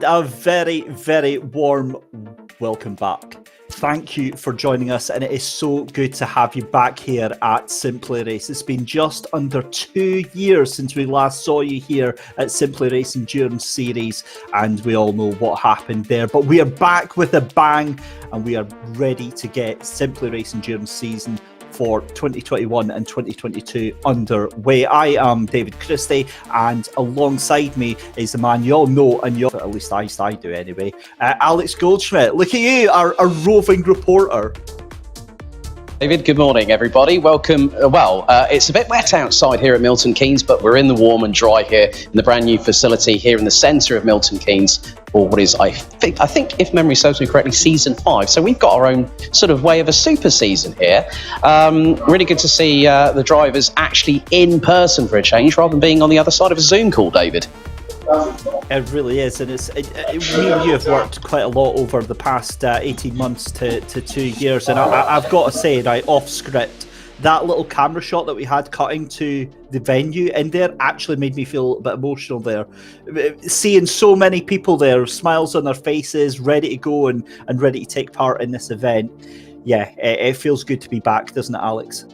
A very, very warm welcome back. Thank you for joining us, and it is so good to have you back here at Simply Race. It's been just under 2 years since we last saw you here at Simply Race Endurance Series, and we all know what happened there. But we are back with a bang, and we are ready to get Simply Race Endurance season for 2021 and 2022 underway. I am David Christie, and alongside me is the man you all know, and at least I do anyway, Alex Goldschmidt. Look at you, our roving reporter. David, good morning, everybody. Welcome. It's a bit wet outside here at Milton Keynes, but we're in the warm and dry here in the brand new facility here in the centre of Milton Keynes for what is, I think, if memory serves me correctly, season 5. So we've got our own sort of way of a super season here. Really good to see the drivers actually in person for a change, rather than being on the other side of a Zoom call, David. It really is, and me and you have worked quite a lot over the past 18 months to 2 years, and I've got to say, right off script, that little camera shot that we had cutting to the venue in there actually made me feel a bit emotional there. Seeing so many people there, smiles on their faces, ready to go and ready to take part in this event. Yeah, it feels good to be back, doesn't it, Alex?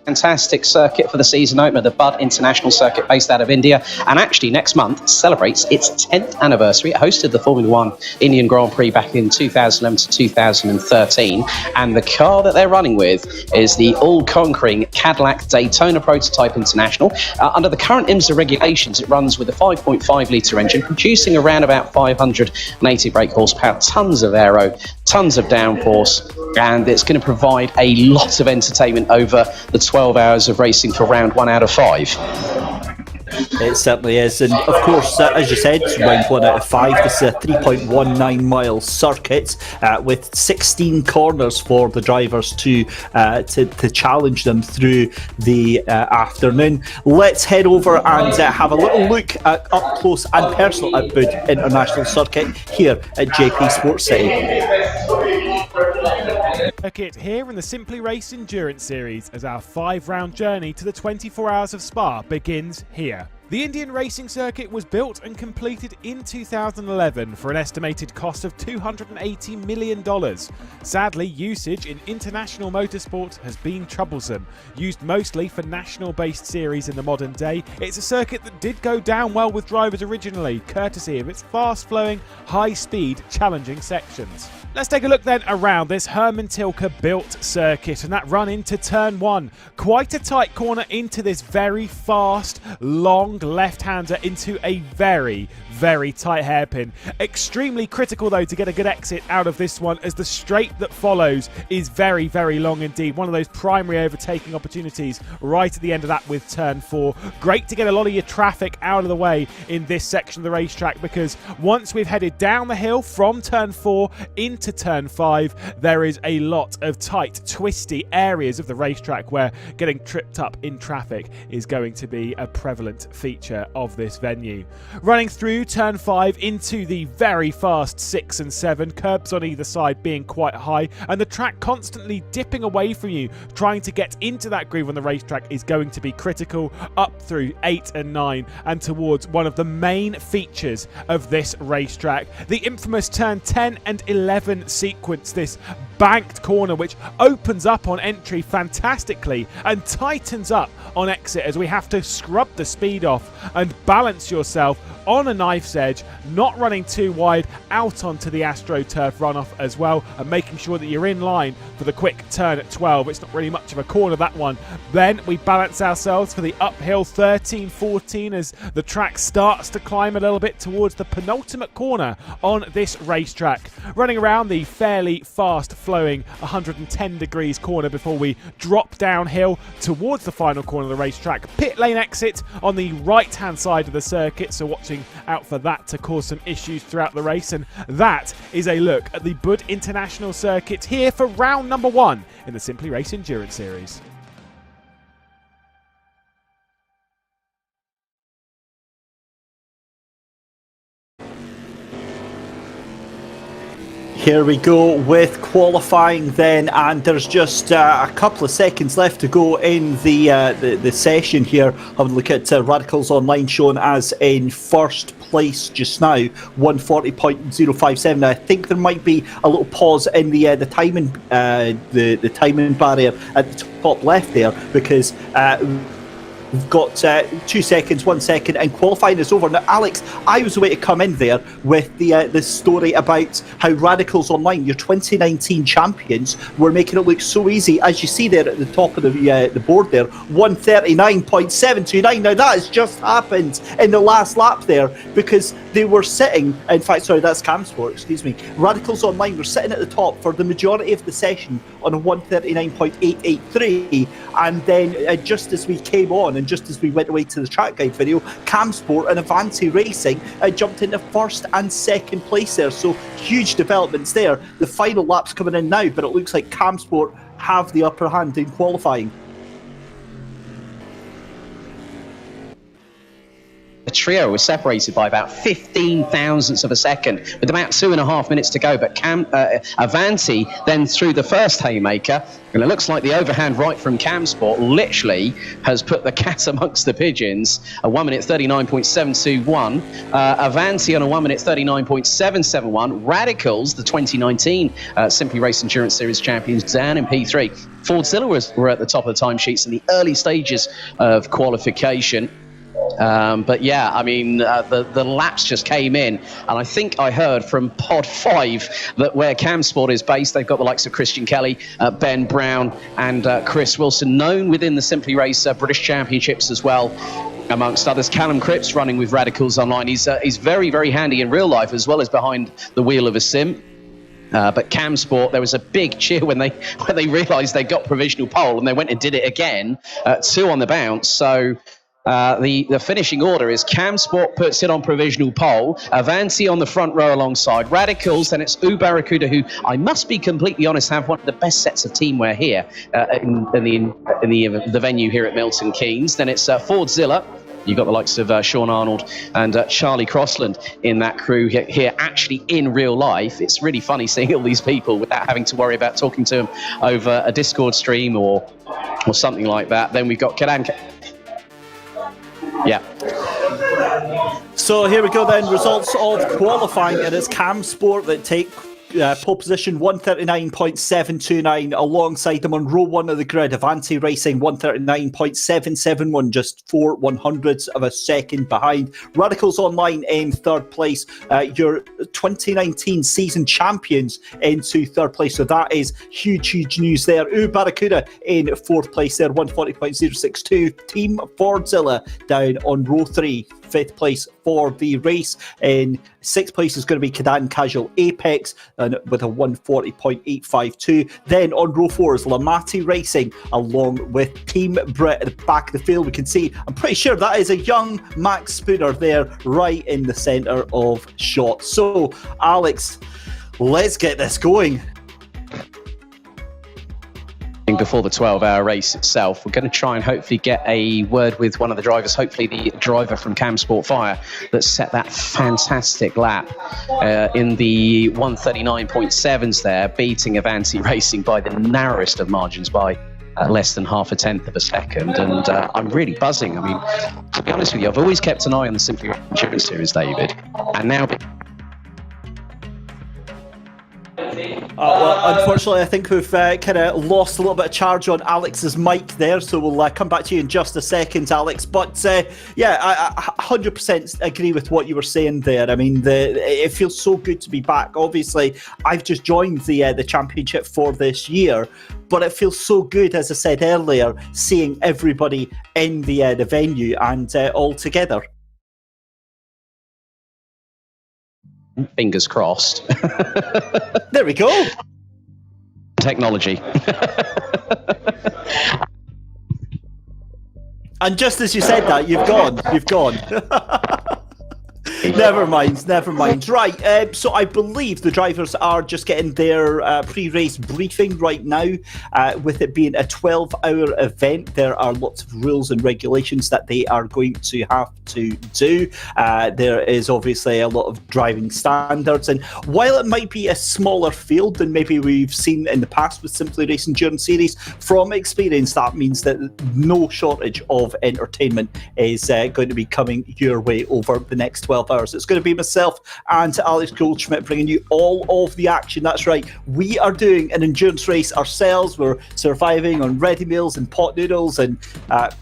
Fantastic circuit for the season opener, the Buddh International Circuit based out of India, and actually next month celebrates its 10th anniversary. It hosted the Formula One Indian Grand Prix back in 2011 to 2013, and the car that they're running with is the all-conquering Cadillac Daytona Prototype International. Under the current IMSA regulations, it runs with a 5.5 litre engine, producing around about 580 brake horsepower, tons of aero, tons of downforce, and it's going to provide a lot of entertainment over the 12 hours of racing for round 1 out of 5. It certainly is, and of course, as you said, round 1 out of 5. This is a 3.19 mile circuit with 16 corners for the drivers to challenge them through the afternoon. Let's head over and have a little look up close and personal at Buddh International Circuit here at JP Sports City. Circuit here in the Simply Race Endurance Series as our 5-round journey to the 24 Hours of Spa begins here. The Indian racing circuit was built and completed in 2011 for an estimated cost of $280 million. Sadly, usage in international motorsport has been troublesome. Used mostly for national-based series in the modern day, it's a circuit that did go down well with drivers originally, courtesy of its fast-flowing, high-speed, challenging sections. Let's take a look then around this Herman Tilke built circuit and that run into turn 1. Quite a tight corner into this very fast, long left-hander into a very, very tight hairpin. Extremely critical though to get a good exit out of this one, as the straight that follows is very, very long indeed. One of those primary overtaking opportunities right at the end of that with turn 4. Great to get a lot of your traffic out of the way in this section of the racetrack, because once we've headed down the hill from turn 4 into turn 5, there is a lot of tight, twisty areas of the racetrack where getting tripped up in traffic is going to be a prevalent feature of this venue. Running through turn 5 into the very fast 6 and 7, curbs on either side being quite high, and the track constantly dipping away from you. Trying to get into that groove on the racetrack is going to be critical, up through 8 and 9 and towards one of the main features of this racetrack, the infamous turn 10 and 11 sequence, this banked corner which opens up on entry fantastically and tightens up on exit, as we have to scrub the speed off and balance yourself on a knife's edge, not running too wide out onto the AstroTurf runoff as well, and making sure that you're in line for the quick turn at 12. It's not really much of a corner, that one. Then we balance ourselves for the uphill 13-14 as the track starts to climb a little bit towards the penultimate corner on this racetrack. Running around the fairly fast flowing 110 degrees corner before we drop downhill towards the final corner of the racetrack. Pit lane exit on the right hand side of the circuit, so watching out for that to cause some issues throughout the race. And that is a look at the Buddh International Circuit here for round number 1 in the Simply Race Endurance Series. Here we go with qualifying then, and there's just a couple of seconds left to go in the session here. Having a look at Radicals Online shown as in first place just now, 140.057. I think there might be a little pause in the timing the timing barrier at the top left there, because we've got 2 seconds, 1 second, and qualifying is over. Now, Alex, I was the way to come in there with the story about how Radicals Online, your 2019 champions, were making it look so easy. As you see there at the top of the board there, 139.729. Now, that has just happened in the last lap there, because they were sitting, in fact, sorry, that's Camsport, excuse me. Radicals Online were sitting at the top for the majority of the session on a 139.883, and then just as we came on, and just as we went away to the track guide video, Camsport and Avanti Racing jumped into first and second place there. So huge developments there. The final lap's coming in now, but it looks like Camsport have the upper hand in qualifying. The trio was separated by about 15 thousandths of a second with about 2.5 minutes to go, but Avanti then threw the first haymaker, and it looks like the overhand right from Camsport literally has put the cat amongst the pigeons. A 1 minute 39.721, Avanti on a 1 minute 39.771, Radicals, the 2019 Simply Race Endurance Series champions, down in P3. Fordzilla were at the top of the timesheets in the early stages of qualification. But yeah, I mean, the laps just came in, and I think I heard from Pod 5 that where Camsport is based, they've got the likes of Christian Kelly, Ben Brown, and Chris Wilson, known within the Simply Race British Championships as well, amongst others. Callum Cripps running with Radicals Online. He's very, very handy in real life as well as behind the wheel of a sim. But Camsport, there was a big cheer when they realised they got provisional pole, and they went and did it again, 2 on the bounce. So the finishing order is Camsport puts it on provisional pole, Avanti on the front row alongside Radicals, then it's Barracuda, who I must be completely honest have one of the best sets of teamwear here in the venue here at Milton Keynes. Then it's Fordzilla. You've got the likes of Sean Arnold and Charlie Crossland in that crew here actually in real life. It's really funny seeing all these people without having to worry about talking to them over a Discord stream or something like that. Then we've got Kadan. Yeah. So here we go then, results of qualifying. It is Camsport that take pole position 139.729. Alongside them on row 1 of the grid, Avanti Racing 139.771, just 4/100ths of a second behind. Radicals Online in third place. Your 2019 season champions into third place, so that is huge news there. Barracuda in fourth place there, 140.062. Team Fordzilla down on row 3, fifth place for the race. In sixth place is going to be Cadan Casual Apex and with a 140.852. Then on row 4 is Lamati Racing along with Team Brit at the back of the field. We can see, I'm pretty sure that is a young Max Spooner there right in the centre of shot. So Alex, let's get this going. Before the 12-hour race itself, we're going to try and hopefully get a word with one of the drivers, hopefully the driver from Cam Sport Fire that set that fantastic lap in the 139.7s there, beating Avanti Racing by the narrowest of margins by less than half a tenth of a second. And I'm really buzzing. I mean, to be honest with you, I've always kept an eye on the Simply Endurance Series, David, and now... Well, unfortunately, I think we've kind of lost a little bit of charge on Alex's mic there, so we'll come back to you in just a second, Alex. But yeah, I 100% agree with what you were saying there. I mean, it feels so good to be back. Obviously, I've just joined the championship for this year, but it feels so good, as I said earlier, seeing everybody in the venue and all together. Fingers crossed. There we go. Technology. And just as you said that, you've gone. Never mind. Right, so I believe the drivers are just getting their pre-race briefing right now. With it being a 12-hour event, there are lots of rules and regulations that they are going to have to do. There is obviously a lot of driving standards, and while it might be a smaller field than maybe we've seen in the past with Simply Race Endurance Series, from experience that means that no shortage of entertainment is going to be coming your way over the next 12 hours. It's going to be myself and Alex Goldschmidt bringing you all of the action. That's right, we are doing an endurance race ourselves. We're surviving on ready meals and pot noodles and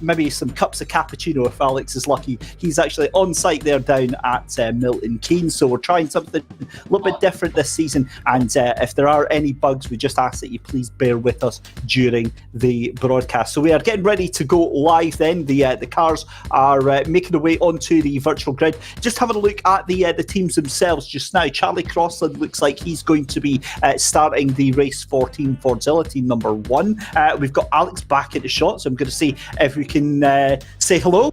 maybe some cups of cappuccino if Alex is lucky. He's actually on site there down at Milton Keynes, so we're trying something a little bit different this season, and if there are any bugs, we just ask that you please bear with us during the broadcast. So we are getting ready to go live then. The cars are making their way onto the virtual grid. Just having a look at the teams themselves just now. Charlie Crossland looks like he's going to be starting the race for Team Fordzilla, team number 1. We've got Alex back at the shot, so I'm going to see if we can say hello.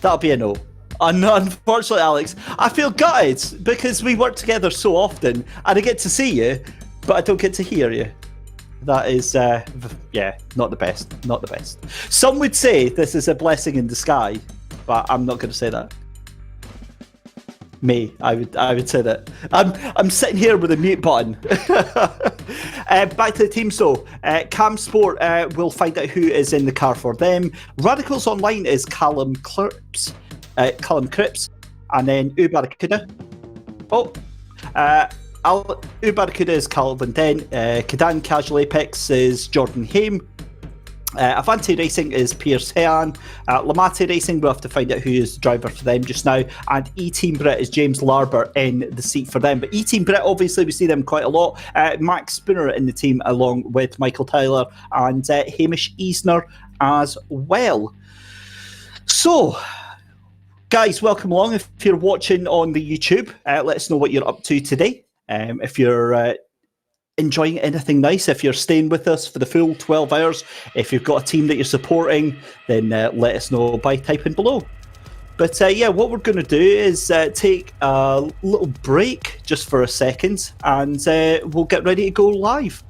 That'll be a no. Unfortunately, Alex, I feel gutted because we work together so often and I get to see you, but I don't get to hear you. That is, yeah, not the best. Some would say this is a blessing in disguise, but I'm not going to say that. I would say that. I'm sitting here with a mute button. Back to the team. So Cam Sport will find out who is in the car for them. Radicals Online is Callum Cripps, and then Barracuda. Barracuda is Calvin Den. Cadan Casual Apex is Jordan Haim. Avanti Racing is Piers Hean. Lamati Racing, we'll have to find out who is the driver for them just now. And E-Team Brit is James Larber in the seat for them. But E-Team Brit, obviously, we see them quite a lot. Max Spooner in the team, along with Michael Tyler and Hamish Eisner as well. So, guys, welcome along. If you're watching on the YouTube, let us know what you're up to today. If you're enjoying anything nice, if you're staying with us for the full 12 hours, if you've got a team that you're supporting, then let us know by typing below. But yeah, what we're going to do is take a little break just for a second, and we'll get ready to go live.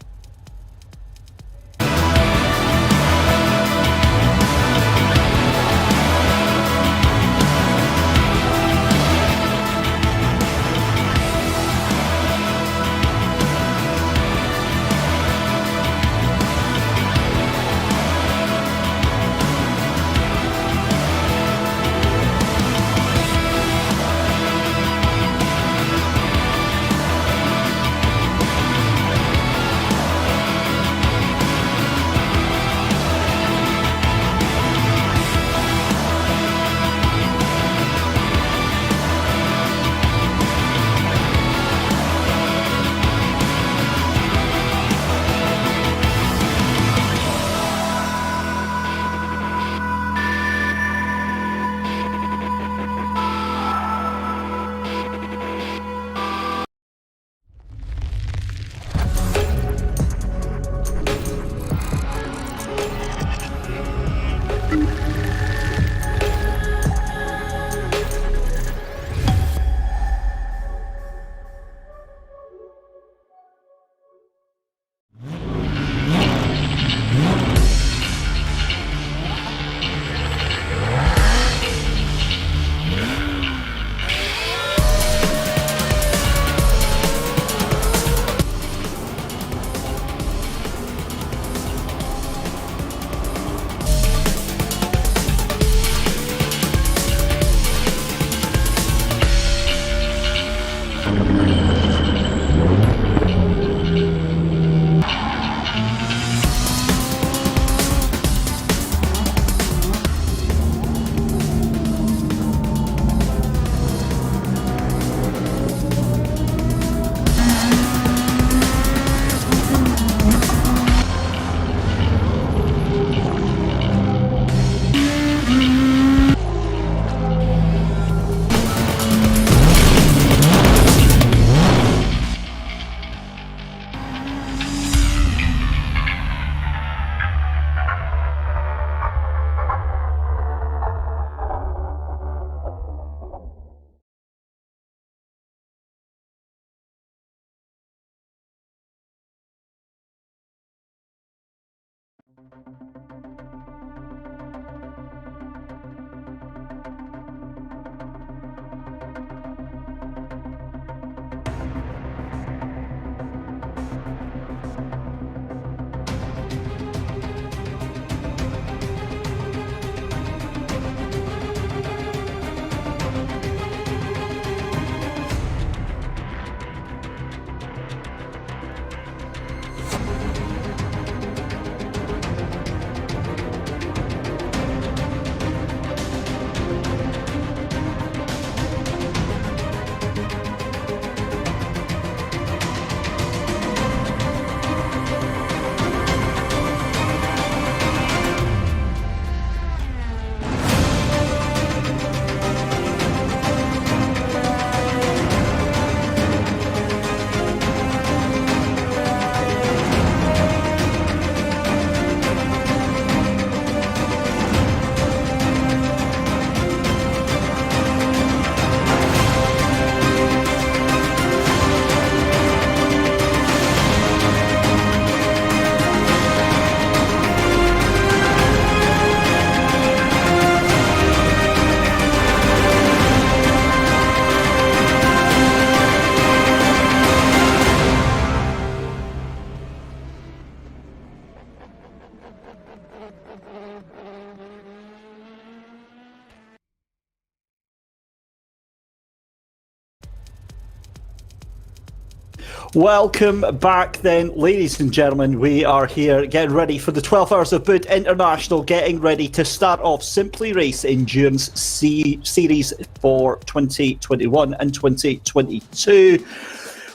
Welcome back then, ladies and gentlemen. We are here getting ready for the 12 Hours of Buddh International, getting ready to start off Simply Race Endurance Series for 2021 and 2022.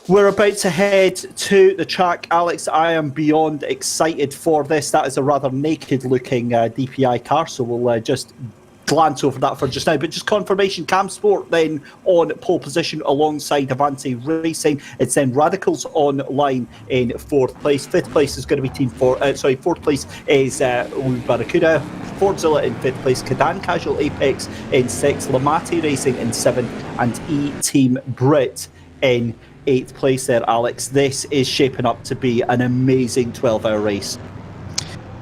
We're about to head to the track. Alex, I am beyond excited for this. That is a rather naked-looking DPI car, so we'll just glance over that for just now. But just confirmation, Cam Sport then on pole position alongside Avanti Racing. It's then Radicals online in fourth place. Fifth place is going to be fourth place is Barracuda. Fordzilla in fifth place. Cadan Casual Apex in sixth. Lamati Racing in seventh. And E-Team Brit in eighth place there, Alex. This is shaping up to be an amazing 12-hour race.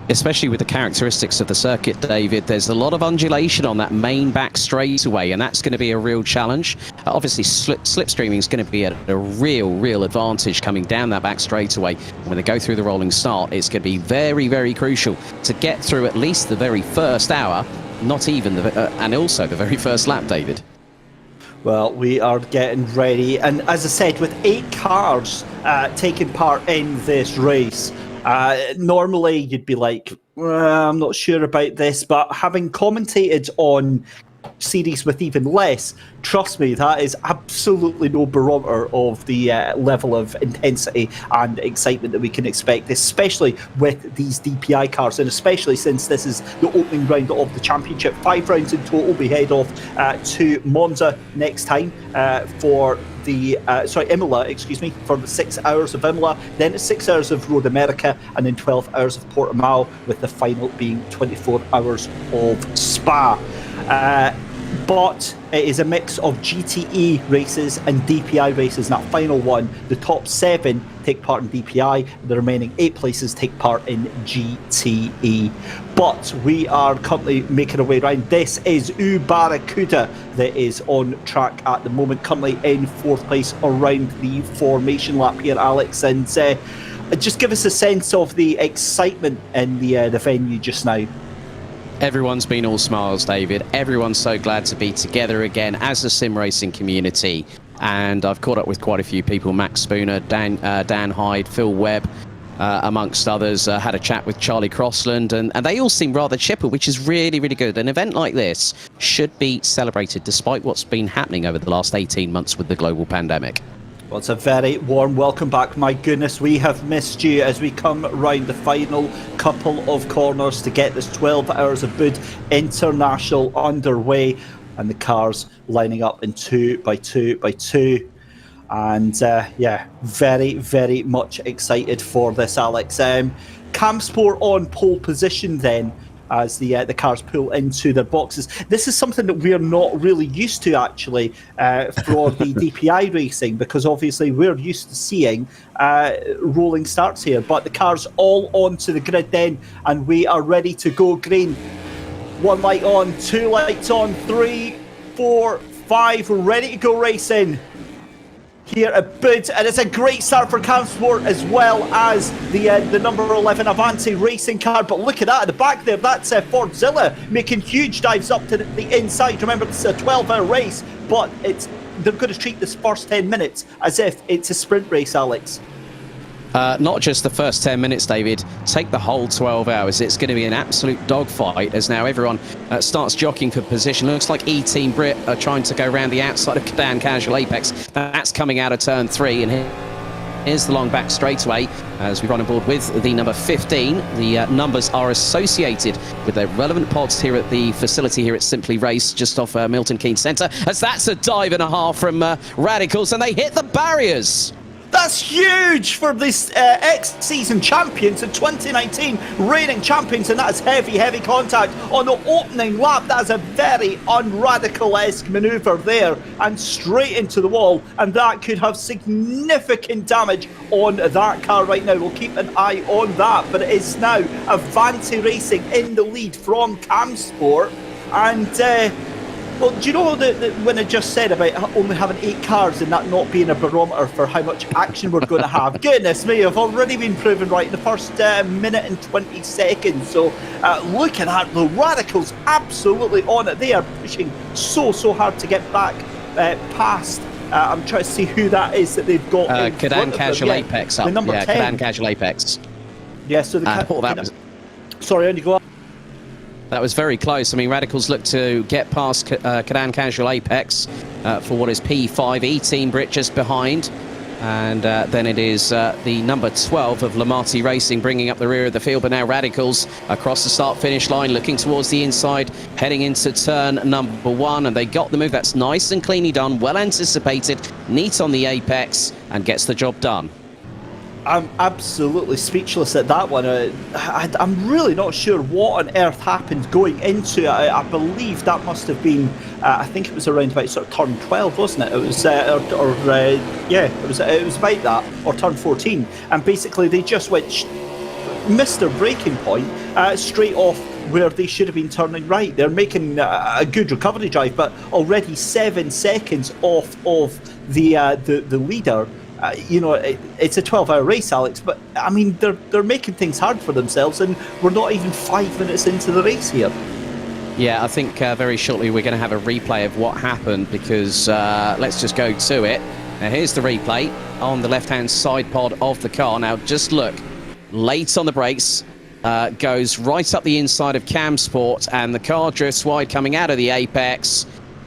Especially with the characteristics of the circuit, David, there's a lot of undulation on that main back straightaway, and that's going to be a real challenge. Obviously, slipstreaming is going to be a real advantage coming down that back straightaway. When they go through the rolling start, it's going to be very, very crucial to get through at least the very first hour, not even and also the very first lap, David. Well, we are getting ready, and as I said, with 8 cars taking part in this race, normally you'd be like, I'm not sure about this, but having commentated on series with even less, trust me, that is absolutely no barometer of the level of intensity and excitement that we can expect, especially with these DPI cars, and especially since this is the opening round of the championship. 5 rounds in total. We head off to Monza next time for the Imola, for the 6 hours of Imola, then it's 6 hours of Road America, and then 12 hours of Portimao, with the final being 24 hours of Spa. But it is a mix of GTE races and DPI races. And that final one, the top 7 take part in DPI, the remaining 8 places take part in GTE. But we are currently making our way around. This is Barracuda that is on track at the moment, currently in 4th place around the formation lap here, Alex. And just give us a sense of the excitement in the venue just now. Everyone's been all smiles, David. Everyone's so glad to be together again as a sim racing community. And I've caught up with quite a few people, Max Spooner, Dan Hyde, Phil Webb, amongst others. Had a chat with Charlie Crossland, and they all seem rather chipper, which is really, really good. An event like this should be celebrated despite what's been happening over the last 18 months with the global pandemic. Well, it's a very warm welcome back. My goodness, we have missed you as we come round the final couple of corners to get this 12 Hours of Buddh International underway, and the cars lining up in 2 by 2 by 2. And very, very much excited for this, Alex. Cam Sport on pole position then. as the cars pull into their boxes. This is something that we're not really used to, actually, for the DPI racing, because obviously we're used to seeing rolling starts here. But the cars all onto the grid then, and we are ready to go green. 1 light on, 2 lights on, 3, 4, 5, ready to go racing here at Buddh, and it's a great start for Camsport as well as the number 11 Avanti racing car. But look at that at the back there, that's Fordzilla making huge dives up to the inside. Remember, this is a 12-hour race, but they're going to treat this first 10 minutes as if it's a sprint race, Alex. Not just the first 10 minutes, David. Take the whole 12 hours. It's going to be an absolute dogfight as now everyone starts jockeying for position. Looks like E-Team Brit are trying to go around the outside of Cadan Casual Apex. That's coming out of turn 3. And here's the long back straightaway as we run on board with the number 15. The numbers are associated with the relevant pods here at the facility here at Simply Race, just off Milton Keynes Centre. As that's a dive and a half from Radicals, and they hit the barriers. That's huge for this ex-season champions in 2019, reigning champions, and that is heavy contact on the opening lap. That is a very un-Radical-esque manoeuvre there, and straight into the wall, and that could have significant damage on that car right now. We'll keep an eye on that, but it is now Avanti Racing in the lead from Camsport, and well, do you know that when I just said about only having 8 cars and that not being a barometer for how much action we're going to have? Goodness me, I've already been proven right in the first minute and 20 seconds. So look at that, the Radicals absolutely on it. They are pushing so hard to get back past. I'm trying to see who that is that they've got. Cadan Casual Apex up. The number 10. Cadan Casual Apex. Yeah, so sorry, on you go up. That was very close. I mean, Radicals look to get past Cadan Casual Apex for what is P5. E-Team Brit just behind. And then it is the number 12 of Lamati Racing bringing up the rear of the field. But now Radicals across the start-finish line, looking towards the inside, heading into turn number 1. And they got the move. That's nice and cleanly done, well anticipated, neat on the apex, and gets the job done. I'm absolutely speechless at that one. I'm really not sure what on earth happened going into it. I believe that must have been, I think it was around about sort of turn 12, wasn't it? It was, yeah, it was about that, or turn 14. And basically they just missed their braking point straight off where they should have been turning right. They're making a good recovery drive, but already 7 seconds off of the leader. You know, it's a 12-hour race, Alex, but I mean, they're making things hard for themselves, and we're not even 5 minutes into the race here. Yeah, I think very shortly we're going to have a replay of what happened, because let's just go to it. Now, here's the replay on the left-hand side pod of the car. Now, just look, late on the brakes, goes right up the inside of Camsport, and the car drifts wide coming out of the apex,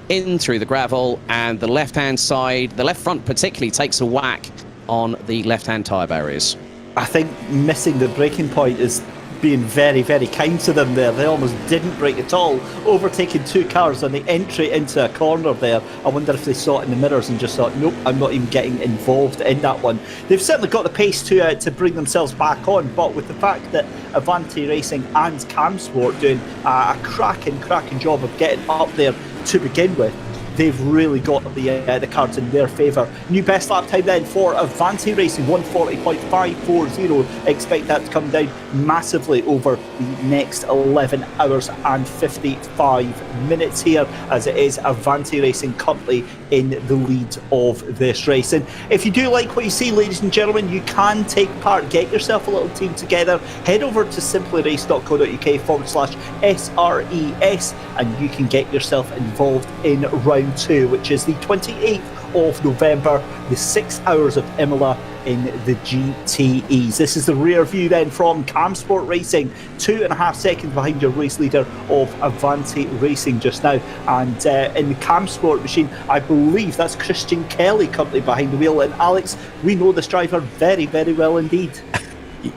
in through the gravel, and the left-hand side, the left front particularly, takes a whack on the left-hand tyre barriers. I think missing the braking point is being very kind to them there. They almost didn't brake at all, overtaking 2 cars on the entry into a corner there. I wonder if they saw it in the mirrors and just thought, nope, I'm not even getting involved in that one. They've certainly got the pace to bring themselves back on, but with the fact that Avanti Racing and Camsport doing a cracking job of getting up there to begin with, they've really got the cards in their favour. New best lap time then for Avanti Racing, 1:40.540. Expect that to come down massively over the next 11 hours and 55 minutes here, as it is Avanti Racing currently in the lead of this race. And if you do like what you see, ladies and gentlemen, you can take part. Get yourself a little team together. Head over to simplyrace.co.uk/SRES and you can get yourself involved in round 2, which is the 28th of November, the 6 hours of Imola in the GTEs. This is the rear view then from Camsport Racing, 2.5 seconds behind your race leader of Avanti Racing just now. And in the Camsport machine, I believe that's Christian Kelly currently behind the wheel. And Alex, we know this driver very well indeed.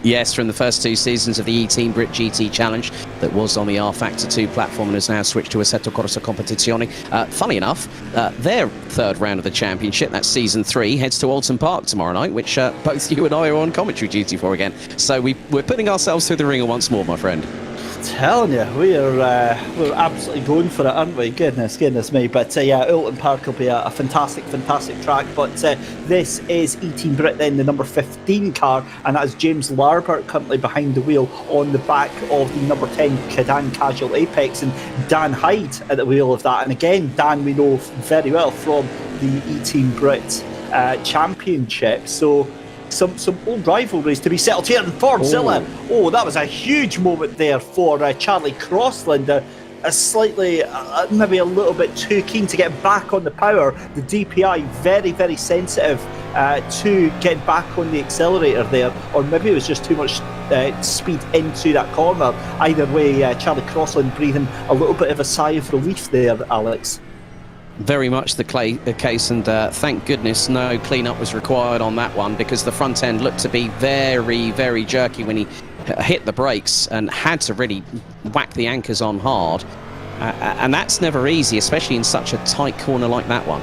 Yes, from the first 2 seasons of the E-Team Brit GT Challenge that was on the R Factor 2 platform and has now switched to Assetto Corsa Competizione. Funny enough, their 3rd round of the championship, that's season 3, heads to Alton Park tomorrow night, which both you and I are on commentary duty for again. So we're putting ourselves through the ringer once more, my friend. telling you, we're absolutely going for it, aren't we? Goodness me. But yeah, Oulton Park will be a fantastic track. But this is E-Team Brit then, the number 15 car, and that is James Larbert currently behind the wheel on the back of the number 10 Cadan Casual Apex, and Dan Hyde at the wheel of that. And again, Dan we know very well from the E-Team Brit Championship. So some old rivalries to be settled here in Fordzilla. Oh, that was a huge moment there for Charlie Crossland. A slightly, maybe a little bit too keen to get back on the power. The DPI very sensitive to get back on the accelerator there, or maybe it was just too much speed into that corner. Either way, Charlie Crossland breathing a little bit of a sigh of relief there, Alex. Very much the case, and thank goodness no clean-up was required on that one, because the front end looked to be very jerky when he hit the brakes and had to really whack the anchors on hard. And that's never easy, especially in such a tight corner like that one.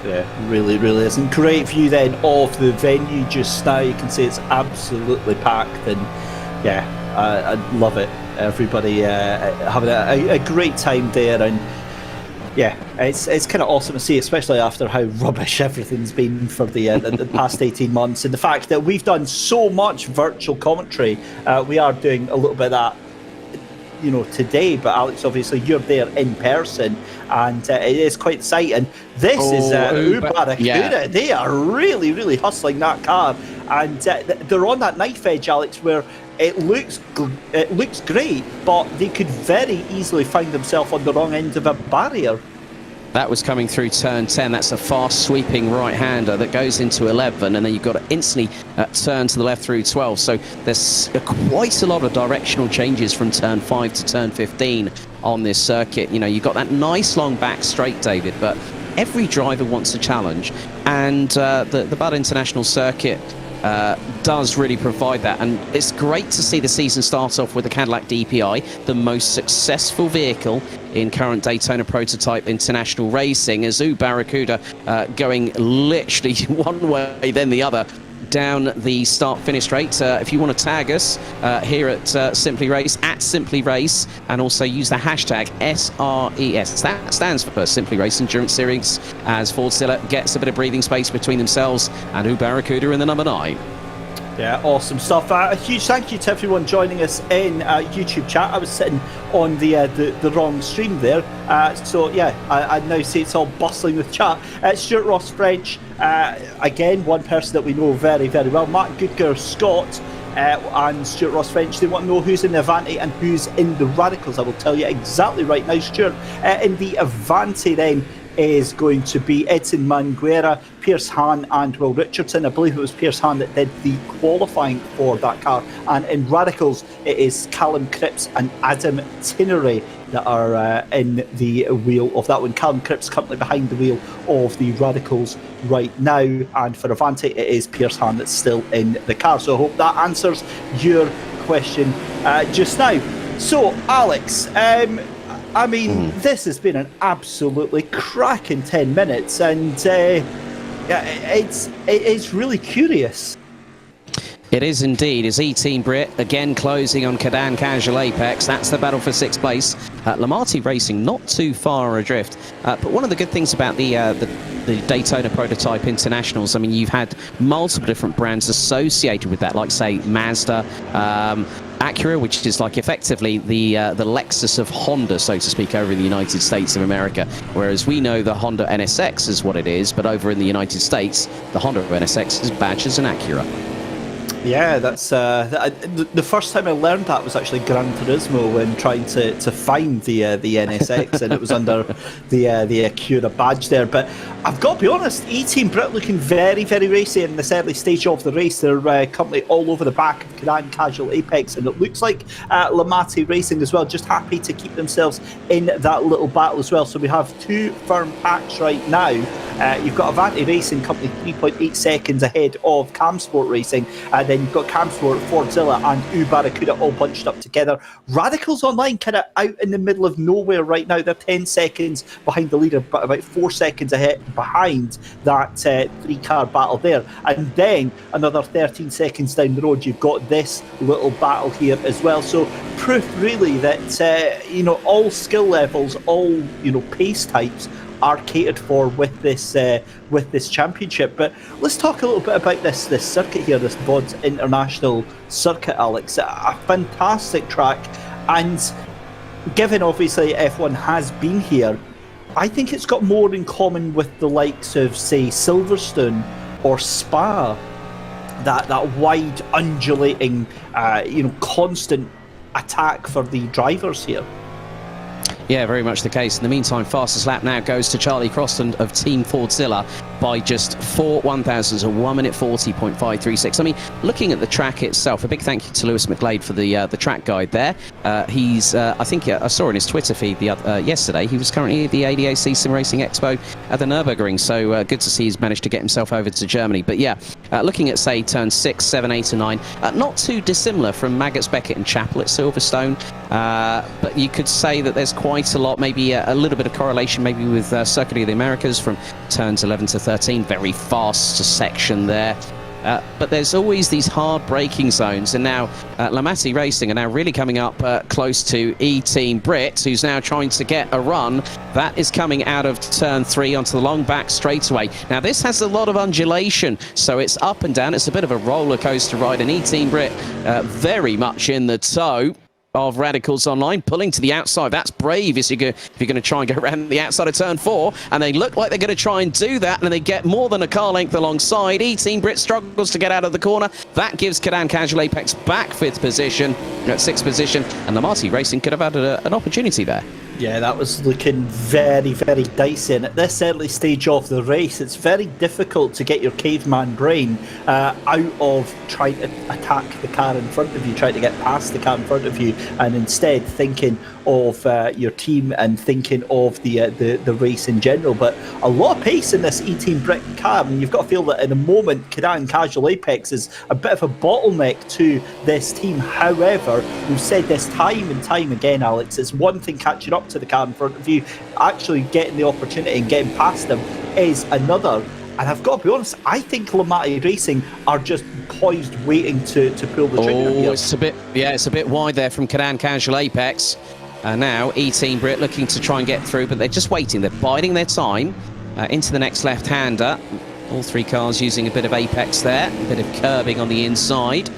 Yeah, really is. And great view then of the venue just now. You can see it's absolutely packed, and yeah, I love it. Everybody having a great time there, and yeah, it's kind of awesome to see, especially after how rubbish everything's been for the past 18 months, and the fact that we've done so much virtual commentary. We are doing a little bit of that, today, but Alex, obviously you're there in person, and it is quite exciting. This is Uber. Yeah. They are really hustling that car, and they're on that knife edge, Alex, where it looks great, but they could very easily find themselves on the wrong end of a barrier. That was coming through turn 10. That's a fast sweeping right-hander that goes into 11, and then you've got to instantly turn to the left through 12. So there's quite a lot of directional changes from turn 5 to turn 15 on this circuit. You've got that nice long back straight, David, but every driver wants a challenge, and the Buddh International Circuit does really provide that, and it's great to see the season start off with the Cadillac DPI, the most successful vehicle in current Daytona prototype international racing, as Barracuda going literally one way then the other down the start-finish straight. If you want to tag us here at Simply Race, at Simply Race, and also use the hashtag SRES. That stands for Simply Race Endurance Series, as Fordzilla gets a bit of breathing space between themselves and Barracuda in the number 9. Yeah, awesome stuff. A huge thank you to everyone joining us in YouTube chat. I was sitting on the wrong stream there, so yeah, I now see it's all bustling with chat. Stuart Ross French, again, one person that we know very well. Matt Goodger Scott and Stuart Ross French, they want to know who's in the Avanti and who's in the Radicals. I will tell you exactly right now, Stuart. In the Avanti then is going to be Edson Manguera, Pierce Hahn and Will Richardson. I believe it was Pierce Hahn that did the qualifying for that car. And in Radicals, it is Callum Cripps and Adam Tinnery that are in the wheel of that one. Callum Cripps currently behind the wheel of the Radicals right now. And for Avanti, it is Pierce Hahn that's still in the car. So I hope that answers your question just now. So, Alex, this has been an absolutely cracking 10 minutes, and it's really curious. It is indeed. As E-Team Brit again closing on Cadan Casual Apex. That's the battle for 6th place. Lamati Racing not too far adrift. But one of the good things about the Daytona Prototype Internationals, I mean, you've had multiple different brands associated with that, like say Mazda, Acura, which is like effectively the Lexus of Honda, so to speak, over in the United States of America. Whereas we know the Honda NSX is what it is, but over in the United States, the Honda NSX is badged as an Acura. Yeah, that's the first time I learned that was actually Gran Turismo, when trying to find the NSX, and it was under the Acura badge there. But I've got to be honest, E-Team Brit looking very racy in this early stage of the race. They're currently all over the back of Cadan Casual Apex, and it looks like Lamati Racing as well, just happy to keep themselves in that little battle as well. So we have two firm packs right now. You've got Avanti Racing Company 3.8 seconds ahead of Camsport Racing. Then you've got Camsport, Fordzilla and Barracuda all bunched up together. Radicals Online kind of out in the middle of nowhere right now. They're 10 seconds behind the leader, but about 4 seconds ahead behind that 3-car battle there. And then another 13 seconds down the road, you've got this little battle here as well. So proof really that all skill levels, all pace types are catered for with this championship. But let's talk a little bit about this circuit here, this Buddh International Circuit, Alex. A fantastic track, and given obviously F1 has been here, I think it's got more in common with the likes of, say, Silverstone or Spa, that wide undulating constant attack for the drivers here. Yeah, very much the case. In the meantime, fastest lap now goes to Charlie Croston of Team Fordzilla by just 4 1,000s, a 1 minute 40.536. I mean, looking at the track itself, a big thank you to Lewis McGlade for the track guide there. He's, I think I saw in his Twitter feed yesterday, he was currently at the ADAC Sim Racing Expo at the Nürburgring, so good to see he's managed to get himself over to Germany. But yeah, looking at, say, turns 6, 7, 8 and 9, not too dissimilar from Maggots, Beckett and Chapel at Silverstone, but you could say that there's quite a lot, maybe a little bit of correlation maybe with Circuit of the Americas from turns 11 to 13, very fast section there. But there's always these hard braking zones, and now Lamatti Racing are now really coming up close to E-Team Brit, who's now trying to get a run. That is coming out of turn 3 onto the long back straightaway. Now this has a lot of undulation, so it's up and down. It's a bit of a roller coaster ride, and E-Team Brit very much in the tow of Radicals Online, pulling to the outside. That's brave if you're going to try and go around the outside of turn 4, and they look like they're going to try and do that, and they get more than a car length alongside. E-Team Brit struggles to get out of the corner. That gives Cadan Casual Apex back 5th position, at 6th position, and Lamatti Racing could have had an opportunity there. Yeah, that was looking very, very dicey. And at this early stage of the race, it's very difficult to get your caveman brain out of trying to attack the car in front of you, trying to get past the car in front of you, and instead thinking of your team and thinking of the race in general. But a lot of pace in this E-Team Brit car. I mean, you've got to feel that in a moment, Cadan Casual Apex is a bit of a bottleneck to this team. However, we've said this time and time again, Alex, it's one thing catching up to the car in front of you, actually getting the opportunity and getting past them is another. And I've got to be honest, I think Lamatti Racing are just poised, waiting to pull the trigger here. It's a bit wide there from Cadan Casual Apex. Now E-Team Brit looking to try and get through, but they're just waiting. They're biding their time into the next left-hander. All 3 cars using a bit of apex there, a bit of curbing on the inside.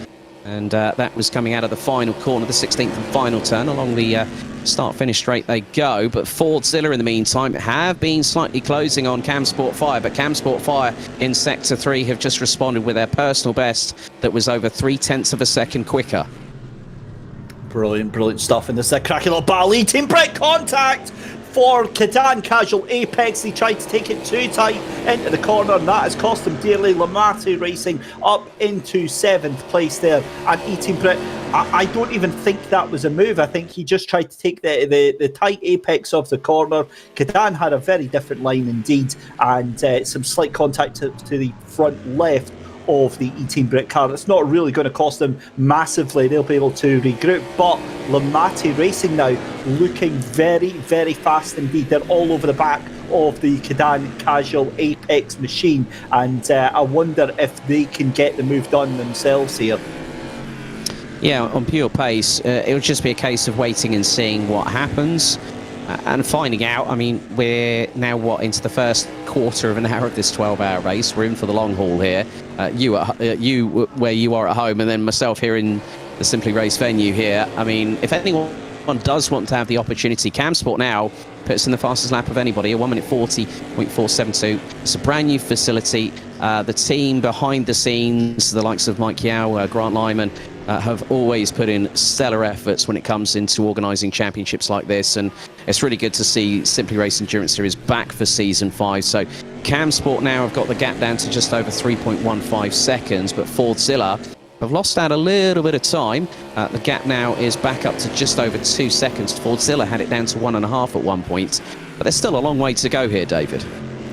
And that was coming out of the final corner, the 16th and final turn. Along the start-finish straight they go. But Fordzilla, in the meantime, have been slightly closing on Camsport Fire. But Camsport Fire in Sector 3 have just responded with their personal best that was over 0.3 of a second quicker. Brilliant, brilliant stuff in this cracking little battle. E-Team Brit contact for Cadan Casual Apex. They tried to take it too tight into the corner, and that has cost them dearly. Lamatti Racing up into 7th place there, and E-Team Brit, I don't even think that was a move. I think he just tried to take the tight apex of the corner. Cadan had a very different line indeed, and some slight contact to the front left of the E-Team Brit car. It's not really going to cost them massively. They'll be able to regroup, but Lamatti Racing now looking very, very fast indeed. They're all over the back of the Cadan Casual Apex machine, and I wonder if they can get the move done themselves here. Yeah, on pure pace, it'll just be a case of waiting and seeing what happens. And finding out. I mean, we're now, into the first quarter of an hour of this 12-hour race. We're in for the long haul here. You where you are at home, and then myself here in the Simply Race venue here. I mean, if anyone does want to have the opportunity, Camsport now puts in the fastest lap of anybody, a 1 minute 40.472. It's a brand new facility. The team behind the scenes, the likes of Mike Yao, Grant Lyman, have always put in stellar efforts when it comes into organising championships like this, and it's really good to see Simply Race Endurance Series back for Season 5. So Camsport now have got the gap down to just over 3.15 seconds, but Fordzilla have lost out a little bit of time. The gap now is back up to just over 2 seconds. Fordzilla had it down to 1.5 at one point, but there's still a long way to go here, David.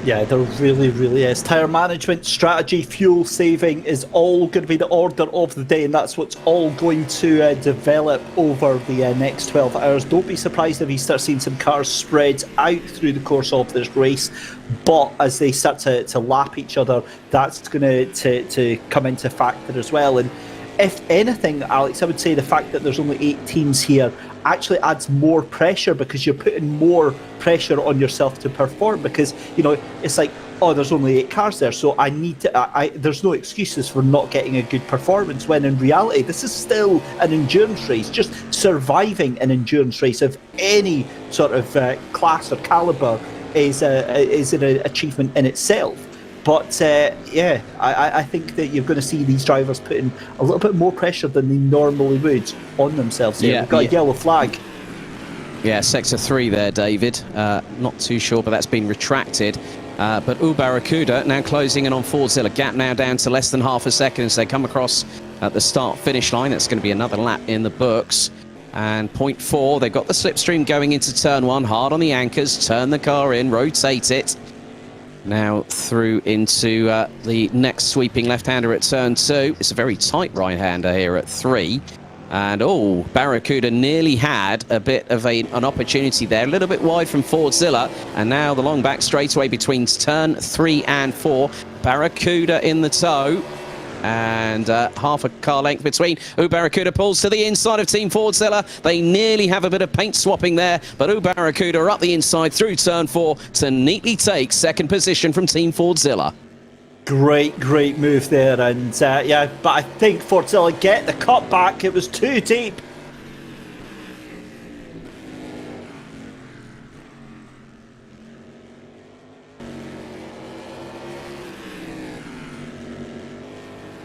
Yeah, there really, really is. Tyre management, strategy, fuel saving is all going to be the order of the day, and that's what's all going to develop over the next 12 hours. Don't be surprised if you start seeing some cars spread out through the course of this race, but as they start to lap each other, that's going to come into factor as well. And if anything, Alex, I would say the fact that there's only 8 teams here actually adds more pressure, because you're putting more pressure on yourself to perform, because, you know, it's like, oh, there's only 8 cars there, so I need to, there's no excuses for not getting a good performance, when in reality, this is still an endurance race. Just surviving an endurance race of any sort of class or caliber is an achievement in itself. But yeah, I think that you're going to see these drivers putting a little bit more pressure than they normally would on themselves. Yeah, we've got a yellow flag. Yeah, sector 3 there, David. Not too sure, but that's been retracted. But Barracuda now closing in on Fordzilla. Gap now down to less than half a second as they come across at the start-finish line. That's going to be another lap in the books. And point 4, they've got the slipstream going into turn 1. Hard on the anchors, turn the car in, rotate it. Now through into the next sweeping left-hander at turn 2. It's a very tight right-hander here at 3. And, oh, Barracuda nearly had a bit of an opportunity there. A little bit wide from Fordzilla. And now the long back straightaway between turn 3 and 4. Barracuda in the tow. And half a car length between. Barracuda pulls to the inside of Team Fordzilla. They nearly have a bit of paint swapping there, but Barracuda up the inside through turn 4 to neatly take second position from Team Fordzilla. Great move there, and yeah, but I think Fordzilla get the cut back. It was too deep.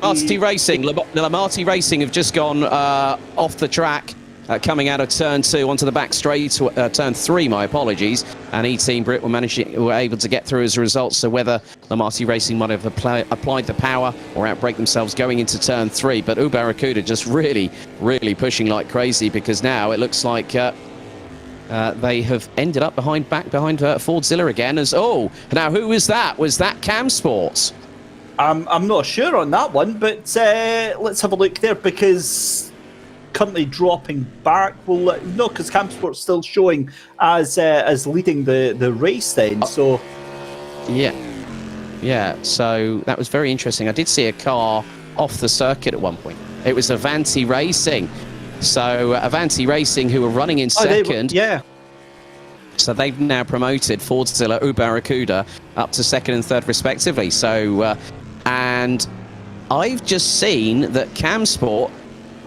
Lamarty Racing have just gone off the track, coming out of turn 2 onto the back straight, turn 3, my apologies, and E-Team Brit were able to get through as a result. So whether Lamarty Racing might have applied the power or outbrake themselves going into turn 3, but Barracuda just really pushing like crazy, because now it looks like they have ended up back behind Fordzilla again. Now who was that? Was that Cam Sports? I'm not sure on that one, but let's have a look there, because currently dropping back. Well, no, because Campsport's still showing as leading the race then. So yeah. So that was very interesting. I did see a car off the circuit at one point. It was Avanti Racing. So Avanti Racing, who were running in second. So they've now promoted Fordzilla, Barracuda up to second and third respectively. So and I've just seen that Camsport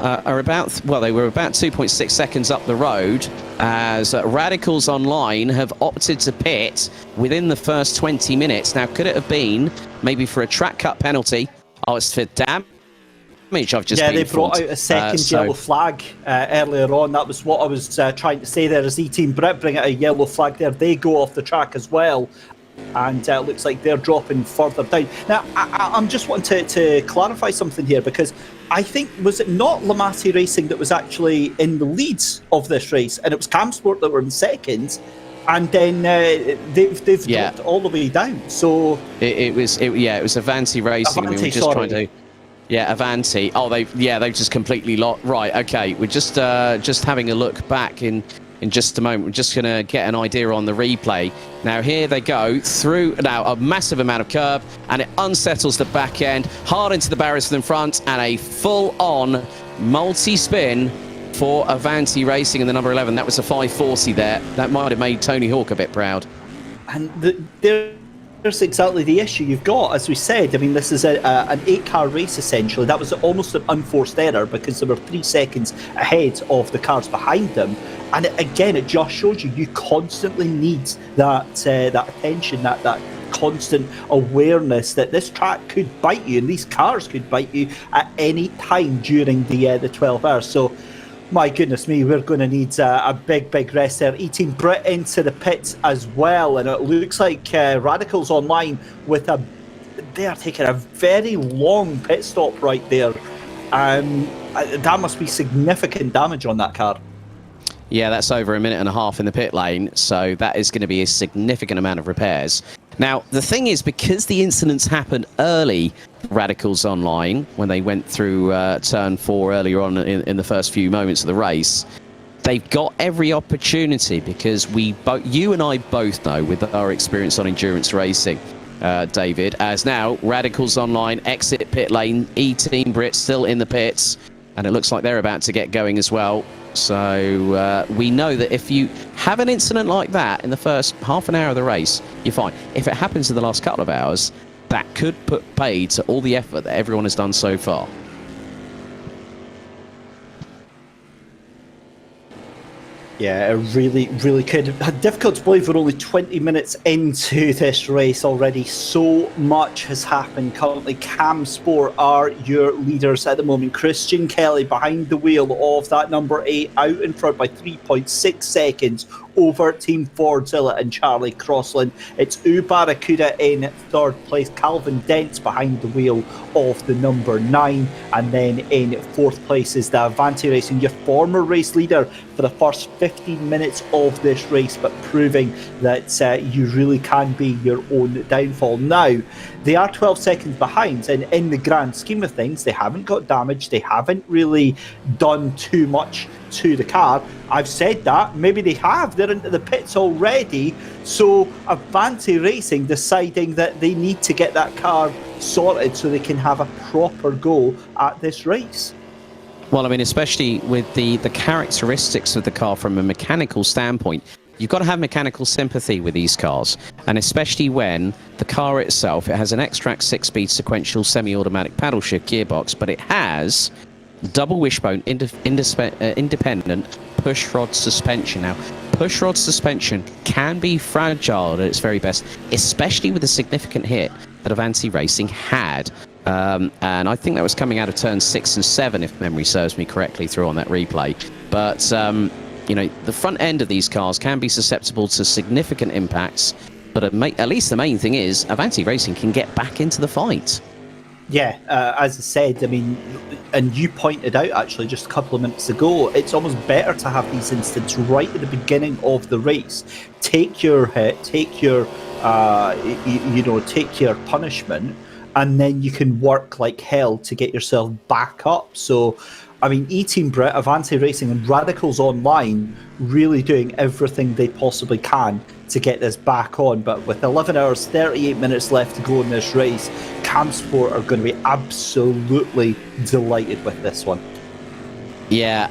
are they were about 2.6 seconds up the road, as Radicals Online have opted to pit within the first 20 minutes. Now, could it have been maybe for a track cut penalty? Oh, it's for damage. I've just been they brought out a second yellow flag earlier on. That was what I was trying to say there. As E-Team Brit bring out a yellow flag there, they go off the track as well. And it looks like they're dropping further down. Now, I'm just wanting to clarify something here, because I think, was it not Lamarty Racing that was actually in the leads of this race, and it was Camsport that were in second, and then they've dropped all the way down. So it was Avanti Racing. Avanti, we were just trying to. Yeah, Avanti. Oh, they've just completely lost. Right, okay. We're just having a look back in just a moment. We're just going to get an idea on the replay. Now, here they go through now a massive amount of curb, and it unsettles the back end, hard into the barriers in front, and a full-on multi-spin for Avanti Racing in the number 11. That was a 540 there. That might have made Tony Hawk a bit proud. And there's exactly the issue you've got. As we said, I mean, this is an 8-car race essentially. That was almost an unforced error, because there were 3 seconds ahead of the cars behind them. And it just shows you constantly need that attention, that constant awareness that this track could bite you, and these cars could bite you at any time during the 12 hours. So, my goodness me, we're going to need a big rest there. E-Team Brit into the pits as well, and it looks like Radicals Online they are taking a very long pit stop right there. That must be significant damage on that car. Yeah, that's over a minute and a half in the pit lane, so that is going to be a significant amount of repairs. Now, the thing is, because the incidents happened early, Radicals Online, when they went through turn 4 earlier on in the first few moments of the race, they've got every opportunity, because you and I both know, with our experience on endurance racing, David, as now Radicals Online exit pit lane, E-Team Brit still in the pits, and it looks like they're about to get going as well. So we know that if you have an incident like that in the first half an hour of the race, you're fine. If it happens in the last couple of hours, that could put paid to all the effort that everyone has done so far. Yeah, it really, really could. Difficult to believe we're only 20 minutes into this race already. So much has happened currently. Cam Sport are your leaders at the moment. Christian Kelly behind the wheel of that number 8, out in front by 3.6 seconds over Team Fordzilla and Charlie Crossland. It's Barracuda in third place. Calvin Dent's behind the wheel of the number 9. And then in fourth place is the Avanti Racing, your former race leader for the first 15 minutes of this race, but proving that you really can be your own downfall. Now, they are 12 seconds behind, and in the grand scheme of things, they haven't got damage. They haven't really done too much to the car. I've said that. Maybe they have. They're into the pits already. So Avanti Racing deciding that they need to get that car sorted so they can have a proper go at this race. Well, I mean, especially with the characteristics of the car from a mechanical standpoint, you've got to have mechanical sympathy with these cars, and especially when the car itself, it has an X-Track 6-speed sequential semi-automatic paddle shift gearbox, but it has double wishbone independent push rod suspension. Now, push rod suspension can be fragile at its very best, especially with the significant hit that Avanti Racing had. And I think that was coming out of turn 6 and 7, if memory serves me correctly, through on that replay. But you know, the front end of these cars can be susceptible to significant impacts, but at least the main thing is Avanti Racing can get back into the fight. Yeah, as I said, I mean, and you pointed out actually just a couple of minutes ago, it's almost better to have these incidents right at the beginning of the race. Take your hit, take your, take your punishment, and then you can work like hell to get yourself back up. So, I mean, E-Team Brit, Avanti Racing and Radicals Online really doing everything they possibly can to get this back on. But with 11 hours, 38 minutes left to go in this race, Cam Sport are going to be absolutely delighted with this one. Yeah,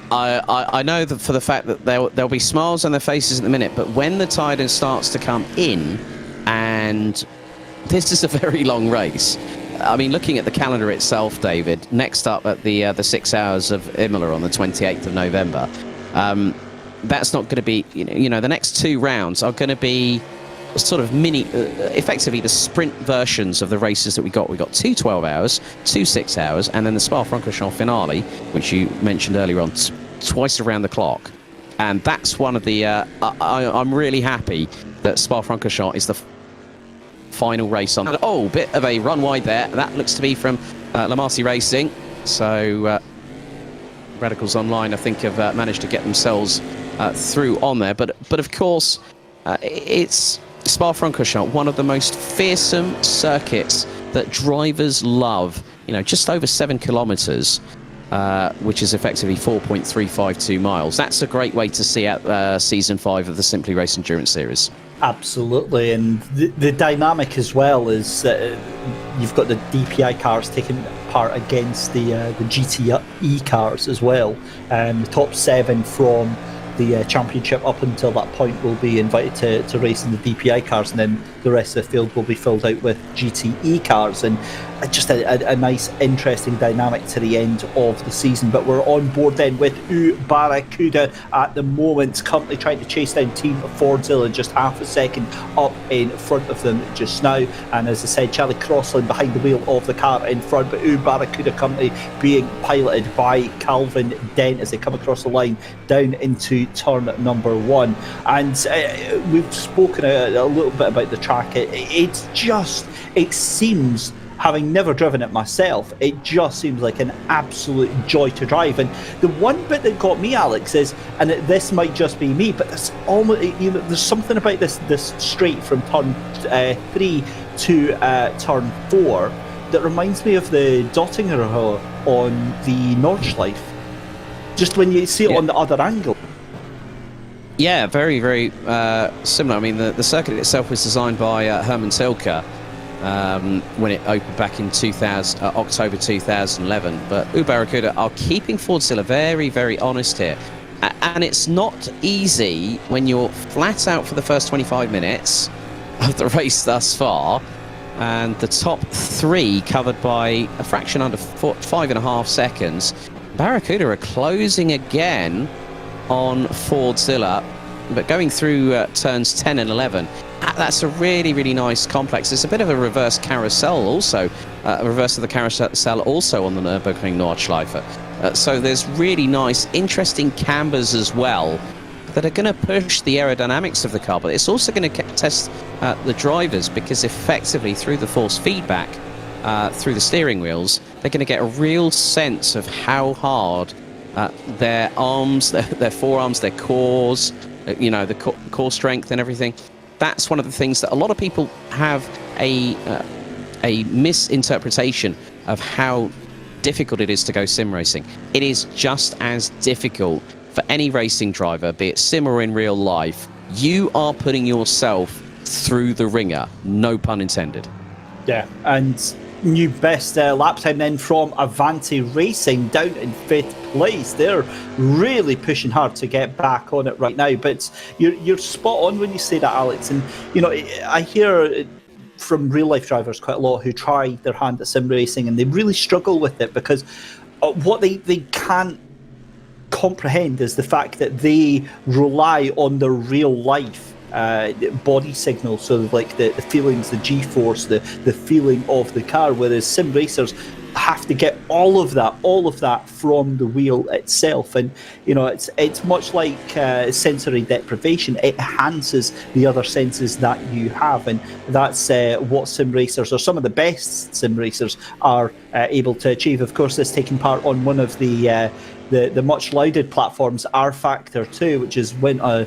I know that for the fact that there'll be smiles on their faces in a minute, but when the tide starts to come in, and this is a very long race. I mean, looking at the calendar itself, David, next up at the 6 hours of Imola on the 28th of November, that's not going to be, you know, the next 2 rounds are going to be sort of effectively the sprint versions of the races that we got. We got 2 12 hours, 2 6 hours, and then the Spa-Francorchamps finale, which you mentioned earlier on, twice around the clock. And that's one of the, I'm really happy that Spa-Francorchamps is the final race on. Oh, bit of a run wide there. That looks to be from Lamasi Racing. So Radicals Online, I think, have managed to get themselves through on there. But of course, it's Spa-Francorchamps, one of the most fearsome circuits that drivers love. You know, just over 7 kilometres, which is effectively 4.352 miles. That's a great way to see out Season 5 of the Simply Race Endurance Series. Absolutely, and the dynamic as well is you've got the DPI cars taking part against the GTE cars as well. The top 7 from the championship up until that point will be invited to race in the DPI cars, and then the rest of the field will be filled out with GTE cars, and just a nice, interesting dynamic to the end of the season. But we're on board then with Barracuda at the moment, currently trying to chase down Team Fordzilla, just half a second up in front of them just now. And as I said, Charlie Crossland behind the wheel of the car in front, but Barracuda currently being piloted by Calvin Dent as they come across the line down into turn number 1. And we've spoken a little bit about the track. It seems having never driven it myself, it just seems like an absolute joy to drive. And the one bit that got me, Alex, is, and this might just be me, but it's almost, there's something about this straight from turn 3 to turn 4 that reminds me of the Dottinger on the Nordschleife. Just when you see it on the other angle. Yeah, very, very similar. I mean, the circuit itself was designed by Hermann Tilke when it opened back in October 2011. But Barracuda are keeping Fordzilla very, very honest here. And it's not easy when you're flat out for the first 25 minutes of the race thus far. And the top 3 covered by a fraction under 5.5 seconds. Barracuda are closing again on Fordzilla, but going through turns 10 and 11. That's a really, really nice complex. It's a bit of a reverse carousel also, a reverse of the carousel also on the Nürburgring Nordschleife. So there's really nice, interesting cambers as well that are going to push the aerodynamics of the car, but it's also going to test the drivers, because effectively through the force feedback, through the steering wheels, they're going to get a real sense of how hard their arms, their forearms, their cores, the core strength and everything. That's one of the things that a lot of people have a misinterpretation of how difficult it is to go sim racing. It is just as difficult for any racing driver, be it sim or in real life. You are putting yourself through the ringer, no pun intended. Yeah, and new best lap time then from Avanti Racing, down in 5th place. They're really pushing hard to get back on it right now, but you're spot on when you say that, Alex. And I hear from real life drivers quite a lot who try their hand at sim racing and they really struggle with it, because what they can't comprehend is the fact that they rely on their real life body signals, so like the feelings, the G-force, the feeling of the car, whereas sim racers have to get all of that from the wheel itself. And it's much like sensory deprivation. It enhances the other senses that you have, and that's what sim racers, or some of the best sim racers, are able to achieve. Of course, this taking part on one of the much lauded platforms, R Factor 2, which is when a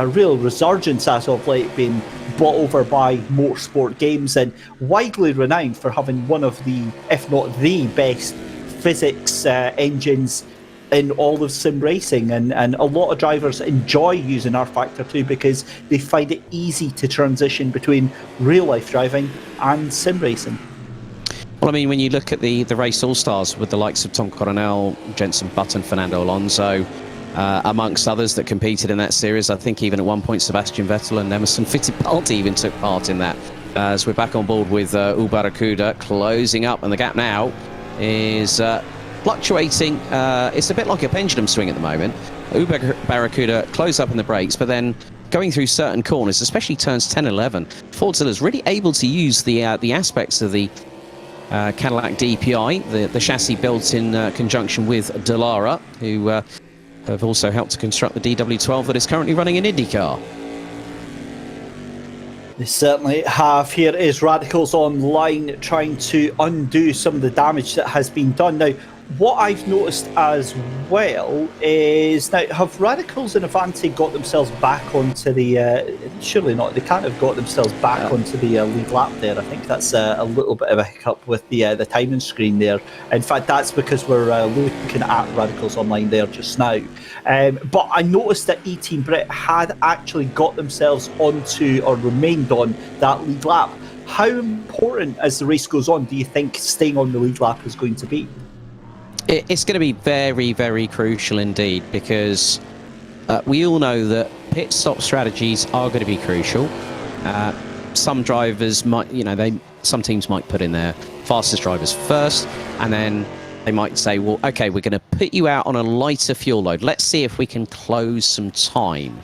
real resurgence as of late, being bought over by motorsport games and widely renowned for having one of the, if not the best physics engines in all of sim racing. And a lot of drivers enjoy using R Factor 2 because they find it easy to transition between real life driving and sim racing. Well, I mean, when you look at the race all-stars with the likes of Tom Coronel, Jenson Button, Fernando Alonso, amongst others that competed in that series, I think even at one point Sebastian Vettel and Emerson Fittipaldi even took part in that. As we're back on board with Barracuda closing up, and the gap now is fluctuating. It's a bit like a pendulum swing at the moment. Barracuda close up in the brakes, but then going through certain corners, especially turns 10 and 11, Fordzilla is really able to use the aspects of the Cadillac DPI, the chassis built in conjunction with Dallara, who have also helped to construct the DW12 that is currently running in IndyCar. They certainly have. Here is Radicals Online trying to undo some of the damage that has been done. Now, what I've noticed as well is, now, have Radicals and Avanti got themselves back onto the... surely not. They can't have got themselves back onto the lead lap there. I think that's a little bit of a hiccup with the timing screen there. In fact, that's because we're looking at Radicals Online there just now. But I noticed that E-Team Brit had actually got themselves onto, or remained on, that lead lap. How important, as the race goes on, do you think staying on the lead lap is going to be? It's going to be very, very crucial indeed, because we all know that pit stop strategies are going to be crucial. Some drivers might, some teams might put in their fastest drivers first, and then they might say, well, okay, we're going to put you out on a lighter fuel load. Let's see if we can close some time.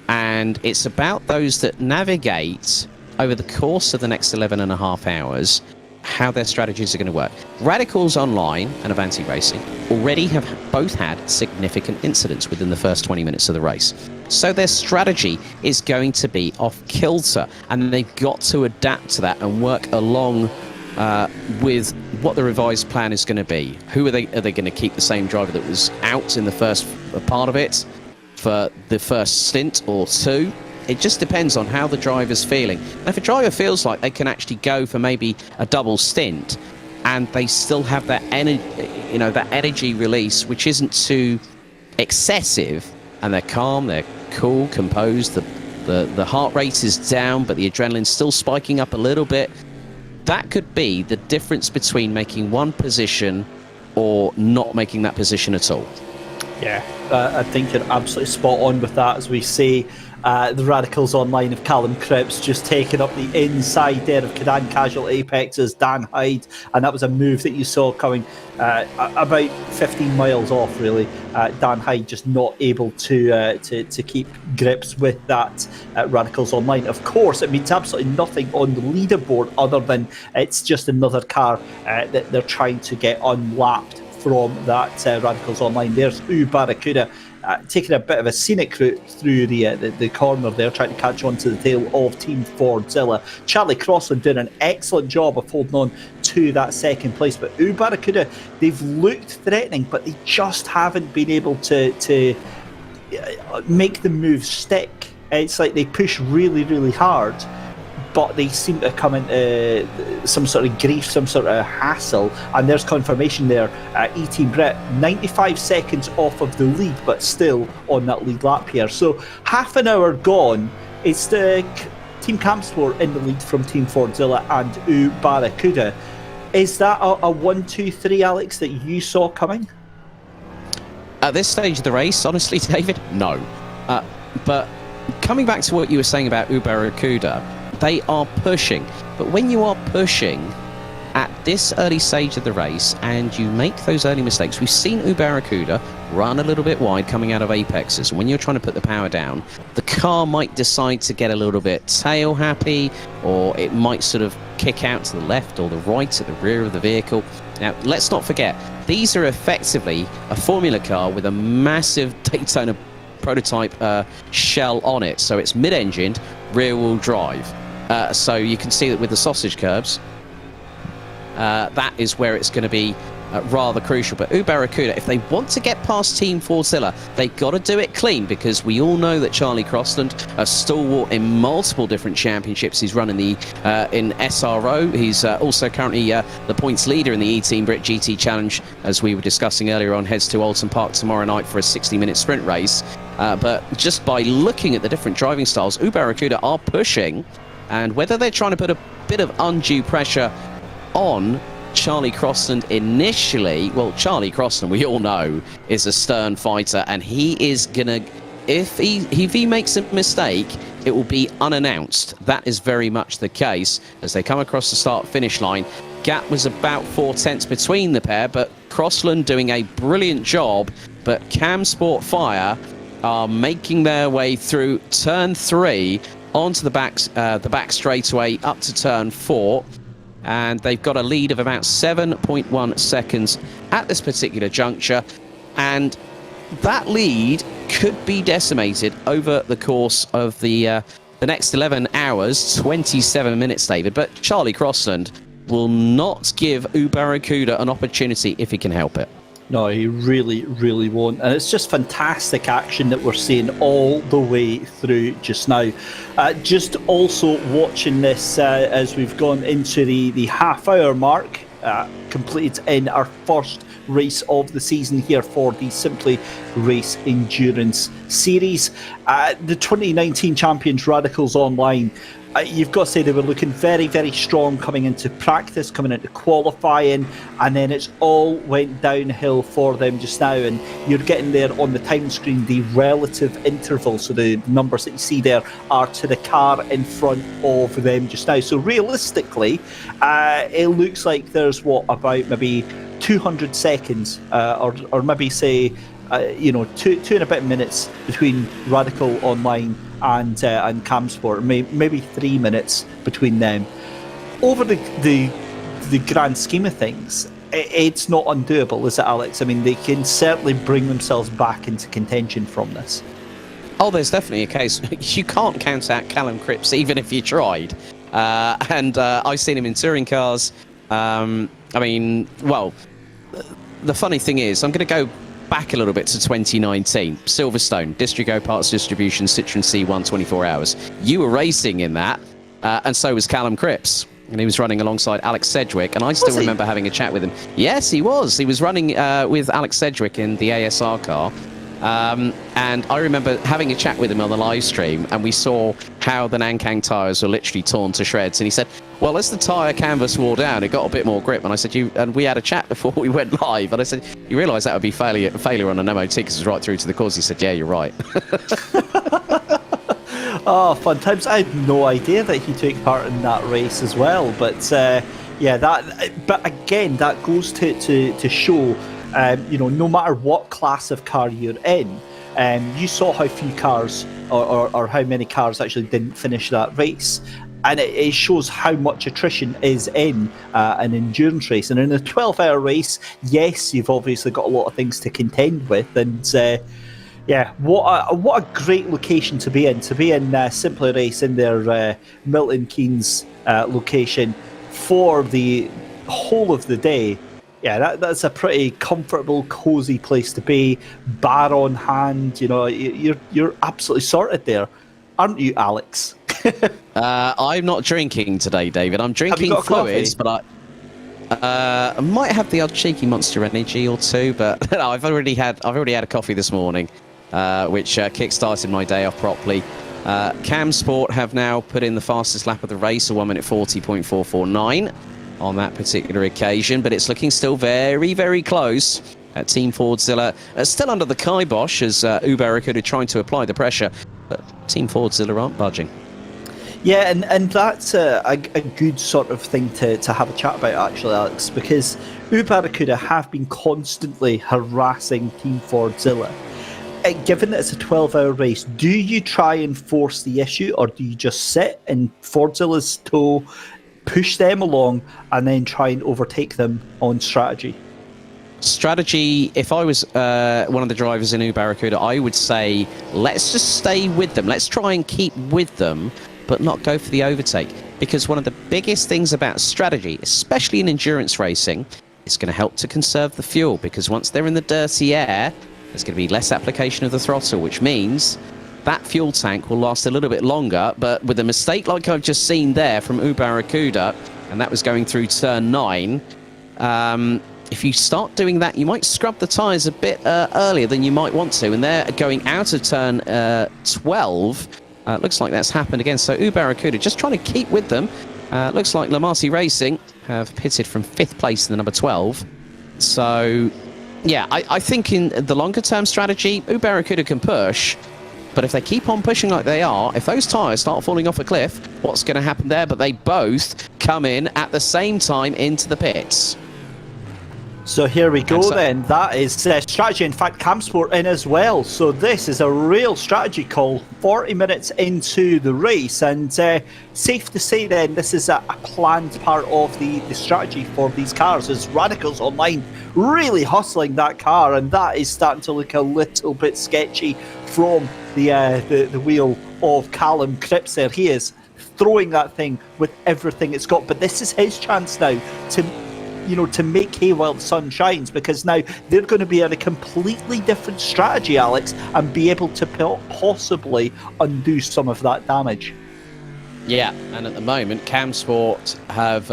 And it's about those that navigate over the course of the next 11 and a half hours how their strategies are going to work. Radicals Online and Avanti Racing already have both had significant incidents within the first 20 minutes of the race. So their strategy is going to be off kilter, and they've got to adapt to that and work along with what the revised plan is going to be. Who are they? Are they going to keep the same driver that was out in the first part of it for the first stint or two? It just depends on how the driver's feeling. And if a driver feels like they can actually go for maybe a double stint, and they still have that that energy release, which isn't too excessive, and they're calm, they're cool, composed, the heart rate is down, but the adrenaline's still spiking up a little bit. That could be the difference between making one position or not making that position at all. Yeah, I think you're absolutely spot on with that. As we say, the Radicals Online of Callum Cripps just taking up the inside there of Cadan Casual Apex's Dan Hyde, and that was a move that you saw coming about 15 miles off, really. Dan Hyde just not able to keep grips with that Radicals Online. Of course, it means absolutely nothing on the leaderboard other than it's just another car that they're trying to get unlapped from that Radicals Online. There's Barracuda taking a bit of a scenic route through the corner there, trying to catch on to the tail of Team Fordzilla. Charlie Crossland doing an excellent job of holding on to that second place, but Barracuda, they've looked threatening, but they just haven't been able to make the move stick. It's like they push really, really hard, but they seem to come into some sort of grief, some sort of hassle, and there's confirmation there. E-Team Brit, 95 seconds off of the lead, but still on that lead lap here. So half an hour gone, it's the Team Campsport in the lead from Team Fordzilla and Barracuda. Is that a 1-2-3, Alex, that you saw coming? At this stage of the race, honestly, David, no. But coming back to what you were saying about Barracuda, they are pushing, but when you are pushing at this early stage of the race and you make those early mistakes, we've seen Barracuda run a little bit wide coming out of apexes. When you're trying to put the power down, the car might decide to get a little bit tail happy, or it might sort of kick out to the left or the right at the rear of the vehicle. Now, let's not forget, these are effectively a Formula car with a massive Daytona prototype shell on it, so it's mid-engined, rear-wheel drive. So you can see that with the sausage curbs, that is where it's going to be rather crucial. But Barracuda, if they want to get past Team Fordzilla, they've got to do it clean, because we all know that Charlie Crossland, a stalwart in multiple different championships, he's running the in SRO. He's also currently the points leader in the E-Team Brit GT Challenge, as we were discussing earlier on, heads to Alton Park tomorrow night for a 60-minute sprint race. But just by looking at the different driving styles, Barracuda are pushing, and whether they're trying to put a bit of undue pressure on Charlie Crossland initially, well, Charlie Crossland, we all know, is a stern fighter, and he is gonna, if he makes a mistake, it will be unannounced. That is very much the case as they come across the start-finish line. Gap was about 4 tenths between the pair, but Crossland doing a brilliant job, but Camsport Fire are making their way through turn 3 onto the back straightaway up to turn 4. And they've got a lead of about 7.1 seconds at this particular juncture, and that lead could be decimated over the course of the next 11 hours, 27 minutes, David. But Charlie Crossland will not give Barracuda an opportunity if he can help it. No, he really, really won't. And it's just fantastic action that we're seeing all the way through just now. Just also watching this as we've gone into the half-hour mark, completed in our first race of the season here for the Simply Race Endurance Series. The 2019 champions Radicals Online, you've got to say they were looking very, very strong coming into practice, coming into qualifying, and then it's all went downhill for them just now. And you're getting there on the time screen the relative interval, so the numbers that you see there are to the car in front of them just now. So realistically, it looks like there's about maybe 200 seconds or maybe say two and a bit minutes between Radical Online and Camsport, maybe 3 minutes between them. Over the grand scheme of things, it's not undoable, is it, Alex? I mean, they can certainly bring themselves back into contention from this. Oh, there's definitely a case. You can't count out Callum Cripps even if you tried. And I've seen him in touring cars. I mean, well, the funny thing is, I'm going to go back a little bit to 2019. Silverstone, Distrigo Parts Distribution, Citroen C1 24 Hours. You were racing in that, and so was Callum Cripps. And he was running alongside Alex Sedgwick, and I still remember having a chat with him. Yes, he was. He was running with Alex Sedgwick in the ASR car. And I remember having a chat with him on the live stream, and we saw how the Nankang tyres were literally torn to shreds. And he said, well, as the tyre canvas wore down, it got a bit more grip. And I said, and we had a chat before we went live. And I said, you realise that would be failure on an MOT because it's right through to the cause. He said, yeah, you're right. Oh, fun times. I had no idea that he took part in that race as well. But but again, that goes to show, no matter what class of car you're in, you saw how few cars or how many cars actually didn't finish that race. And it shows how much attrition is in an endurance race. And in a 12-hour race, yes, you've obviously got a lot of things to contend with. And what a great location to be in. To be in Simply Race in their Milton Keynes location for the whole of the day. Yeah, that's a pretty comfortable, cosy place to be. Bar on hand, you're absolutely sorted there, aren't you, Alex? I'm not drinking today, David. I'm drinking fluids, but I might have the odd cheeky Monster Energy or two. But no, I've already had a coffee this morning, which kick-started my day off properly. Cam Sport have now put in the fastest lap of the race, a 1 minute 40.449 on that particular occasion, but it's looking still very, very close. Team Fordzilla still under the kibosh as Uber are trying to apply the pressure, but Team Fordzilla aren't budging. Yeah, and that's a good sort of thing to have a chat about, actually, Alex, because Barracuda have been constantly harassing Team Fordzilla. Given that it's a 12-hour race, do you try and force the issue, or do you just sit in Fordzilla's toe, push them along, and then try and overtake them on strategy? Strategy, if I was one of the drivers in Barracuda, I would say, let's just stay with them. Let's try and keep with them, but not go for the overtake. Because one of the biggest things about strategy, especially in endurance racing, is going to help to conserve the fuel. Because once they're in the dirty air, there's going to be less application of the throttle, which means that fuel tank will last a little bit longer. But with a mistake like I've just seen there from Barracuda, and that was going through turn 9, if you start doing that, you might scrub the tyres a bit earlier than you might want to. And they're going out of turn 12. Looks like that's happened again. So Barracuda just trying to keep with them. Looks like Lamati Racing have pitted from 5th place in the number 12. So, yeah, I think in the longer-term strategy, Barracuda can push. But if they keep on pushing like they are, if those tyres start falling off a cliff, what's going to happen there? But they both come in at the same time into the pits. So here we go then. That is strategy. In fact, Camsport in as well. So this is a real strategy call 40 minutes into the race. And safe to say then, this is a planned part of the strategy for these cars. As Radicals Online really hustling that car. And that is starting to look a little bit sketchy from the wheel of Callum Cripps there. He is throwing that thing with everything it's got. But this is his chance now to make hay while the sun shines, because now they're going to be in a completely different strategy, Alex, and be able to possibly undo some of that damage. Yeah, and at the moment, Camsport have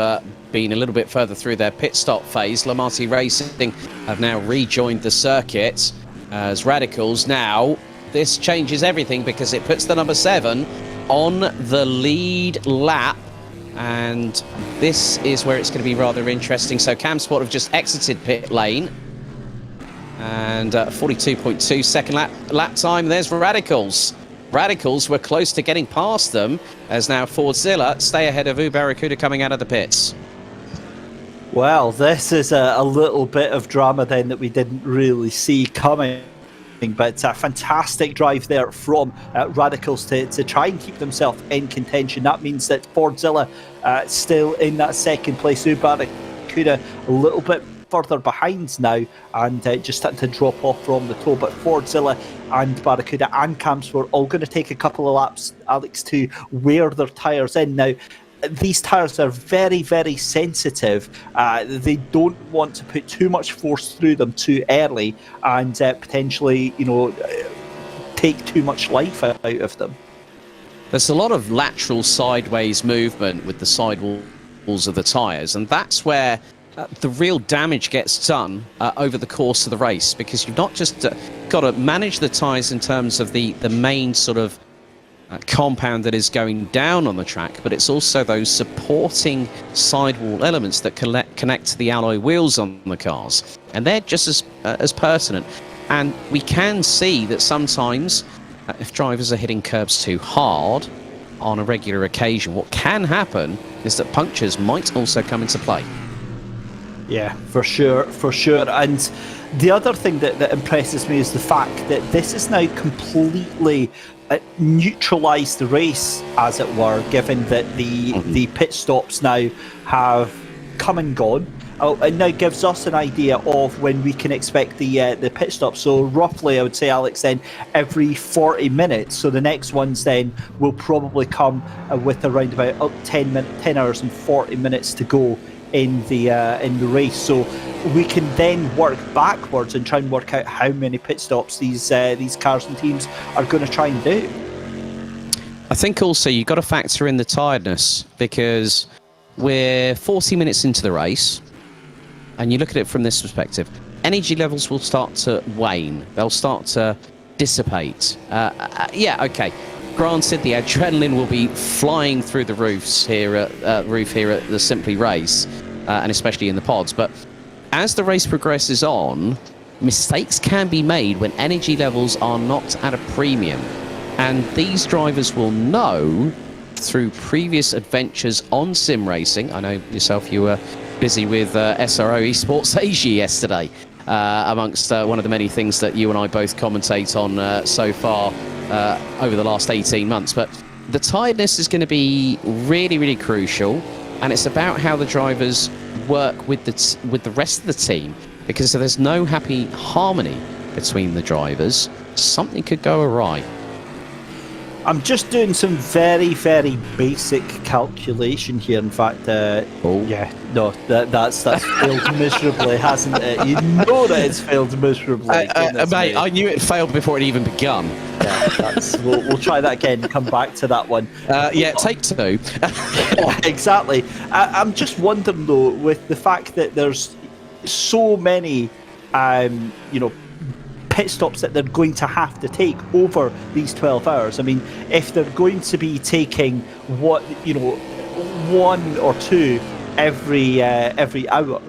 been a little bit further through their pit stop phase. Lamati Racing have now rejoined the circuit as Radicals. Now, this changes everything because it puts the number 7 on the lead lap. And this is where it's going to be rather interesting. So Camsport have just exited pit lane. And 42.2 second lap time. There's Radicals. Radicals were close to getting past them, as now Fordzilla stay ahead of Barracuda coming out of the pits. Well, this is a little bit of drama then that we didn't really see coming. But a fantastic drive there from Radicals to try and keep themselves in contention. That means that Fordzilla still in that second place. Barracuda a little bit further behind now and just starting to drop off from the toe. But Fordzilla and Barracuda and Camps were all going to take a couple of laps, Alex, to wear their tyres in. Now, these tyres are very, very sensitive. They don't want to put too much force through them too early and potentially, take too much life out of them. There's a lot of lateral sideways movement with the sidewalls of the tyres, and that's where the real damage gets done over the course of the race, because you've not just got to manage the tyres in terms of the main sort of compound that is going down on the track, but it's also those supporting sidewall elements that connect to the alloy wheels on the cars, and they're just as pertinent. And we can see that sometimes if drivers are hitting curbs too hard on a regular occasion, what can happen is that punctures might also come into play. Yeah, for sure. And the other thing that impresses me is the fact that this is now completely neutralised the race, as it were, given that the pit stops now have come and gone. It now gives us an idea of when we can expect the pit stop. So roughly, I would say, Alex, then every 40 minutes. So the next ones then will probably come with around about 10 hours and 40 minutes to go in the race. So we can then work backwards and try and work out how many pit stops these cars and teams are going to try and do. I think also you've got to factor in the tiredness, because we're 40 minutes into the race, and you look at it from this perspective, energy levels will start to wane. They'll start to dissipate. Granted, the adrenaline will be flying through the roof here at the Simply race, and especially in the pods. But as the race progresses on, mistakes can be made when energy levels are not at a premium. And these drivers will know through previous adventures on sim racing. I know yourself, you were busy with SRO Esports Asia yesterday, amongst one of the many things that you and I both commentate on so far over the last 18 months. But the tiredness is going to be really, really crucial, and it's about how the drivers work with the rest of the team, because if there's no happy harmony between the drivers, something could go awry. I'm just doing some very, very basic calculation here. In fact, that's failed miserably, hasn't it? You know that it's failed miserably. Mate, I knew it failed before it even begun. Yeah, we'll try that again and come back to that one. Take two. Yeah, exactly. I'm just wondering, though, with the fact that there's so many, pit stops that they're going to have to take over these 12 hours. I mean, if they're going to be taking one or two every hour,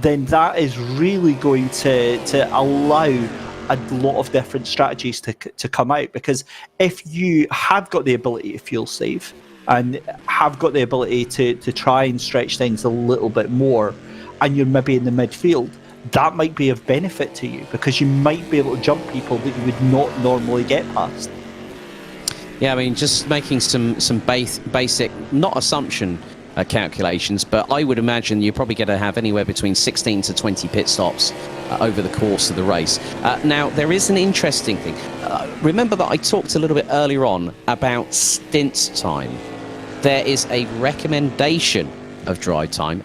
then that is really going to allow a lot of different strategies to come out. Because if you have got the ability to fuel save and have got the ability to try and stretch things a little bit more, and you're maybe in the midfield, that might be of benefit to you, because you might be able to jump people that you would not normally get past. Yeah, I mean, just making some basic, not assumption calculations, but I would imagine you're probably going to have anywhere between 16 to 20 pit stops over the course of the race. Now, there is an interesting thing. Remember that I talked a little bit earlier on about stint time. There is a recommendation of drive time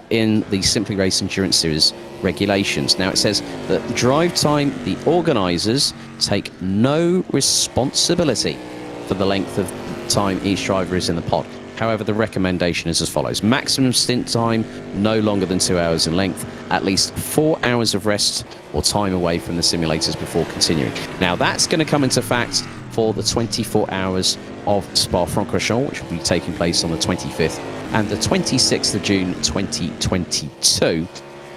in the Simply Race Endurance Series regulations. Now, it says that drive time, the organisers take no responsibility for the length of time each driver is in the pod. However, the recommendation is as follows: maximum stint time no longer than 2 hours in length, at least 4 hours of rest or time away from the simulators before continuing. Now, that's going to come into fact for the 24 hours of Spa-Francorchamps, which will be taking place on the 25th and the 26th of June 2022.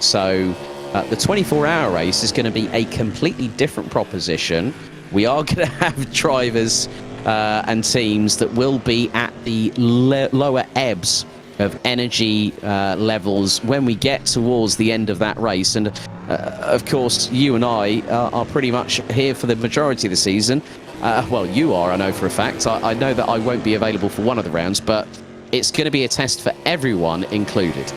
So the 24-hour race is going to be a completely different proposition. We are going to have drivers and teams that will be at the lower ebbs of energy levels when we get towards the end of that race. And of course, you and I are pretty much here for the majority of the season. Well, you are, I know for a fact. I know that I won't be available for one of the rounds, but it's going to be a test for everyone included.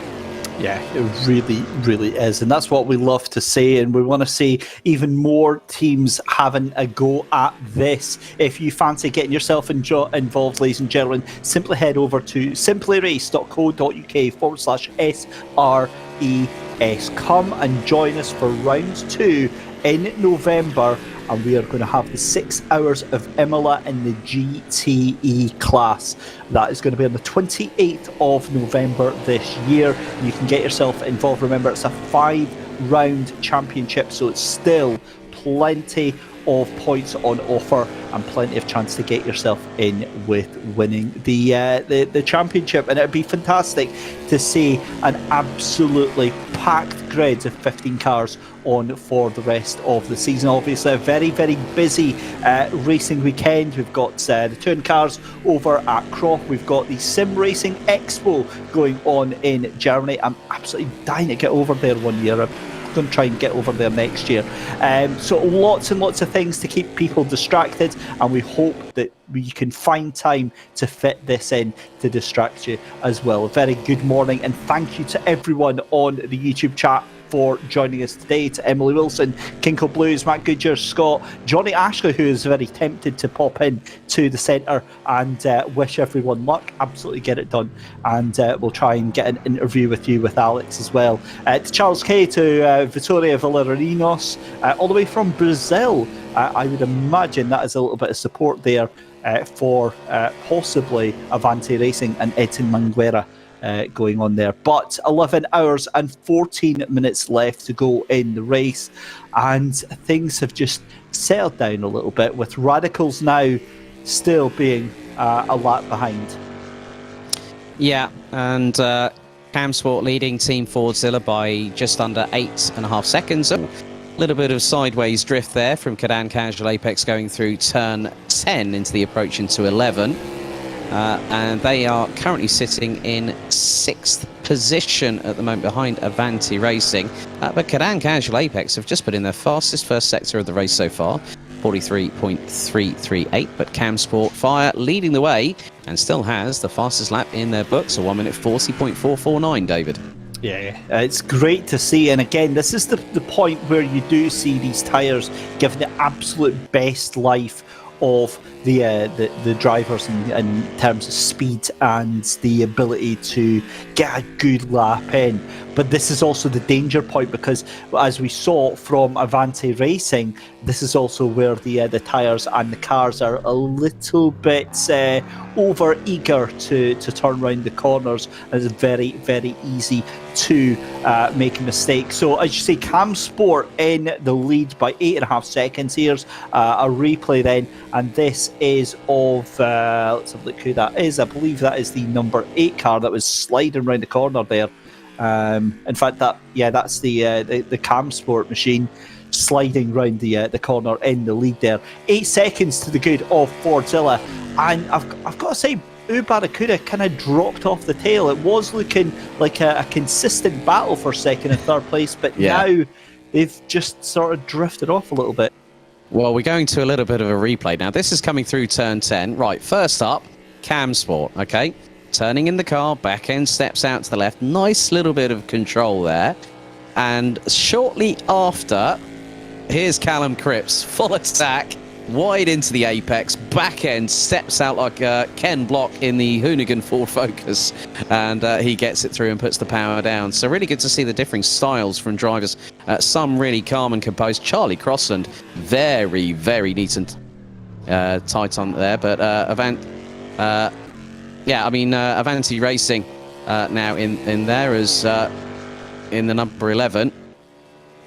Yeah, it really, really is. And that's what we love to see. And we want to see even more teams having a go at this. If you fancy getting yourself involved, ladies and gentlemen, simply head over to simplyrace.co.uk/SRES. Come and join us for round 2 in November. And we are going to have the 6 hours of Imola in the GTE class. That is going to be on the 28th of November this year. You can get yourself involved. Remember, it's a 5-round championship, so it's still plenty of points on offer and plenty of chance to get yourself in with winning the championship. And it would be fantastic to see an absolutely packed grid of 15 cars on for the rest of the season. Obviously a very, very busy racing weekend. We've got the touring cars over at Croft. We've got the Sim Racing Expo going on in Germany. I'm absolutely dying to get over there one year. I'm going to try and get over there next year. So lots and lots of things to keep people distracted, and we hope that we can find time to fit this in to distract you as well. A very good morning, and thank you to everyone on the YouTube chat for joining us today, to Emily Wilson, Kinko Blues, Matt Goodyear, Scott, Johnny Ashley, who is very tempted to pop in to the centre and wish everyone luck. Absolutely get it done, and we'll try and get an interview with you with Alex as well. To Charles K, to Vitória Villarinos, all the way from Brazil. I would imagine that is a little bit of support there for possibly Avanti Racing and Edson Mangueira going on there. But 11 hours and 14 minutes left to go in the race, and things have just settled down a little bit, with Radicals now still being a lap behind. Yeah, and Cam Sport leading Team Fordzilla by just under 8.5 seconds. A little bit of sideways drift there from Cadan Casual Apex going through turn 10 into the approach into 11. And they are currently sitting in 6th position at the moment behind Avanti Racing. But Cadan Casual Apex have just put in their fastest first sector of the race so far, 43.338. But Cam Sport Fire leading the way and still has the fastest lap in their books, a 1 minute 40.449, David. Yeah, it's great to see. And again, this is the point where you do see these tyres give the absolute best life of the drivers in terms of speed and the ability to get a good lap in. But this is also the danger point, because as we saw from Avanti Racing, this is also where the tyres and the cars are a little bit over eager to turn around the corners, and it's very, very easy to make a mistake. So as you say, Cam Sport in the lead by 8.5 seconds. Here's a replay then, and this is of let's have a look who that is. I believe that is the number 8 car that was sliding around the corner there. In fact, that's the Cam Sport machine sliding round the corner in the lead there. 8 seconds to the good of Fordzilla, and I've got to say, Barracuda kind of dropped off the tail. It was looking like a consistent battle for second and third place, but now they've just sort of drifted off a little bit. Well, we're going to a little bit of a replay now. This is coming through turn 10. Right, first up, Cam Sport, okay? Turning in the car, back end steps out to the left. Nice little bit of control there. And shortly after, here's Callum Cripps, full attack, wide into the apex, back end steps out like Ken Block in the Hoonigan Ford Focus, and he gets it through and puts the power down. So really good to see the differing styles from drivers. Some really calm and composed. Charlie Crossland, very, very neat and tight on there, but Avanti Racing now in there as in the number 11,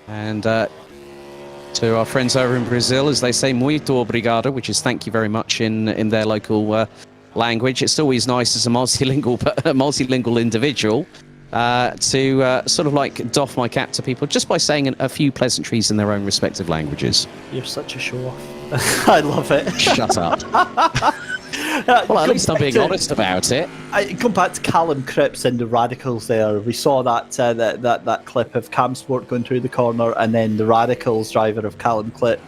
and to our friends over in Brazil, as they say, muito obrigado, which is thank you very much in their local language. It's always nice as a multilingual individual to sort of like doff my cap to people just by saying a few pleasantries in their own respective languages. You're such a show-off. I love it. Shut up. Well, at least I'm being honest about it. Come back to Callum Cripps and the Radicals there. We saw that clip of Cam Sport going through the corner, and then the Radicals driver of Callum Cripps.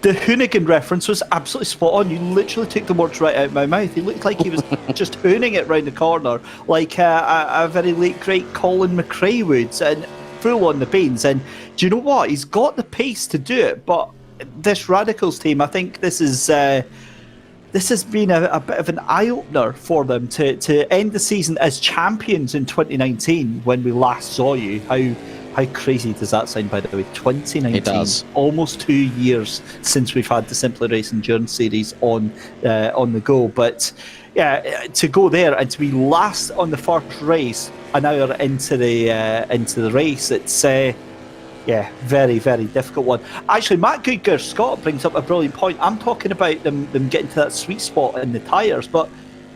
The Hoonigan reference was absolutely spot on. You literally took the words right out of my mouth. He looked like he was just hooning it round the corner, like a very late great Colin McRae would, and full on the beans. And do you know what? He's got the pace to do it, but this Radicals team, I think this has been a bit of an eye-opener for them to end the season as champions in 2019 when we last saw you. How crazy does that sound, by the way? 2019. It does. Almost 2 years since we've had the Simply Race Endurance Series on the go. But yeah, to go there and to be last on the first race an hour into the race, it's very, very difficult one. Actually, Matt Goodger Scott brings up a brilliant point. I'm talking about them getting to that sweet spot in the tyres, but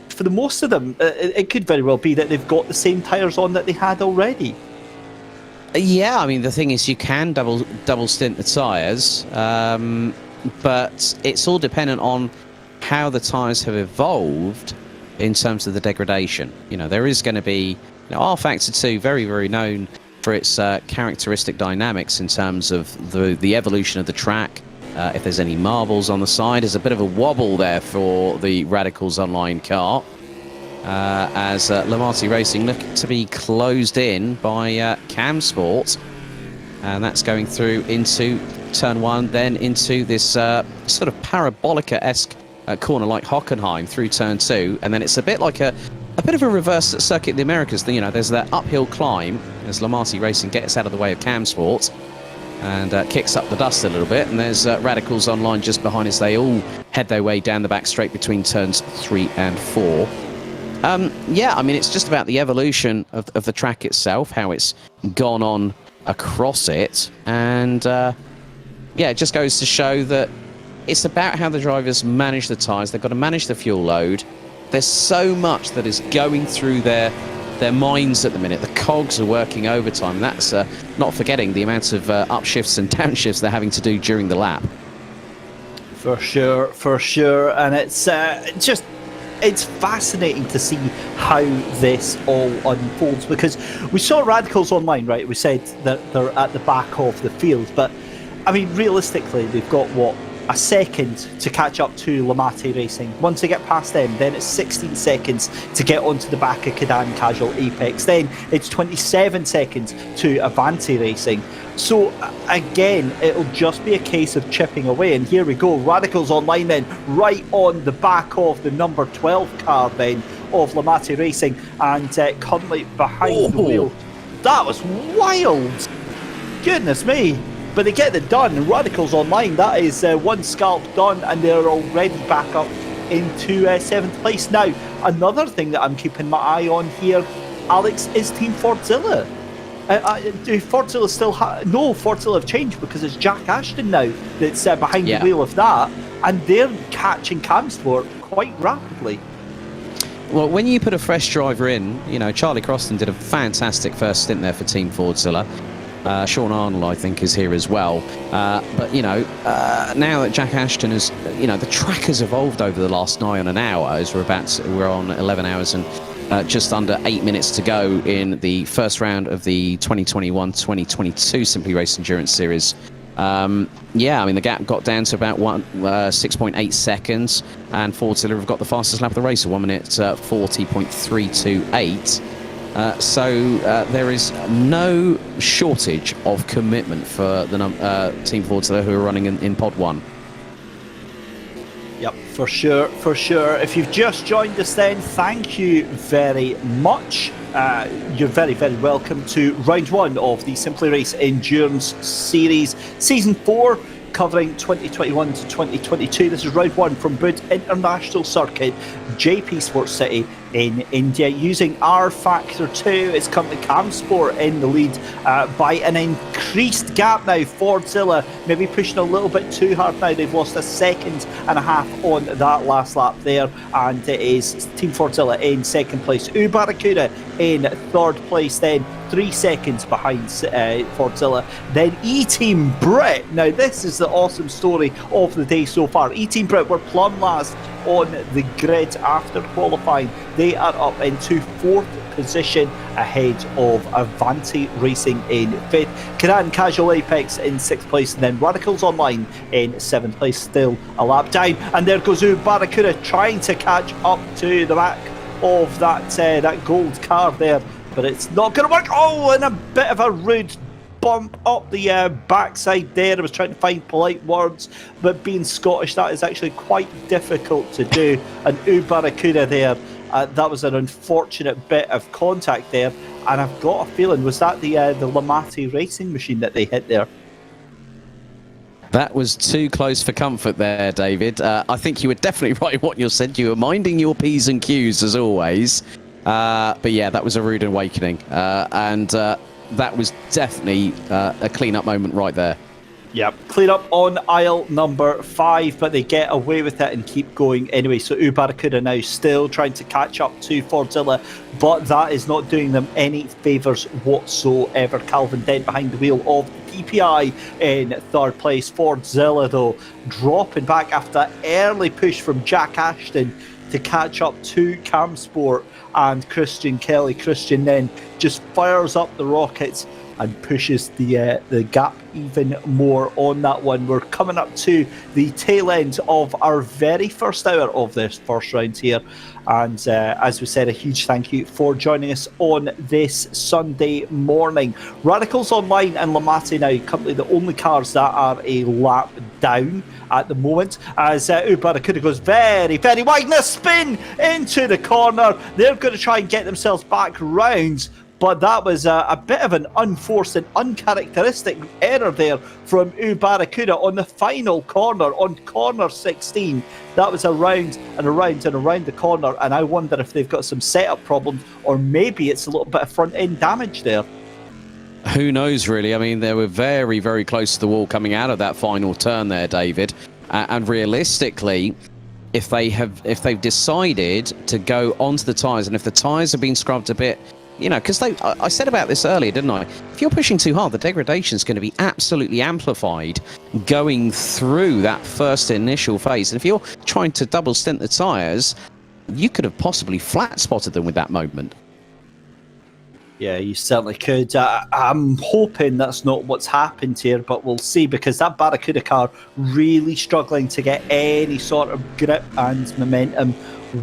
for the most of them, it could very well be that they've got the same tyres on that they had already. Yeah, I mean, the thing is, you can double stint the tyres, but it's all dependent on how the tyres have evolved in terms of the degradation. There is going to be R Factor 2, very, very known for its characteristic dynamics in terms of the evolution of the track. If there's any marbles on the side, there's a bit of a wobble there for the Radicals Online car. As Lamati Racing look to be closed in by Cam Sport, and that's going through into turn one, then into this sort of parabolica-esque corner like Hockenheim through turn two, and then it's a bit like a bit of a reverse circuit in the Americas. There's that uphill climb as Lamati Racing gets out of the way of Cam Sport and kicks up the dust a little bit, and there's Radicals Online just behind as they all head their way down the back straight between turns 3 and 4. Yeah, I mean, it's just about the evolution of the track itself, how it's gone on across it. And, yeah, it just goes to show that it's about how the drivers manage the tyres. They've got to manage the fuel load. There's so much that is going through their minds at the minute. The cogs are working overtime. That's not forgetting the amount of upshifts and downshifts they're having to do during the lap. For sure. And it's just... It's fascinating to see how this all unfolds, because we saw Radicals Online, right? We said that they're at the back of the field, but I mean, realistically, they've got a second to catch up to Lamati Racing. Once they get past them, then it's 16 seconds to get onto the back of Cadan Casual Apex. Then it's 27 seconds to Avanti Racing. So again, it'll just be a case of chipping away. And here we go, Radicals Online then, right on the back of the number 12 car then of Lamati Racing, and currently behind the wheel. That was wild! Goodness me! But they get it done, and Radicals Online, that is one scalp done, and they're already back up into 7th place. Now, another thing that I'm keeping my eye on here, Alex, is Team Fordzilla. Do Fordzilla still no, Fordzilla have changed, because it's Jack Ashton now that's behind the wheel of that, and they're catching Camsport quite rapidly. Well, when you put a fresh driver in, Charlie Croston did a fantastic first stint there for Team Fordzilla. Sean Arnold, I think, is here as well. But, now that Jack Ashton has, the track has evolved over the last nigh on an hour, as we're on 11 hours and just under 8 minutes to go in the first round of the 2021-2022 Simply Race Endurance Series. Yeah, I mean, the gap got down to about 6.8 seconds, and Fordzilla have got the fastest lap of the race, 1 minute 40.328. So there is no shortage of commitment for the Team Fordzilla, who are running in Pod 1. Yep, for sure. If you've just joined us then, thank you very much. You're very, very welcome to round one of the Simply Race Endurance Series, Season 4, covering 2021 to 2022. This is round one from Buddh International Circuit, JP Sports City in India. Using R Factor 2, it's currently Cam Sport in the lead by an increased gap now. Fordzilla maybe pushing a little bit too hard now. They've lost 1.5 seconds on that last lap there, and it is Team Fordzilla in second place. Ubarakuda in third place, then 3 seconds behind Fordzilla. Then E-Team Brit. Now this is the awesome story of the day so far. E-Team Brit were plumb last on the grid after qualifying. They are up into 4th position ahead of Avanti Racing in 5th, Canan Casual Apex in 6th place, and then Radicals Online in 7th place, still a lap down. And there goes Barracuda trying to catch up to the back of that gold car there, but it's not going to work. Oh, and a bit of a rude bump up the backside there. I was trying to find polite words, but being Scottish, that is actually quite difficult to do. And Barracuda there, that was an unfortunate bit of contact there, and I've got a feeling, was that the Lamati racing machine that they hit there? That was too close for comfort there, David. I think you were definitely right in what you said. You were minding your P's and Q's as always. But yeah, that was a rude awakening. And that was definitely a clean-up moment right there. Yep, clean up on aisle number 5, but they get away with it and keep going anyway. So Barracuda now still trying to catch up to Fordzilla, but that is not doing them any favours whatsoever. Calvin Dent behind the wheel of the PPI in 3rd place. Fordzilla, though, dropping back after an early push from Jack Ashton to catch up to Cam Sport and Christian Kelly. Christian then just fires up the rockets and pushes the gap even more on that one. We're coming up to the tail end of our very first hour of this first round here, and as we said, a huge thank you for joining us on this Sunday morning. Radicals Online and Lamati now currently the only cars that are a lap down at the moment, as Barracuda goes very, very wide and a spin into the corner. They're going to try and get themselves back round, but that was a bit of an unforced and uncharacteristic error there from Barracuda on the final corner, on corner 16. That was around and around and around the corner, and I wonder if they've got some setup problems, or maybe it's a little bit of front-end damage there. Who knows, really? I mean, they were very, very close to the wall coming out of that final turn there, David. And realistically, if they've decided to go onto the tyres, and if the tyres have been scrubbed a bit, you know, because I said about this earlier, didn't I? If you're pushing too hard, the degradation is going to be absolutely amplified going through that first initial phase. And if you're trying to double stint the tyres, you could have possibly flat spotted them with that moment. Yeah, you certainly could. I'm hoping that's not what's happened here, but we'll see, because that Barracuda car really struggling to get any sort of grip and momentum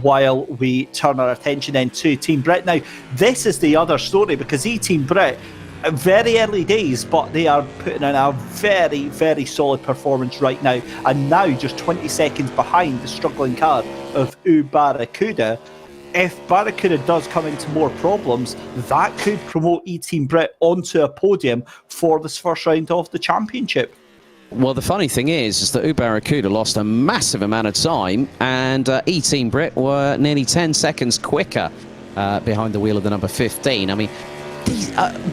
while we turn our attention then to Team Brett. Now, this is the other story, because Team Brett, very early days, but they are putting in a very, very solid performance right now, and now just 20 seconds behind the struggling car of Barracuda. If Barracuda does come into more problems, that could promote Team Brett onto a podium for this first round of the championship. Well, the funny thing is that Barracuda lost a massive amount of time, and Team Brit were nearly 10 seconds quicker behind the wheel of the number 15. I mean,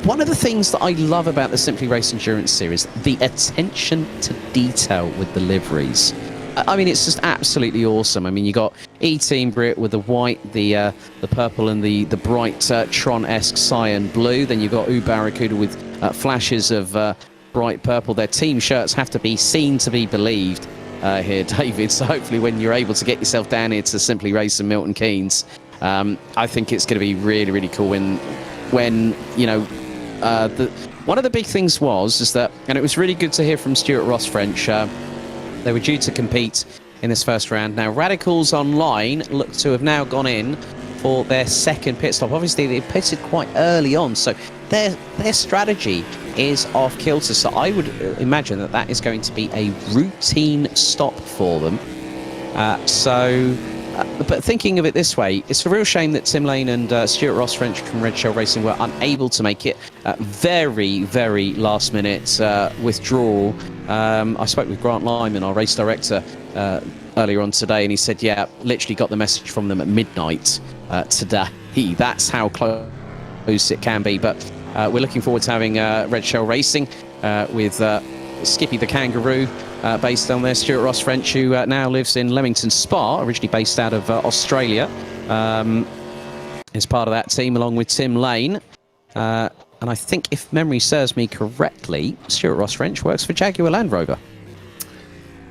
one of the things that I love about the Simply Race Endurance Series, the attention to detail with the liveries. I mean, it's just absolutely awesome. I mean, you got Team Brit with the white, the purple, and the bright Tron-esque cyan blue. Then you've got Barracuda with flashes of bright purple. Their team shirts have to be seen to be believed here, David. So hopefully when you're able to get yourself down here to Simply Race and Milton Keynes, I think it's going to be really, really cool when you know, one of the big things is that, and it was really good to hear from Stuart Ross French, they were due to compete in this first round. Now, Radicals Online look to have now gone in for their second pit stop. Obviously, they pitted quite early on, so their strategy is off kilter. So I would imagine that is going to be a routine stop for them. But thinking of it this way, it's a real shame that Tim Lane and Stuart Ross French from Red Shell Racing were unable to make it. Very, very last minute withdrawal. I spoke with Grant Lyman, our race director, earlier on today, and he said, yeah, literally got the message from them at midnight today. That's how close it can be. But we're looking forward to having Red Shell Racing with Skippy the Kangaroo, based on there, Stuart Ross French, who now lives in Leamington Spa, originally based out of Australia, is part of that team along with Tim Lane. And I think, if memory serves me correctly, Stuart Ross French works for Jaguar Land Rover.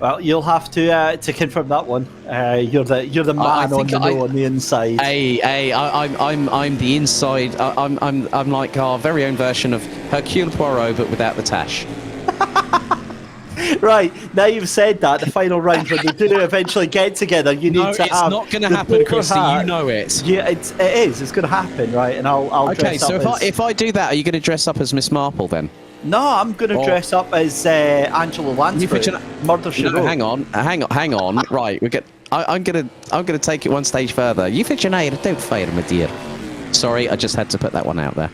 Well, you'll have to confirm that one. You're the man on the know on the inside. I'm the inside. I'm like our very own version of Hercule Poirot, but without the tash. Right, now you've said that, the final round when they do eventually get together, you need to have... No, it's not going to happen, Christie, you know it. Yeah, it is, it's going to happen, right, and I'll dress up so if I do that, are you going to dress up as Miss Marple then? No, I'm going to dress up as Angela Lansbury, Murder She Wrote. Hang on. Right, I'm going to take it one stage further. You fit your name, don't fail, my dear. Sorry, I just had to put that one out there.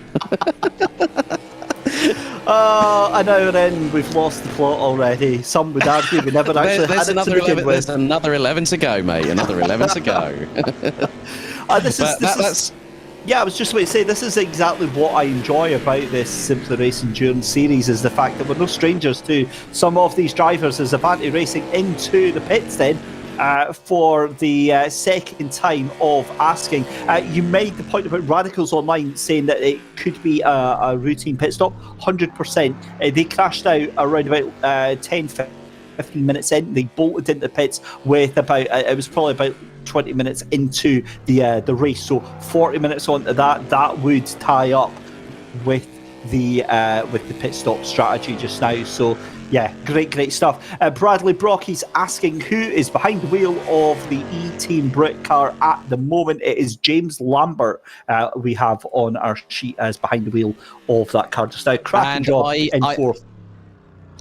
An hour in, we've lost the plot already. Some would argue we never actually had it to begin with. There's another 11 to go, mate. Another 11 to go. Yeah, I was just about to say, this is exactly what I enjoy about this Simply Race Endurance Series, is the fact that we're no strangers to some of these drivers as Avanti Racing into the pits then. For the second time of asking. You made the point about Radicals Online saying that it could be a routine pit stop. 100%. They crashed out around about 10, 15 minutes in. They bolted into the pits with it was probably about 20 minutes into the race. So 40 minutes onto that would tie up with the pit stop strategy just now. So yeah, great stuff. Bradley Brockie's asking who is behind the wheel of the E-Team Brit car at the moment. It is James Lambert we have on our sheet as behind the wheel of that car just now. Cracking job in fourth.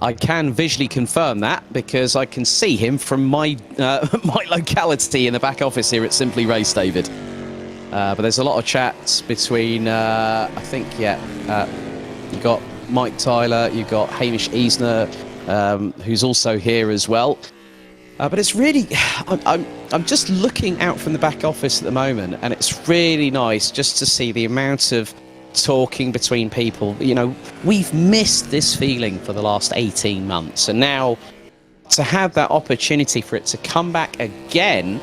I can visually confirm that because I can see him from my my locality in the back office here at Simply Race, David. But there's a lot of chats between, you got Mike Tyler, you've got Hamish Eisner, who's also here as well. But it's really, I'm just looking out from the back office at the moment, and it's really nice just to see the amount of talking between people. You know, we've missed this feeling for the last 18 months, and now to have that opportunity for it to come back again,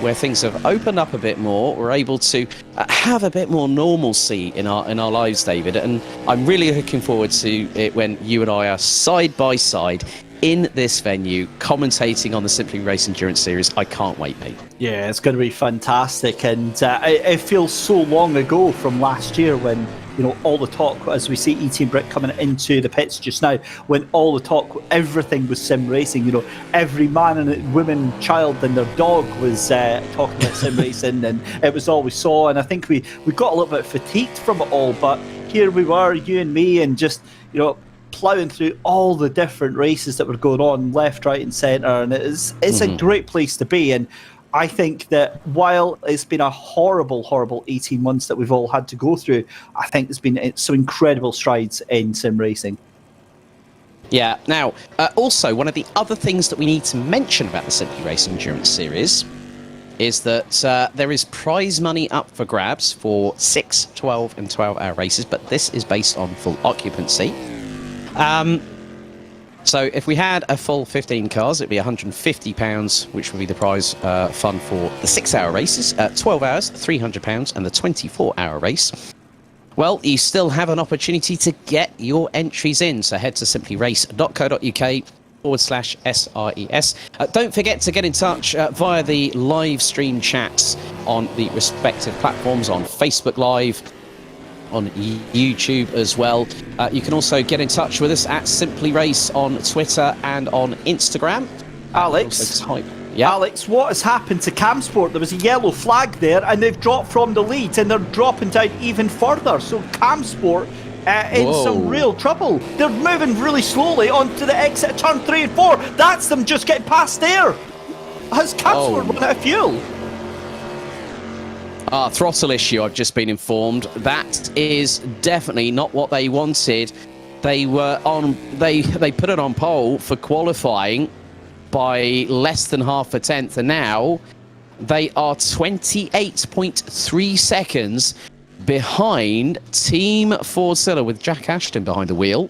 where things have opened up a bit more, we're able to have a bit more normalcy in our lives, David. And I'm really looking forward to it when you and I are side by side in this venue, commentating on the Simply Race Endurance Series. I can't wait, mate. Yeah, it's going to be fantastic. And it feels so long ago from last year when, you know, all the talk, as we see E-Team Brit coming into the pits just now, when all the talk, everything was sim racing, you know, every man and woman, child and their dog was talking about sim racing, and it was all we saw. And I think we got a little bit fatigued from it all, but here we were, you and me, and just, you know, ploughing through all the different races that were going on left, right and centre, and it's a great place to be. And I think that while it's been a horrible 18 months that we've all had to go through, I think there's been some incredible strides in sim racing. Yeah. Now, also, one of the other things that we need to mention about the Simply Race Endurance Series is that there is prize money up for grabs for 6, 12 and 12-hour races, but this is based on full occupancy. So if we had a full 15 cars, it'd be £150, which would be the prize fund for the 6-hour races, 12 hours, £300, and the 24-hour race. Well, you still have an opportunity to get your entries in, so head to simplyrace.co.uk/SRES. Don't forget to get in touch via the live stream chats on the respective platforms, on Facebook Live, on YouTube as well. You can also get in touch with us at Simply Race on Twitter and on Instagram. Alex, what has happened to CamSport? There was a yellow flag there, and they've dropped from the lead, and they're dropping down even further. So CamSport in some real trouble. They're moving really slowly onto the exit of turn 3 and 4. That's them just getting past there. Has CamSport run out of fuel? Throttle issue, I've just been informed. That is definitely not what they wanted. They were on. They put it on pole for qualifying by less than half a tenth, and now they are 28.3 seconds behind Team Fordzilla with Jack Ashton behind the wheel,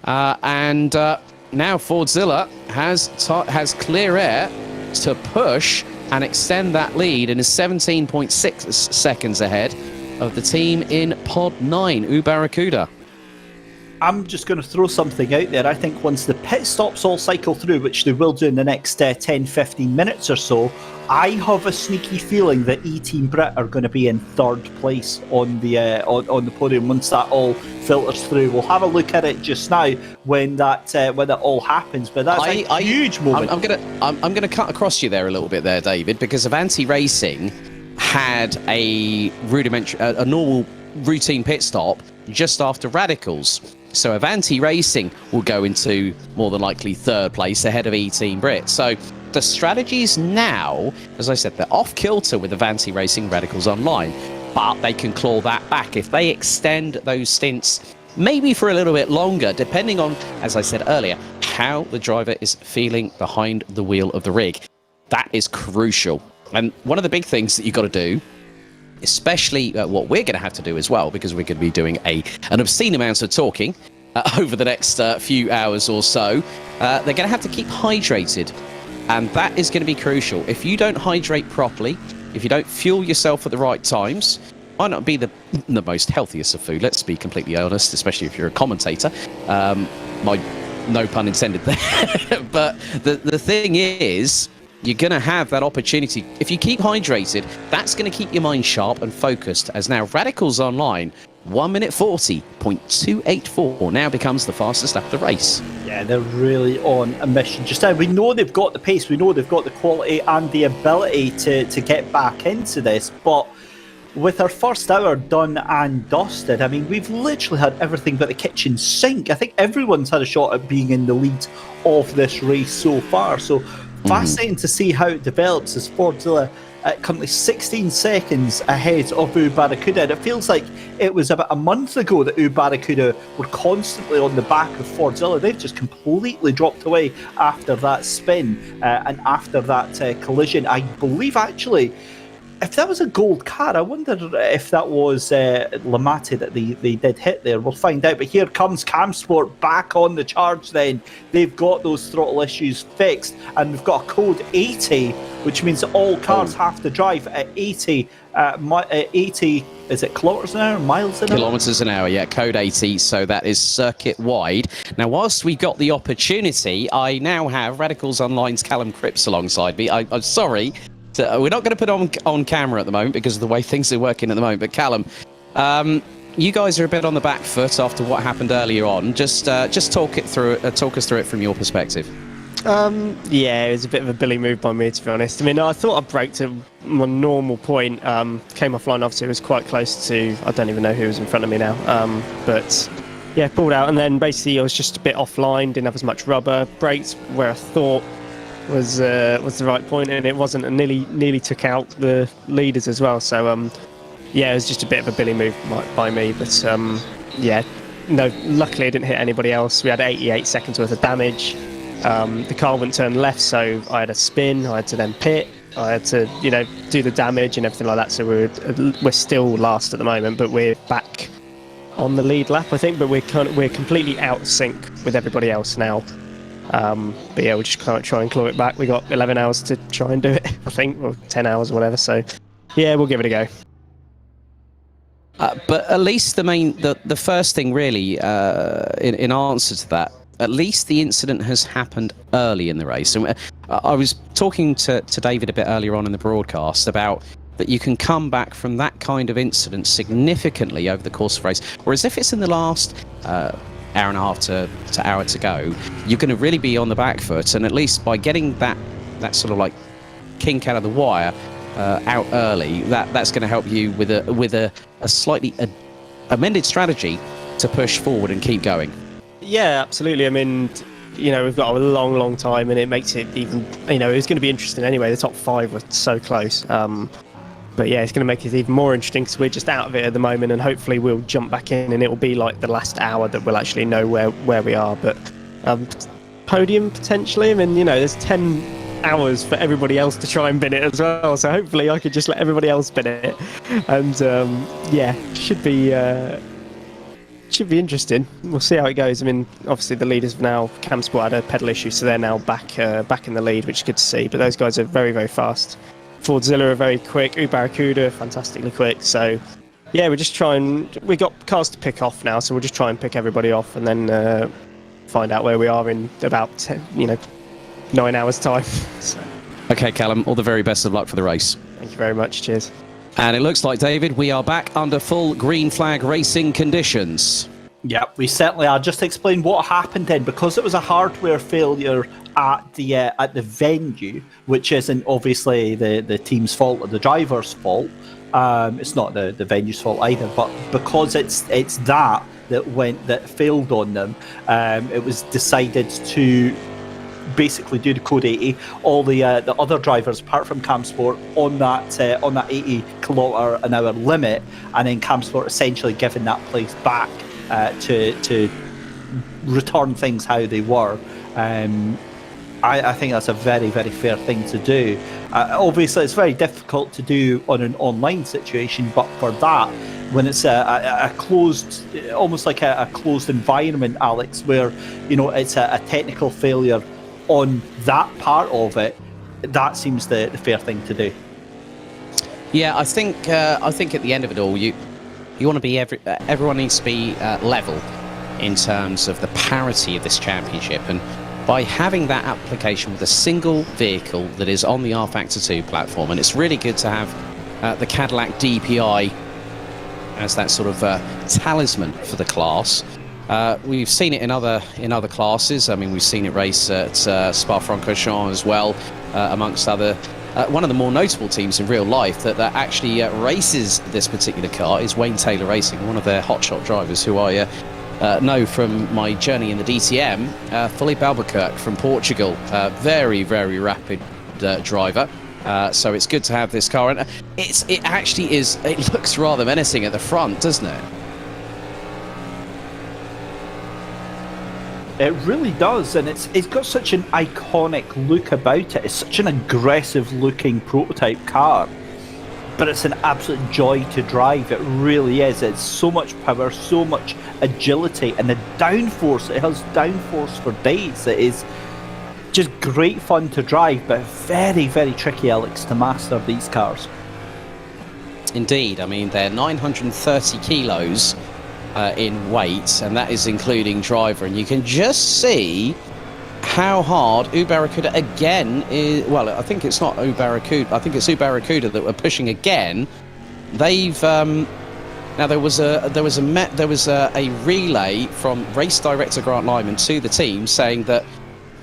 and now Fordzilla has clear air to push and extend that lead, and is 17.6 seconds ahead of the team in Pod 9, Barracuda. I'm just going to throw something out there. I think once the pit stops all cycle through, which they will do in the next 10-15 minutes or so, I have a sneaky feeling that E-Team Brit are going to be in third place on the podium once that all filters through. We'll have a look at it just now when that all happens. But that's a huge moment. I'm gonna cut across you there a little bit there, David, because Avanti Racing had a normal routine pit stop just after Radicals. So Avanti Racing will go into more than likely third place ahead of E-Team Brit. So the strategies now, as I said, they're off kilter with Avanti Racing Radicals Online, but they can claw that back if they extend those stints maybe for a little bit longer, depending on, as I said earlier, how the driver is feeling behind the wheel of the rig. That is crucial. And one of the big things that you've got to do, especially what we're going to have to do as well, because we're going to be doing an obscene amount of talking over the next few hours or so, they're going to have to keep hydrated. And that is going to be crucial. If you don't hydrate properly, if you don't fuel yourself at the right times, might not be the most healthiest of food, let's be completely honest, especially if you're a commentator. No pun intended there. But the thing is, you're going to have that opportunity. If you keep hydrated, that's going to keep your mind sharp and focused, as now Radicals Online, 1 minute 40.284 now becomes the fastest lap of the race. Yeah, they're really on a mission just now. We know they've got the pace, we know they've got the quality and the ability to get back into this, but with our first hour done and dusted, I mean, we've literally had everything but the kitchen sink. I think everyone's had a shot at being in the lead of this race so far, so fascinating to see how it develops as Fordzilla currently 16 seconds ahead of Barracuda. And it feels like it was about a month ago that Barracuda were constantly on the back of Fordzilla. They've just completely dropped away after that spin and after that collision. I believe actually, if that was a gold car, I wonder if that was Lamati that they did hit there. We'll find out. But here comes Camsport back on the charge then. They've got those throttle issues fixed. And we've got a code 80, which means that all cars have to drive at 80, 80, is it kilometres an hour, miles an hour? Kilometres an hour, yeah, code 80. So that is circuit wide. Now, whilst we got the opportunity, I now have Radicals Online's Callum Cripps alongside me. I'm sorry. So we're not going to put on camera at the moment because of the way things are working at the moment. But Callum, you guys are a bit on the back foot after what happened earlier on. Just talk us through it from your perspective. Yeah, it was a bit of a Billy move by me, to be honest. I mean, I thought I braked at my normal point. Came offline, obviously, it was quite close to, I don't even know who was in front of me now. But yeah, pulled out, and then basically I was just a bit offline, didn't have as much rubber. Braked where I thought was the right point, and it wasn't, and nearly took out the leaders as well. So yeah, it was just a bit of a Billy move by me. But yeah, no, luckily I didn't hit anybody else. We had 88 seconds worth of damage. The car wouldn't turn left, so I had a spin. I had to then pit. I had to, do the damage and everything like that. So we're still last at the moment, but we're back on the lead lap, I think. But we're completely out of sync with everybody else now. But yeah, we just can't try and claw it back. We got 11 hours to try and do it, I think, or 10 hours or whatever. So yeah, we'll give it a go. But at least the first thing really, in answer to that, at least the incident has happened early in the race. And I was talking to David a bit earlier on in the broadcast about that you can come back from that kind of incident significantly over the course of the race. Whereas if it's in the last hour and a half to hour to go, you're going to really be on the back foot. And at least by getting that sort of like kink out of the wire out early, that's going to help you with a slightly amended strategy to push forward and keep going. Yeah, absolutely. I mean, we've got a long time, and it makes it even, it's going to be interesting anyway. The top five were so close. But yeah, it's going to make it even more interesting because we're just out of it at the moment, and hopefully we'll jump back in, and it will be like the last hour that we'll actually know where we are. But podium potentially. I mean, there's 10 hours for everybody else to try and bin it as well. So hopefully I could just let everybody else bin it, and yeah, should be interesting. We'll see how it goes. I mean, obviously the leaders now, Camsport had a pedal issue, so they're now back in the lead, which is good to see. But those guys are very, very fast. Fordzilla are very quick. Barracuda fantastically quick. So Yeah, we're just trying. We got cars to pick off now, so we'll just try and pick everybody off, and then find out where we are in about 9 hours' time. So. Okay, Callum, all the very best of luck for the race. Thank you very much. Cheers. And it looks like, David, we are back under full green flag racing conditions. Yeah, we certainly are. Just to explain what happened then, because it was a hardware failure at the venue, which isn't obviously the team's fault or the driver's fault. It's not the venue's fault either, but because it's that failed on them, it was decided to basically do the code 80. All the other drivers, apart from Camsport, on that 80 km/h limit, and then Camsport essentially giving that place back to return things how they were. I think that's a very, very fair thing to do. Obviously, it's very difficult to do on an online situation, but for that, when it's a closed, almost like a closed environment, Alex, where it's a technical failure on that part of it, that seems the fair thing to do. Yeah, I think at the end of it all, you want to be everyone needs to be level in terms of the parity of this championship, and by having that application with a single vehicle that is on the R Factor 2 platform, and it's really good to have the Cadillac DPI as that sort of talisman for the class. We've seen it in other classes. I mean, we've seen it race at Spa-Francorchamps as well, amongst other. One of the more notable teams in real life that actually races this particular car is Wayne Taylor Racing, one of their hotshot drivers who I know from my journey in the DTM. Filipe Albuquerque from Portugal, very, very rapid driver. So it's good to have this car, and it looks rather menacing at the front, doesn't it? It really does, and it's got such an iconic look about it. It's such an aggressive looking prototype car, but it's an absolute joy to drive. It really is. It's so much power, so much agility, and the downforce, it has downforce for days. It is just great fun to drive, but very, very tricky, Alex, to master these cars. Indeed. I mean, they're 930 kilos in weight, and that is including driver, and you can just see how hard Barracuda again is. Well, I think it's not Barracuda. I think it's Barracuda that we're pushing again. They've now there was a relay from race director Grant Lyman to the team saying that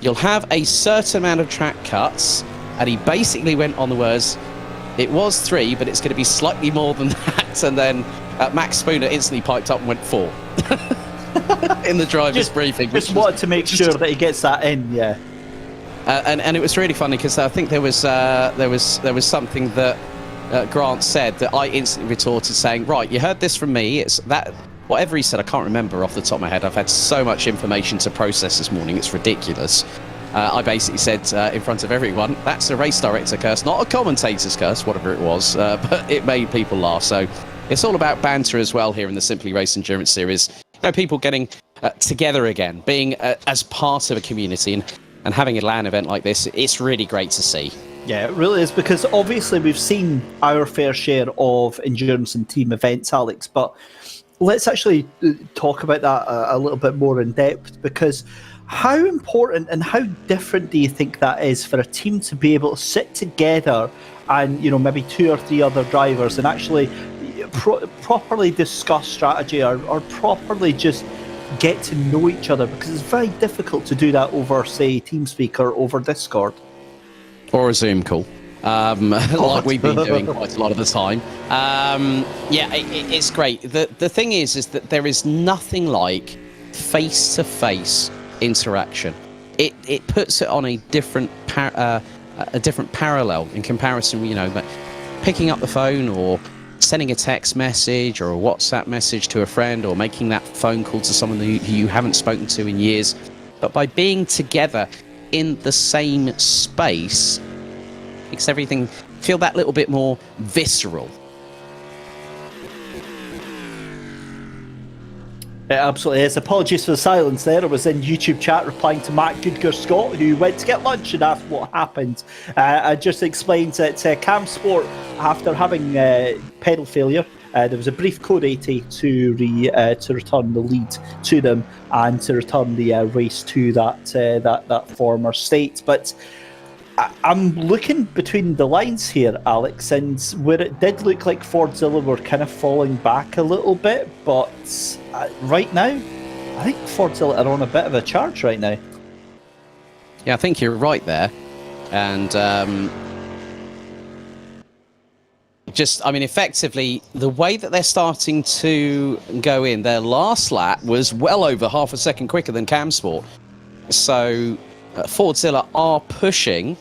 you'll have a certain amount of track cuts, and he basically went on the words, it was 3, but it's going to be slightly more than that, and then Max Spooner instantly piped up and went 4 in the driver's briefing. Just wanted to make sure that he gets that in, yeah. And it was really funny because I think there was something that Grant said that I instantly retorted saying, right, you heard this from me. It's that whatever he said, I can't remember off the top of my head. I've had so much information to process this morning, it's ridiculous. I basically said in front of everyone, that's a race director curse, not a commentator's curse, whatever it was, but it made people laugh. So it's all about banter as well here in the Simply Race Endurance Series. People getting together again, being as part of a community, and having a LAN event like this, it's really great to see. Yeah, it really is, because obviously we've seen our fair share of endurance and team events, Alex, but let's actually talk about that a little bit more in depth, because how important and how different do you think that is for a team to be able to sit together and, maybe 2 or 3 other drivers and actually properly discuss strategy or properly just get to know each other, because it's very difficult to do that over, say, TeamSpeak or over Discord. Or a Zoom call, like we've been doing quite a lot of the time. It's great. The thing is that there is nothing like face-to-face interaction. It puts it on a different parallel in comparison, but picking up the phone or sending a text message or a WhatsApp message to a friend or making that phone call to someone who you haven't spoken to in years. But by being together in the same space, makes everything feel that little bit more visceral. It absolutely is. Apologies for the silence there. I was in YouTube chat replying to Matt Goodger Scott, who went to get lunch and asked what happened. I just explained that Cam Sport, after having pedal failure, there was a brief code 80 to return the lead to them and to return the race to that former state. But I'm looking between the lines here, Alex, and where it did look like Fordzilla were kind of falling back a little bit, but right now, I think Fordzilla are on a bit of a charge right now. Yeah, I think you're right there. And effectively, the way that they're starting to go in, their last lap was well over half a second quicker than Camsport. So Fordzilla are pushing.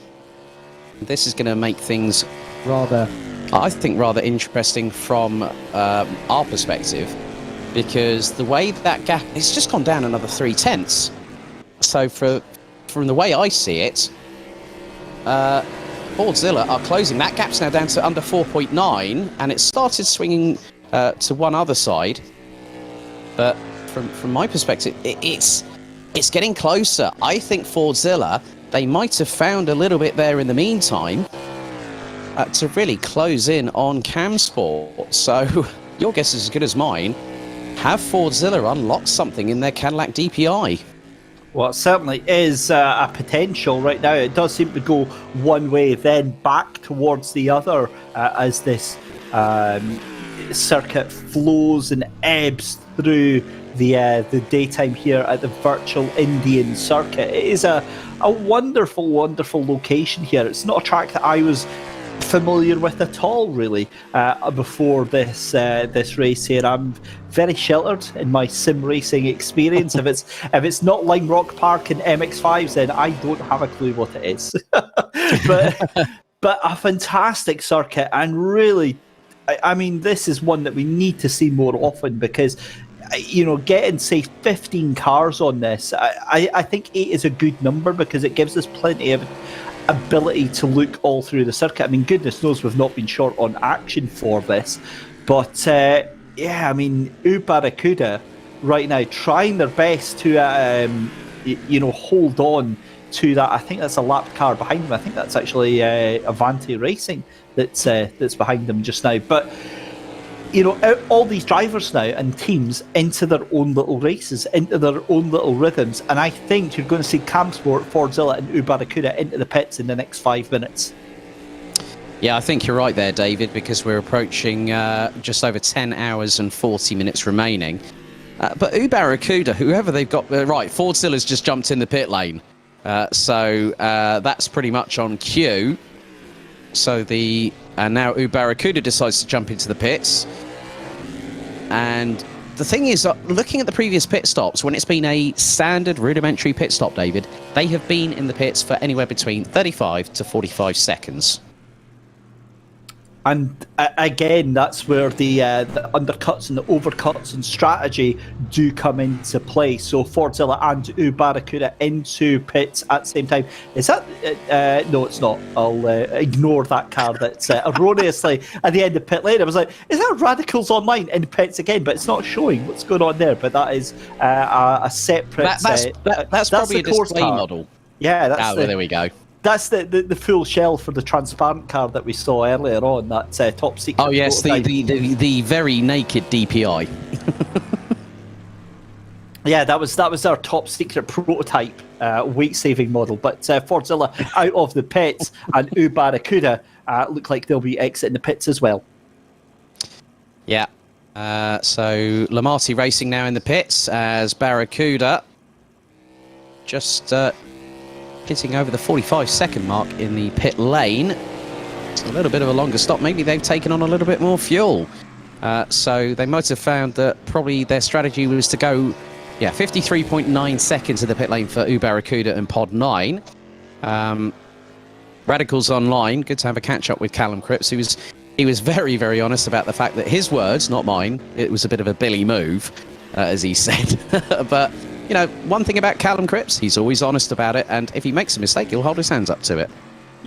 This is going to make things rather interesting from our perspective, because the way that gap, it's just gone down another 0.3. So from the way I see it, Fordzilla are closing. That gap's now down to under 4.9, and it started swinging to one other side. But from my perspective, it's getting closer. I think Fordzilla, they might have found a little bit there in the meantime to really close in on Camsport. So your guess is as good as mine. Have Fordzilla unlocked something in their Cadillac DPI? Well, it certainly is a potential right now. It does seem to go one way, then back towards the other as this circuit flows and ebbs through the daytime here at the virtual Indian circuit. It is a wonderful, wonderful location here. It's not a track that I was familiar with at all, really, before this race here. I'm very sheltered in my sim racing experience. If it's not Lime Rock Park and MX5s, then I don't have a clue what it is. but a fantastic circuit, and really, I mean, this is one that we need to see more often, because getting, say, 15 cars on this, I think 8 is a good number, because it gives us plenty of ability to look all through the circuit. I mean, goodness knows we've not been short on action for this, but Barracuda right now trying their best to hold on to that. I think that's a lap car behind them. I think that's actually Avanti Racing that's behind them just now. But all these drivers now and teams into their own little races, into their own little rhythms, and I think you're going to see Camsport, Fordzilla and Barracuda into the pits in the next 5 minutes. Yeah, I think you're right there, David, because we're approaching just over 10 hours and 40 minutes remaining. But Barracuda, whoever they've got, right, Fordzilla's just jumped in the pit lane. So that's pretty much on cue. So now Barracuda decides to jump into the pits. And the thing is, looking at the previous pit stops, when it's been a standard rudimentary pit stop, David, they have been in the pits for anywhere between 35 to 45 seconds. And again, that's where the undercuts and the overcuts and strategy do come into play. So Fordzilla and Barracuda into pits at the same time. Is that... no, it's not. I'll ignore that car that's erroneously at the end of pit lane. I was like, is that Radicals Online in pits again? But it's not showing what's going on there. But that is a separate... That's probably a display model. Yeah, that's there we go. That's the full shell for the transparent car that we saw earlier on, that top secret. Oh yes, the very naked DPI. Yeah, that was our top secret prototype weight saving model. But Fordzilla out of the pits, and Barracuda look like they'll be exiting the pits as well. Yeah. So Lamati Racing now in the pits as Barracuda just hitting over the 45-second mark in the pit lane. It's a little bit of a longer stop. Maybe they've taken on a little bit more fuel. So they might have found that probably their strategy was to go 53.9 seconds in the pit lane for Barracuda and Pod 9. Radicals Online, good to have a catch-up with Callum Cripps. He was very, very honest about the fact that his words, not mine, it was a bit of a Billy move, as he said. But one thing about Callum Cripps, he's always honest about it, and if he makes a mistake, he'll hold his hands up to it.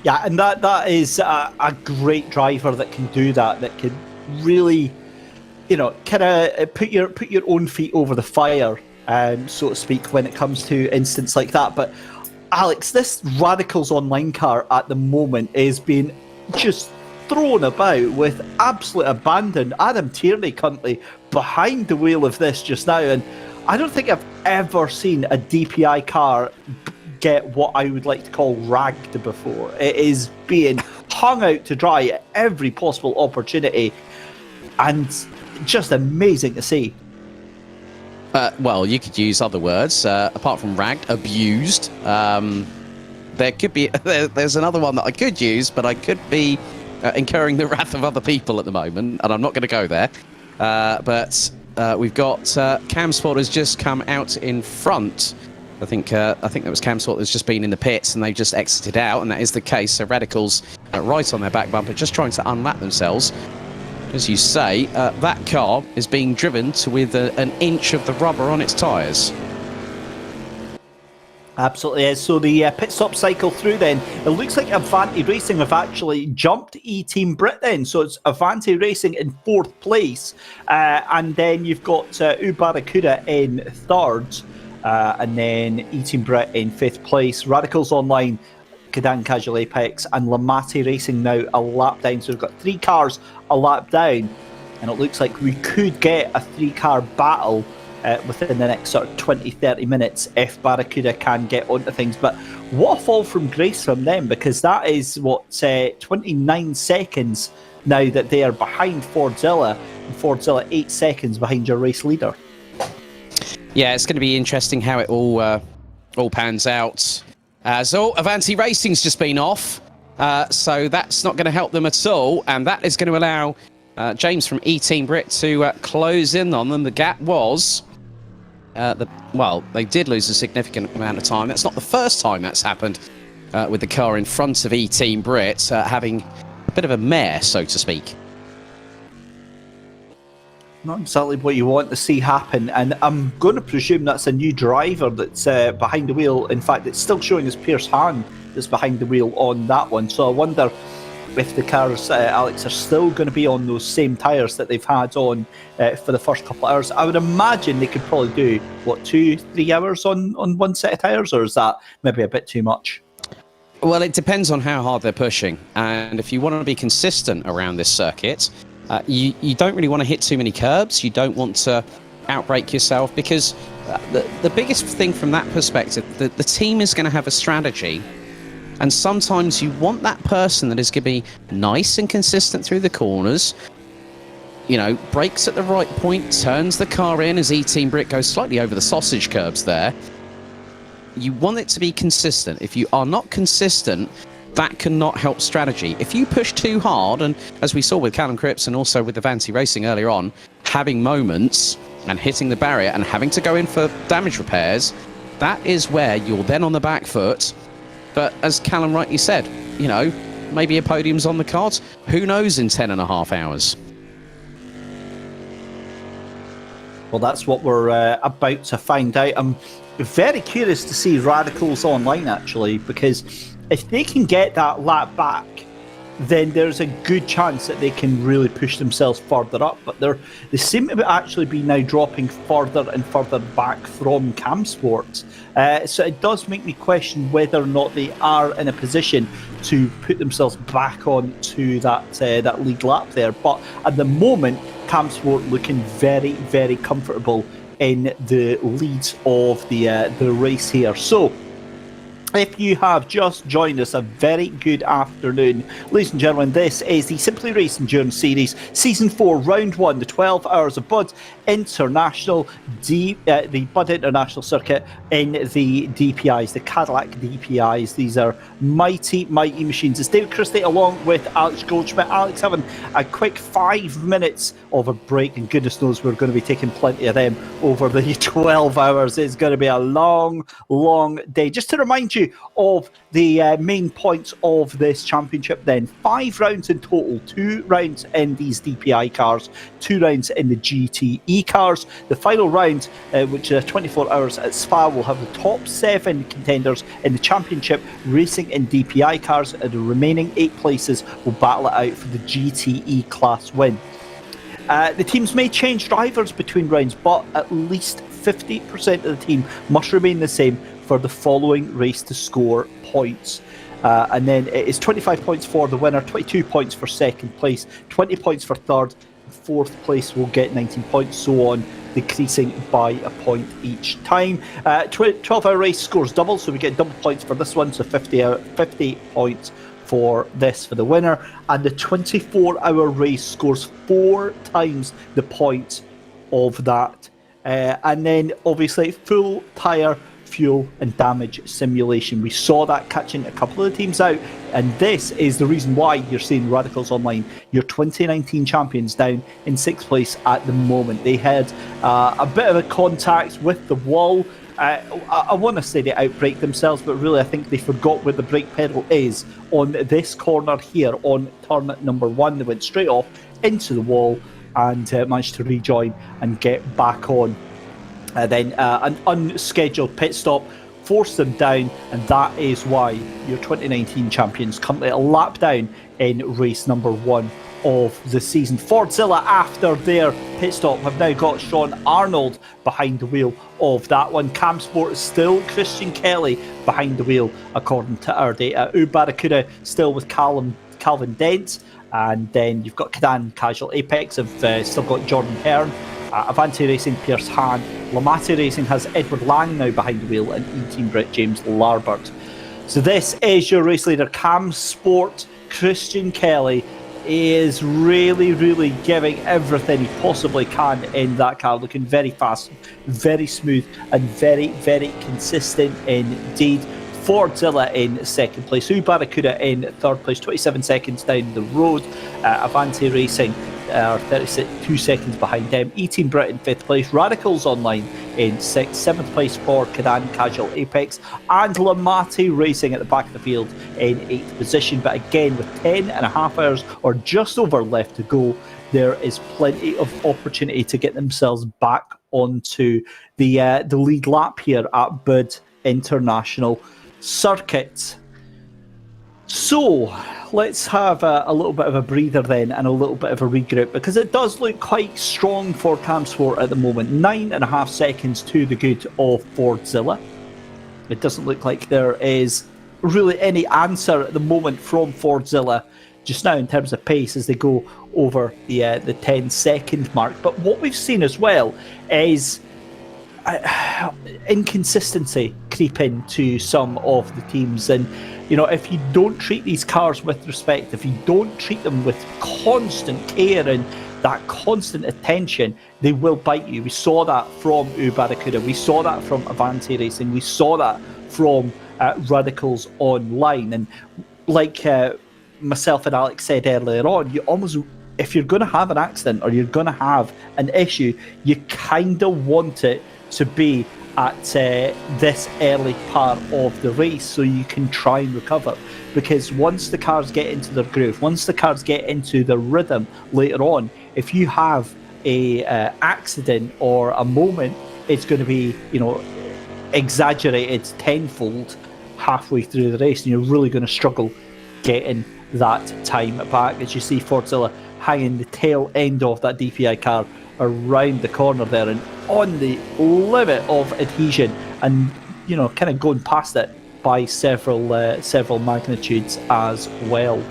Yeah, and that is a great driver that can do that can really kind of put your own feet over the fire, so to speak, when it comes to incidents like that. But Alex, this Radicals Online car at the moment is being just thrown about with absolute abandon. Adam Tierney currently behind the wheel of this just now, and I don't think I've ever seen a DPI car get what I would like to call ragged before. It is being hung out to dry at every possible opportunity, and just amazing to see. Well, you could use other words apart from ragged, abused. There could be there's another one that I could use, but I could be incurring the wrath of other people at the moment, and I'm not going to go there. But we've got Cam Sport has just come out in front. I think that was Cam Sport that's just been in the pits, and they've just exited out, and that is the case. So Radicals right on their back bumper, just trying to unlap themselves. As you say, that car is being driven with an inch of the rubber on its tyres. Absolutely is. So the pit stop cycle through then, it looks like Avanti Racing have actually jumped E-Team Brit then. So it's Avanti Racing in 4th place. And then you've got Barracuda in 3rd. And then E-Team Brit in 5th place. Radicals Online, Cadan Casual Apex, and Lamati Racing now a lap down. So we've got 3 cars a lap down. And it looks like we could get a 3-car battle within the next sort of 20-30 minutes if Barracuda can get onto things. But what a fall from grace from them, because that is 29 seconds now that they are behind Fordzilla, and Fordzilla 8 seconds behind your race leader. Yeah, it's going to be interesting how it all pans out. So Avanti Racing's just been off, so that's not going to help them at all, and that is going to allow James from E-Team Brit to close in on them. The gap was they did lose a significant amount of time. That's not the first time that's happened with the car in front of E-Team Brit having a bit of a mare, so to speak. Not exactly what you want to see happen, and I'm going to presume that's a new driver that's behind the wheel. In fact, it's still showing as Pierce Hahn that's behind the wheel on that one. So I wonder if the cars, Alex, are still going to be on those same tyres that they've had on for the first couple of hours. I would imagine they could probably do, 2-3 hours on one set of tyres, or is that maybe a bit too much? Well, it depends on how hard they're pushing, and if you want to be consistent around this circuit, you don't really want to hit too many curbs. You don't want to outbrake yourself, because the biggest thing from that perspective, the team is going to have a strategy. And sometimes you want that person that is going to be nice and consistent through the corners, brakes at the right point, turns the car in as E-Team Brit goes slightly over the sausage curbs there. You want it to be consistent. If you are not consistent, that cannot help strategy. If you push too hard, and as we saw with Callum Cripps and also with Avanti Racing earlier on, having moments and hitting the barrier and having to go in for damage repairs, that is where you're then on the back foot. But as Callum rightly said, maybe a podium's on the cards. Who knows in 10.5 hours? Well, that's what we're about to find out. I'm very curious to see Radicals Online, actually, because if they can get that lap back, then there's a good chance that they can really push themselves further up. But they seem to actually be now dropping further and further back from Cam Sports. So it does make me question whether or not they are in a position to put themselves back on to that lead lap there. But at the moment, Cam Sport looking very, very comfortable in the lead of the race here. So if you have just joined us, a very good afternoon. Ladies and gentlemen, this is the Simply Race Endurance Series, Season 4, Round 1, the 12 Hours of Buddh International, the Buddh International Circuit in the DPIs, the Cadillac DPIs. These are mighty, mighty machines. It's David Christie along with Alex Goldschmidt. Alex having a quick 5 minutes of a break, and goodness knows we're going to be taking plenty of them over the 12 hours. It's going to be a long, long day. Just to remind you of the main points of this championship then. 5 rounds in total, 2 rounds in these DPI cars, 2 rounds in the GTE cars. The final round, which is 24 hours at Spa, will have the top 7 contenders in the championship racing in DPI cars, and the remaining 8 places will battle it out for the GTE class win. The teams may change drivers between rounds, but at least 50% of the team must remain the same for the following race to score points. And then it is 25 points for the winner, 22 points for second place, 20 points for third, fourth place will get 19 points, so on, decreasing by a point each time. 12-hour race scores double, so we get double points for this one, so 50 points for this for the winner. And the 24-hour race scores 4 times the points of that. And then, obviously, full tyre, fuel and damage simulation. We saw that catching a couple of the teams out, and this is the reason why you're seeing Radicals Online, your 2019 champions, down in 6th place at the moment. They had a bit of a contact with the wall. I want to say they outbraked themselves, but really I think they forgot where the brake pedal is on this corner here on turn number 1. They went straight off into the wall and managed to rejoin and get back on. Then an unscheduled pit stop forced them down, and that is why your 2019 champions currently a lap down in race number 1 of the season. Fordzilla, after their pit stop, have now got Sean Arnold behind the wheel of that one. Cam Sport is still Christian Kelly behind the wheel, according to our data. Barracuda still with Calvin Dent, and then you've got Cadan Casual Apex have still got Jordan Hearn. Avanti Racing, Pierce Hahn. Lamati Racing has Edward Lang now behind the wheel, and E-Team Brit James Larbert. So this is your race leader, Cam Sport. Christian Kelly is really giving everything he possibly can in that car, looking very fast, very smooth, and very consistent indeed. Fordzilla in second place, Barracuda in third place, 27 seconds down the road. Avanti Racing are 32 seconds behind them. E-Team Brit in 5th place, Radicals Online in 6th, 7th place for Cadan Casual Apex, and Lamati Racing at the back of the field in 8th position. But again, with 10.5 hours or just over left to go, there is plenty of opportunity to get themselves back onto the lead lap here at Buddh International Circuit. So let's have a little bit of a breather then, and a little bit of a regroup, because it does look quite strong for Cam Sport at the moment. 9.5 seconds to the good of Fordzilla. It doesn't look like there is really any answer at the moment from Fordzilla just now in terms of pace as they go over the 10-second mark. But what we've seen as well is inconsistency creep into some of the teams. And you know, if you don't treat these cars with respect, if you don't treat them with constant care and that constant attention, they will bite you. We saw that from Barracuda, we saw that from Avanti Racing, we saw that from Radicals Online. And like myself and Alex said earlier on, you almost, if you're going to have an accident or you're going to have an issue, you kind of want it to be at this early part of the race so you can try and recover. Because once the cars get into their groove, once the cars get into the rhythm later on, if you have a accident or a moment, it's going to be, you know, exaggerated tenfold halfway through the race, and you're really going to struggle getting that time back. As you see Fordzilla hanging the tail end of that DPI car around the corner there and on the limit of adhesion, and you know, kind of going past it by several magnitudes as well.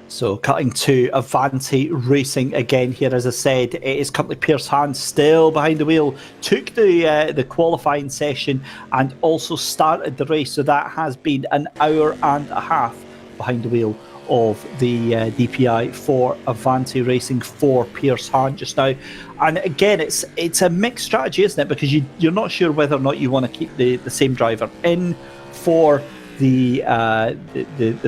So cutting to Avanti Racing again here, as I said, it is currently Pierce Hahn still behind the wheel, took the qualifying session and also started the race, so that has been an hour and a half behind the wheel of the DPI for Avanti Racing for Pierce Hahn just now. And again, it's a mixed strategy, isn't it? Because you're not sure whether or not you want to keep the same driver in for the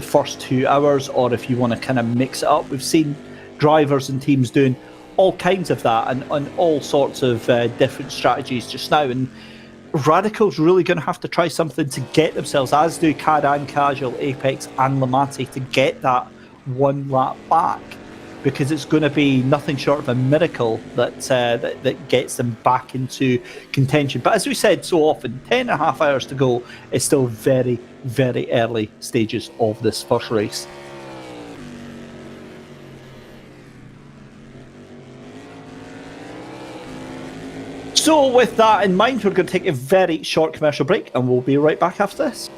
first 2 hours, or if you want to kind of mix it up. We've seen drivers and teams doing all kinds of that and all sorts of different strategies just now, and Radical's really going to have to try something to get themselves, as do Cadan Casual, Apex and Lamati, to get that one lap back. because it's going to be nothing short of a miracle that gets them back into contention. But as we said so often, 10.5 hours to go is still very, very early stages of this first race. So with that in mind, we're going to take a very short commercial break, and we'll be right back after this.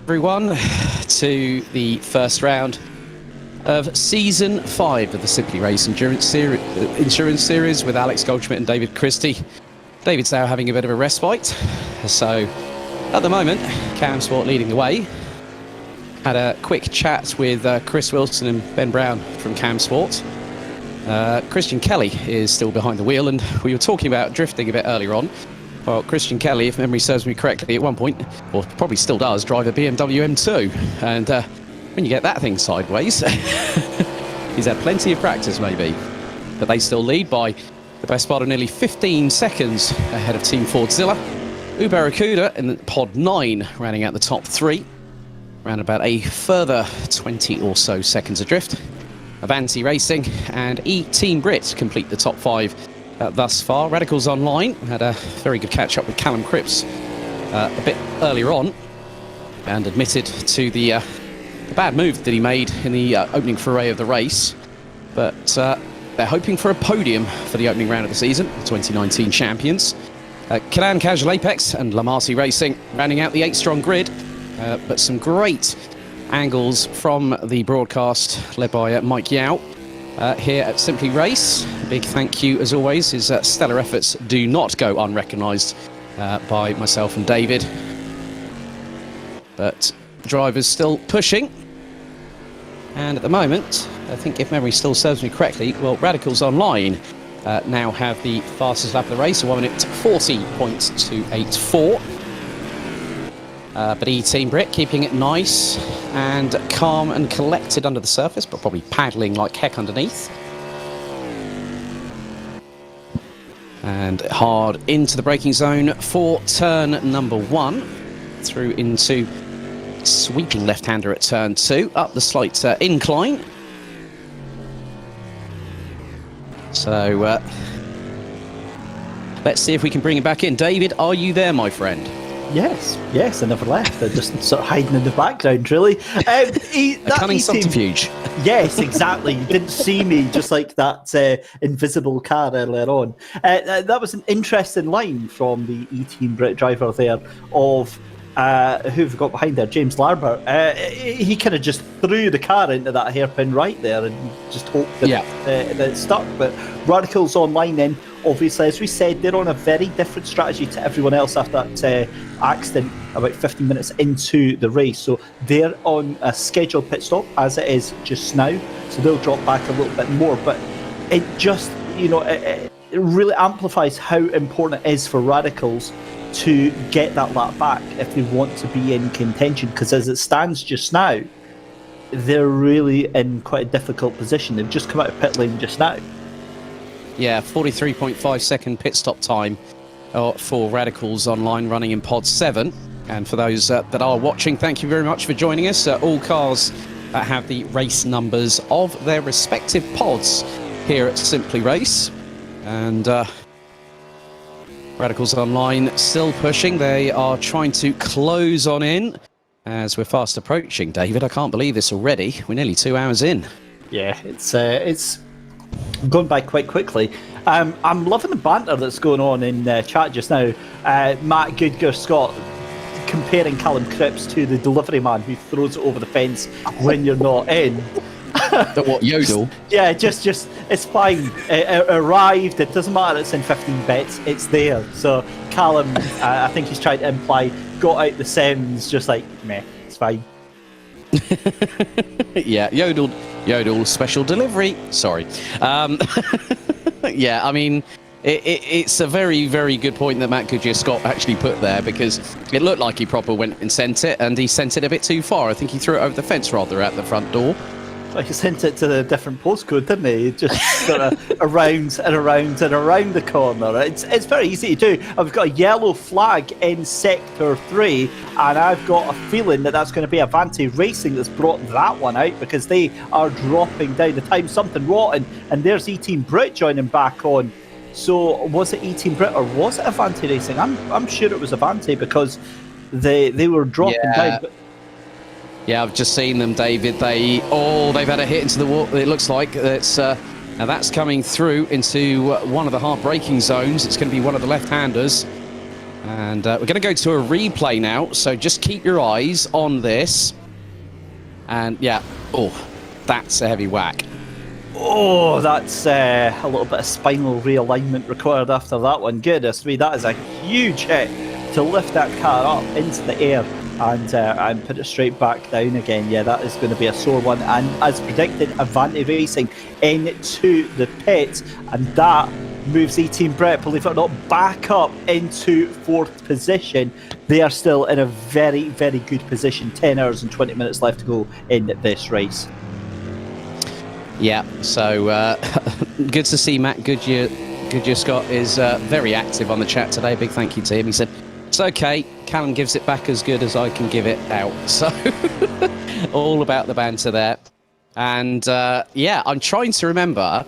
Everyone, to the first round of Season 5 of the Simply Race Endurance Series with Alex Goldschmidt and David Christie. David's now having a bit of a respite, so at the moment, Cam Sport leading the way. Had a quick chat with Chris Wilson and Ben Brown from Cam Sport. Christian Kelly is still behind the wheel, and we were talking about drifting a bit earlier on. Well, Christian Kelly, if memory serves me correctly, at one point, or probably still does, drive a BMW M2. And when you get that thing sideways, he's had plenty of practice, maybe. But they still lead by the best part of nearly 15 seconds ahead of Team Fordzilla. Ubarakuda in pod 9, rounding out the top 3. Around about a further 20 or so seconds adrift. Avanti Racing and Team Brit complete the top 5 thus far. Radicals Online had a very good catch-up with Callum Cripps a bit earlier on, and admitted to the bad move that he made in the opening foray of the race. But they're hoping for a podium for the opening round of the season, the 2019 champions. Kanan Casual Apex and Lamarty Racing rounding out the 8-strong grid. But some great angles from the broadcast led by Mike Yao here at Simply Race. A big thank you, as always. His stellar efforts do not go unrecognised by myself and David. But drivers still pushing. And at the moment, I think if memory still serves me correctly, well, Radicals Online now have the fastest lap of the race, 1 minute 40.284. But Team Brit keeping it nice and calm and collected under the surface, but probably paddling like heck underneath. And hard into the braking zone for turn number 1. Through into sweeping left-hander at turn 2, up the slight incline. So let's see if we can bring it back in. David, are you there, my friend? Yes, I never left. They're just sort of hiding in the background, really. A cunning subterfuge. Yes, exactly. You didn't see me, just like that invisible car earlier on. That was an interesting line from the E-Team Brit driver there of who have got behind there, James Larbert. He kind of just threw the car into that hairpin right there and just hoped that, that it stuck. But Radicals Online then, obviously, as we said, they're on a very different strategy to everyone else after that accident about 15 minutes into the race. So they're on a scheduled pit stop as it is just now. So they'll drop back a little bit more. But it just, it really amplifies how important it is for Radicals to get that lap back if they want to be in contention. Because as it stands just now, they're really in quite a difficult position. They've just come out of pit lane just now. Yeah, 43.5 second pit stop time for Radicals Online running in pod 7. And for those that are watching, thank you very much for joining us. All cars have the race numbers of their respective pods here at Simply Race. And Radicals Online still pushing. They are trying to close on in as we're fast approaching. David, I can't believe this already. We're nearly 2 hours in. Yeah, it's gone by quite quickly. I'm loving the banter that's going on in chat just now. Matt Goodger Scott comparing Callum Cripps to the delivery man who throws it over the fence when you're not in. The what, yodel? Yeah, just it's fine. It arrived. It doesn't matter. It's in 15 bits. It's there. So Callum, I think he's trying to imply, got out the Sims, just like meh. It's fine. Yeah, yodel special delivery. Sorry. Yeah, I mean, it's a very, very good point that Matt Goodyear Scott actually put there, because it looked like he proper went and sent it, and he sent it a bit too far. I think he threw it over the fence rather at the front door. Well, he sent it to the different postcode, didn't he? Just sort of around and around and around the corner. It's very easy to do. I've got a yellow flag in Sector 3, and I've got a feeling that that's going to be Avanti Racing that's brought that one out, because they are dropping down the time. Something rotten, and there's E-Team Brit joining back on. So was it E-Team Brit or was it Avanti Racing? I'm sure it was Avanti, because they were dropping down. But yeah, I've just seen them, David. They've had a hit into the wall. It looks like it's now that's coming through into one of the hard braking zones. It's going to be one of the left-handers. And we're going to go to a replay now, so just keep your eyes on this. And yeah, oh, that's a heavy whack. Oh, that's a little bit of spinal realignment required after that one. Goodness me, that is a huge hit to lift that car up into the air and put it straight back down again. Yeah, that is going to be a sore one. And as predicted, Avanti Racing into the pit, and that moves E-Team Brett, believe it or not, back up into 4th position. They are still in a very, very good position. 10 hours and 20 minutes left to go in this race. Yeah, so good to see Matt Goodyear Scott is very active on the chat today. Big thank you to him. He said, it's okay, Callum gives it back as good as I can give it out. So all about the banter there. And yeah, I'm trying to remember.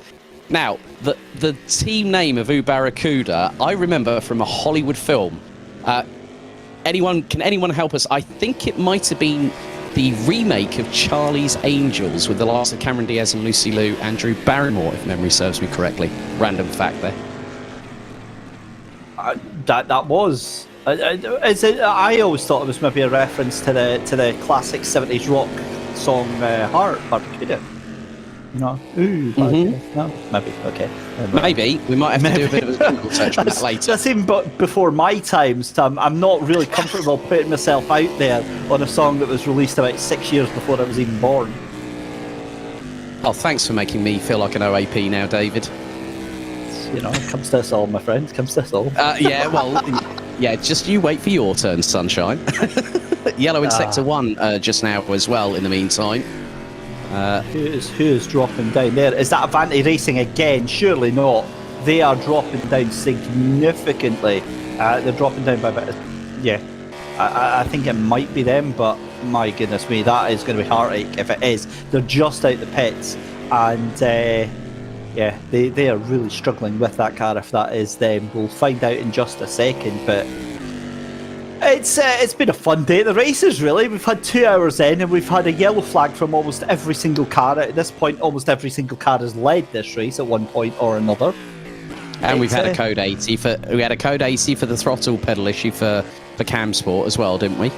Now, the team name of Barracuda, I remember from a Hollywood film. Can anyone help us? I think it might have been the remake of Charlie's Angels with the likes of Cameron Diaz and Lucy Liu, Andrew Barrymore, if memory serves me correctly. Random fact there. That was. Is it? I always thought it was maybe a reference to the classic 70s rock song Heart, Barracuda. No. Ooh, no, maybe. Okay. Maybe. We might have to do a bit of a Google search on that later. That's even before my times. I'm not really comfortable putting myself out there on a song that was released about 6 years before I was even born. Oh, thanks for making me feel like an OAP now, David. You know, it comes to us all, my friend. It comes to us all. Yeah, well, yeah, just you wait for your turn, sunshine. Yellow in Sector 1 just now as well, in the meantime. Who is dropping down there? Is that Avanti Racing again? Surely not. They are dropping down significantly. They're dropping down by about... Yeah, I think it might be them, but my goodness me, that is going to be heartache if it is. They're just out the pits, and yeah, they are really struggling with that car if that is them. We'll find out in just a second, but... It's been a fun day at the races, really. We've had 2 hours in, and we've had a yellow flag from almost every single car. At this point, almost every single car has led this race at one point or another. And we've had a code 80 for the throttle pedal issue for Cam Sport as well, didn't we?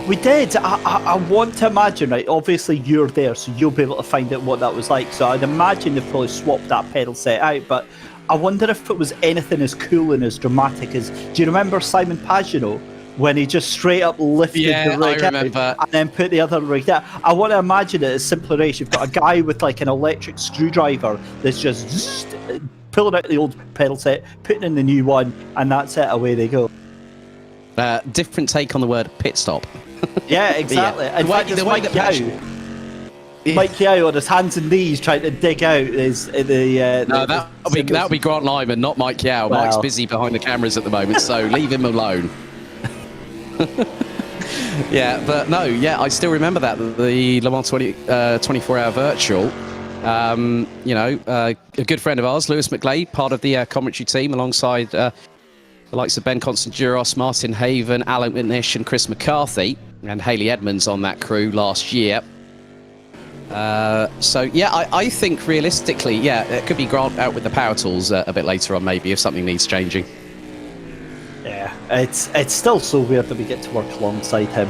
We did. I want to imagine, right? Obviously, you're there, so you'll be able to find out what that was like. So I'd imagine they've probably swapped that pedal set out, but I wonder if it was anything as cool and as dramatic as. Do you remember Simon Pagenaud? When he just straight up lifted the rig out and then put the other rig down. I want to imagine it as simpler race. You've got a guy with like an electric screwdriver that's just pulling out the old pedal set, putting in the new one, and that's it, away they go. Different take on the word pit stop. Yeah, exactly. Yeah. In fact, it's Mike Yao on his hands and knees trying to dig out that'll be Grant Lyman, not Mike Yao. Well, Mike's busy behind the cameras at the moment, so leave him alone. Yeah, but no, yeah, I still remember that the Le Mans 24-hour virtual. A good friend of ours, Lewis McGlade, part of the commentary team, alongside the likes of Ben Constantinos, Martin Haven, Alan McNish, and Chris McCarthy, and Hayley Edmonds on that crew last year. So yeah, I think realistically, yeah, it could be Grant out with the power tools a bit later on, maybe, if something needs changing. Yeah, it's still so weird that we get to work alongside him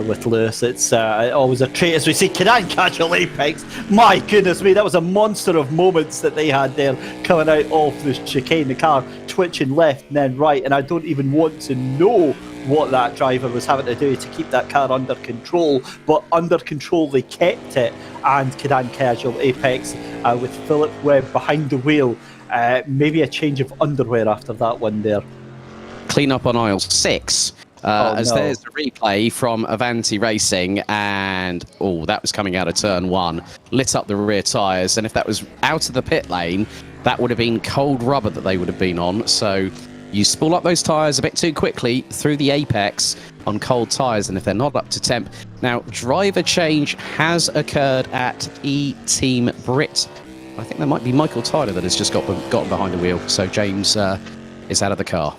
with Lewis. It's always a treat as we see Canan Casual Apex. My goodness me, that was a monster of moments that they had there coming out of the chicane. The car twitching left and then right, and I don't even want to know what that driver was having to do to keep that car under control, but under control they kept it. And Canan Casual Apex with Philip Webb behind the wheel, maybe a change of underwear after that one there. Clean up on aisle 6 there's the replay from Avanti Racing, and that was coming out of turn 1, lit up the rear tyres, and if that was out of the pit lane, that would have been cold rubber that they would have been on. So you spool up those tyres a bit too quickly through the apex on cold tyres, and if they're not up to temp. Now, driver change has occurred at E-Team Brit. I think that might be Michael Tyler that has just gotten behind the wheel, so James is out of the car.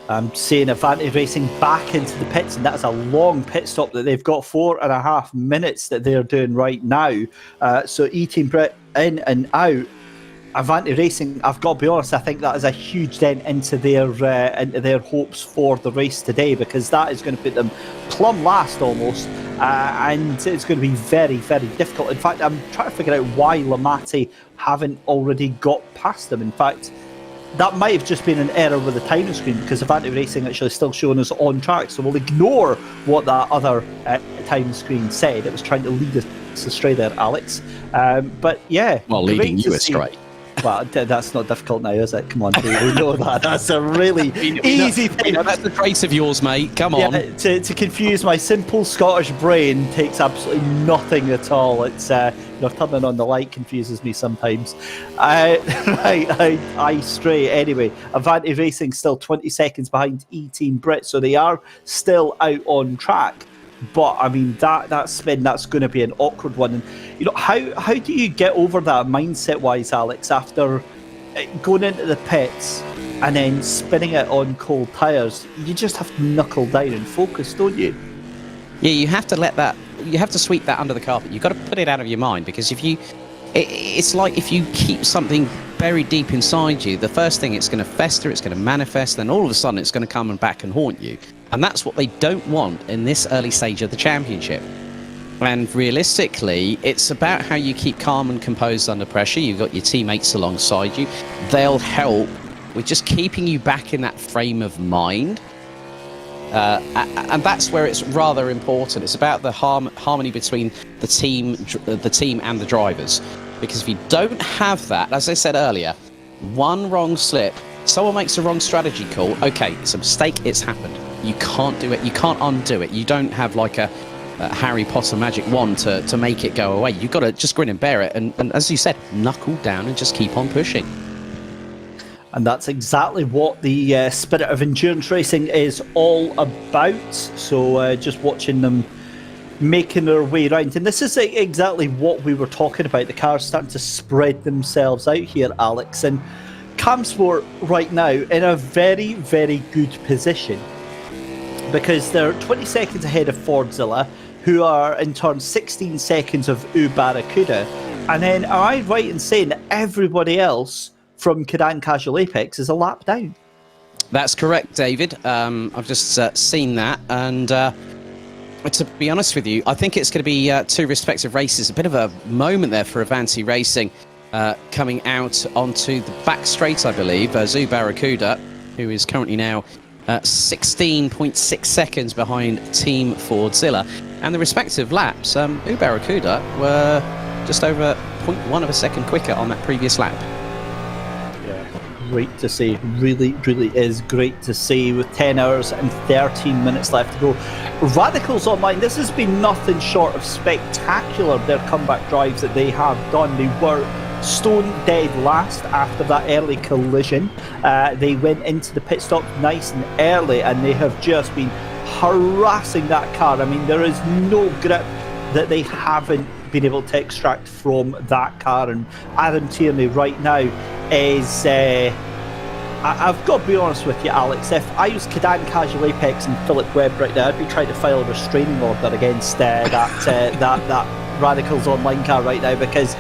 I'm seeing Avanti Racing back into the pits, and that's a long pit stop that they've got, 4.5 minutes that they're doing right now. So E-Team Brit in and out. Avanti Racing, I've got to be honest, I think that is a huge dent into their hopes for the race today, because that is going to put them plumb last almost, and it's going to be very, very difficult. In fact, I'm trying to figure out why Lamati haven't already got past them. In fact, that might have just been an error with the timing screen, because Avanti Racing actually still showing us on track, so we'll ignore what that other timing screen said. It was trying to lead us astray there, Alex. But yeah, well, leading you astray. Well, that's not difficult now, is it? Come on, we know that. That's a really easy thing. That's the trace of yours, mate. Come on. Yeah, to confuse my simple Scottish brain takes absolutely nothing at all. It's turning on the light confuses me sometimes. I stray. Anyway, Avanti Racing still 20 seconds behind E-Team Brit, so they are still out on track. But I mean, that spin, that's going to be an awkward one. And how do you get over that mindset wise, Alex, after going into the pits and then spinning it on cold tyres? You just have to knuckle down and focus, don't you? Yeah, you have to sweep that under the carpet. You've got to put it out of your mind, because it's like if you keep something buried deep inside you, the first thing, it's going to fester, it's going to manifest, then all of a sudden it's going to come back and haunt you. And that's what they don't want in this early stage of the championship. And realistically, it's about how you keep calm and composed under pressure. You've got your teammates alongside you. They'll help with just keeping you back in that frame of mind. And that's where it's rather important. It's about the harmony between the team and the drivers. Because if you don't have that, as I said earlier, one wrong slip, someone makes a wrong strategy call, okay, it's a mistake, it's happened. You can't do it, you can't undo it. You don't have like a Harry Potter magic wand to make it go away. You've got to just grin and bear it, and as you said, knuckle down and just keep on pushing. And that's exactly what the spirit of endurance racing is all about. So just watching them making their way around. And this is exactly what we were talking about. The cars starting to spread themselves out here, Alex. And Camsport right now in a very, very good position, because they're 20 seconds ahead of Fordzilla, who are in turn 16 seconds of Barracuda. And then am I right in saying that everybody else from Cadan Casual Apex is a lap down? That's correct, David. I've just seen that, and to be honest with you, I think it's going to be two respective races. A bit of a moment there for Avanti Racing, coming out onto the back straight, I believe. Zoo Barracuda, who is currently now 16.6 seconds behind Team Fordzilla. And the respective laps, Barracuda were just over 0.1 of a second quicker on that previous lap. Great to see, really, really is great to see, with 10 hours and 13 minutes left to go. Radicals Online, this has been nothing short of spectacular, their comeback drives that they have done. They were stone dead last after that early collision. They went into the pit stop nice and early, and they have just been harassing that car. I mean, there is no grip that they haven't been able to extract from that car. And Adam Tierney right now is I've got to be honest with you, Alex, if I was Cadan Casual Apex and Philip Webb right now, I'd be trying to file a restraining order against that Radicals Online car right now, because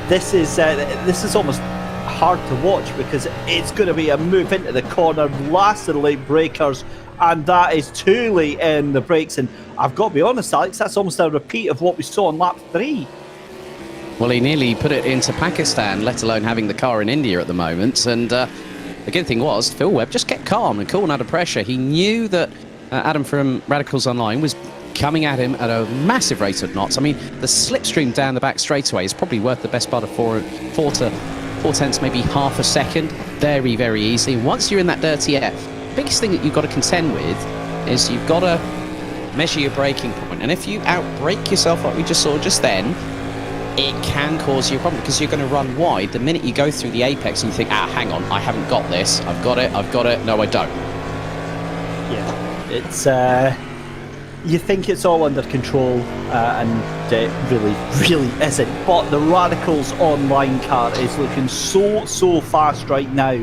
this is almost hard to watch, because it's going to be a move into the corner, last of the late breakers, and that is too late in the brakes. And I've got to be honest, Alex, that's almost a repeat of what we saw on lap 3. Well, he nearly put it into Pakistan, let alone having the car in India at the moment. And the good thing was, Phil Webb just kept calm and cool and under pressure. He knew that Adam from Radicals Online was coming at him at a massive rate of knots. I mean, the slipstream down the back straightaway is probably worth the best part of 4 tenths, maybe half a second. Very, very easy. Once you're in that dirty air, the biggest thing that you've got to contend with is you've got to measure your braking point. And if you outbrake yourself like we just saw just then, it can cause you a problem, because you're going to run wide the minute you go through the apex and you think, hang on, I haven't got this. I've got it. No, I don't. Yeah, it's you think it's all under control, and it really, really isn't. But the Radicals Online car is looking so fast right now.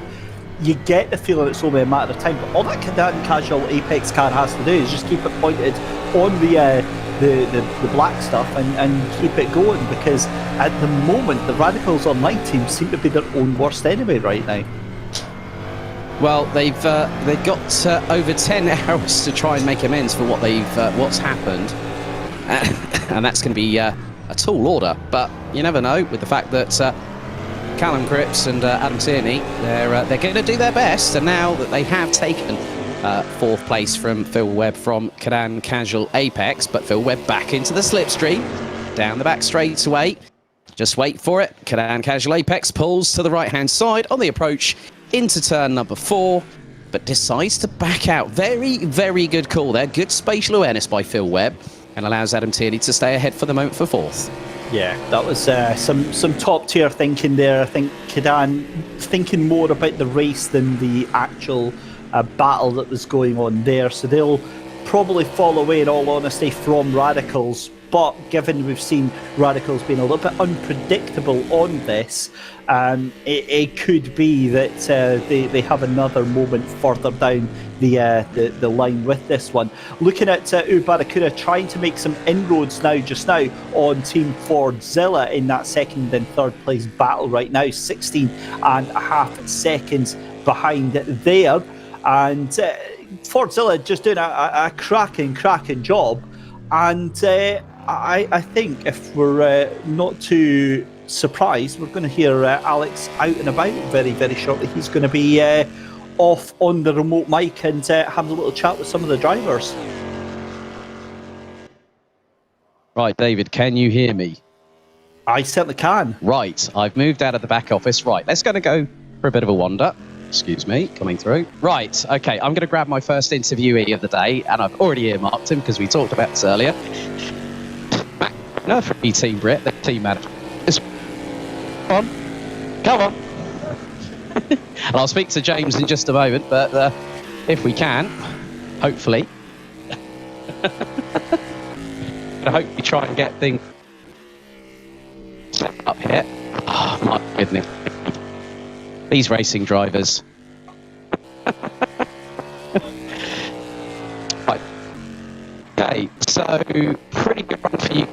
You get the feeling it's only a matter of time. But all that Cadan Casual Apex car has to do is just keep it pointed on the the black stuff and keep it going, because at the moment the Radicals Online team seem to be their own worst enemy right now. Well, they've got over 10 hours to try and make amends for what's happened, and that's going to be a tall order. But you never know, with the fact that Callum Cripps and Adam Tierney, they're going to do their best. And now that they have taken fourth place from Phil Webb from Cadan Casual Apex, but Phil Webb back into the slipstream, down the back straightaway. Just wait for it. Cadan Casual Apex pulls to the right-hand side on the approach into turn number 4, but decides to back out. Very, very good call there. Good spatial awareness by Phil Webb, and allows Adam Tierney to stay ahead for the moment for 4th. Yeah, that was some top tier thinking there. I think Cadan thinking more about the race than the actual battle that was going on there. So they'll probably fall away, in all honesty, from Radicals. But given we've seen Radicals being a little bit unpredictable on this, it could be that they have another moment further down the line with this one. Looking at Barracuda trying to make some inroads just now on Team Fordzilla in that second and third place battle right now, 16.5 seconds behind there. And Fordzilla just doing a cracking job. And I think if we're not too surprised, we're going to hear Alex out and about very, very shortly. He's going to be off on the remote mic and having a little chat with some of the drivers. Right, David, can you hear me? I certainly can. Right, I've moved out of the back office. Right, let's go for a bit of a wander. Excuse me, coming through. Right, okay, I'm going to grab my first interviewee of the day, and I've already earmarked him because we talked about this earlier. No, for Team Brit, the team manager. Come on. And I'll speak to James in just a moment, but if we can, hopefully. I hope we try and get things set up here. Oh, my goodness. These racing drivers. Right. Okay, so pretty good run for you.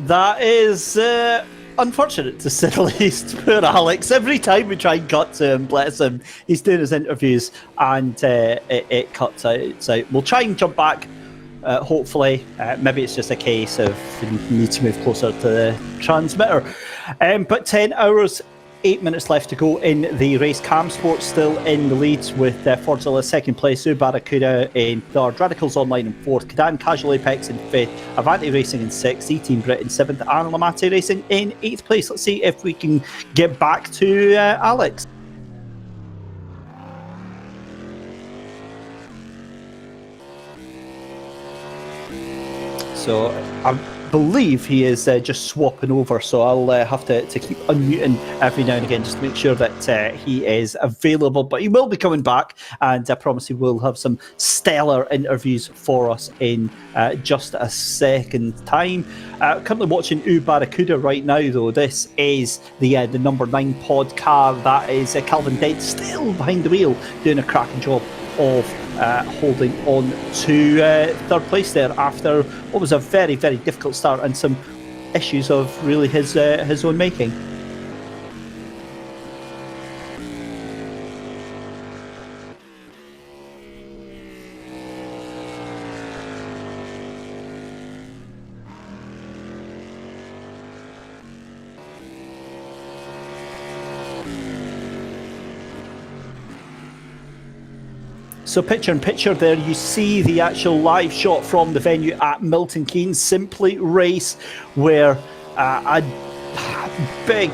That is unfortunate, to say the least. Poor Alex. Every time we try and cut to him, bless him, he's doing his interviews and it cuts out. So we'll try and jump back. Hopefully, maybe it's just a case of you need to move closer to the transmitter. But 10 hours, 8 minutes left to go in the race. Cam Sports still in the lead with Fordzilla second place, Barracuda in third, Radicals Online in fourth, Cadan Casual Apex in fifth, Avanti Racing in sixth, E-Team Brit in seventh, and Lamate Racing in eighth place. Let's see if we can get back to Alex. So I believe he is just swapping over, so I'll have to keep unmuting every now and again just to make sure that he is available. But he will be coming back, and I promise he will have some stellar interviews for us in just a second time. Currently watching Barracuda right now, though. This is the number 9 pod car. That is Calvin Dead still behind the wheel, doing a cracking job of holding on to third place there after what was a very, very difficult start and some issues of really his own making. So picture in picture there, you see the actual live shot from the venue at Milton Keynes Simply Race, where a big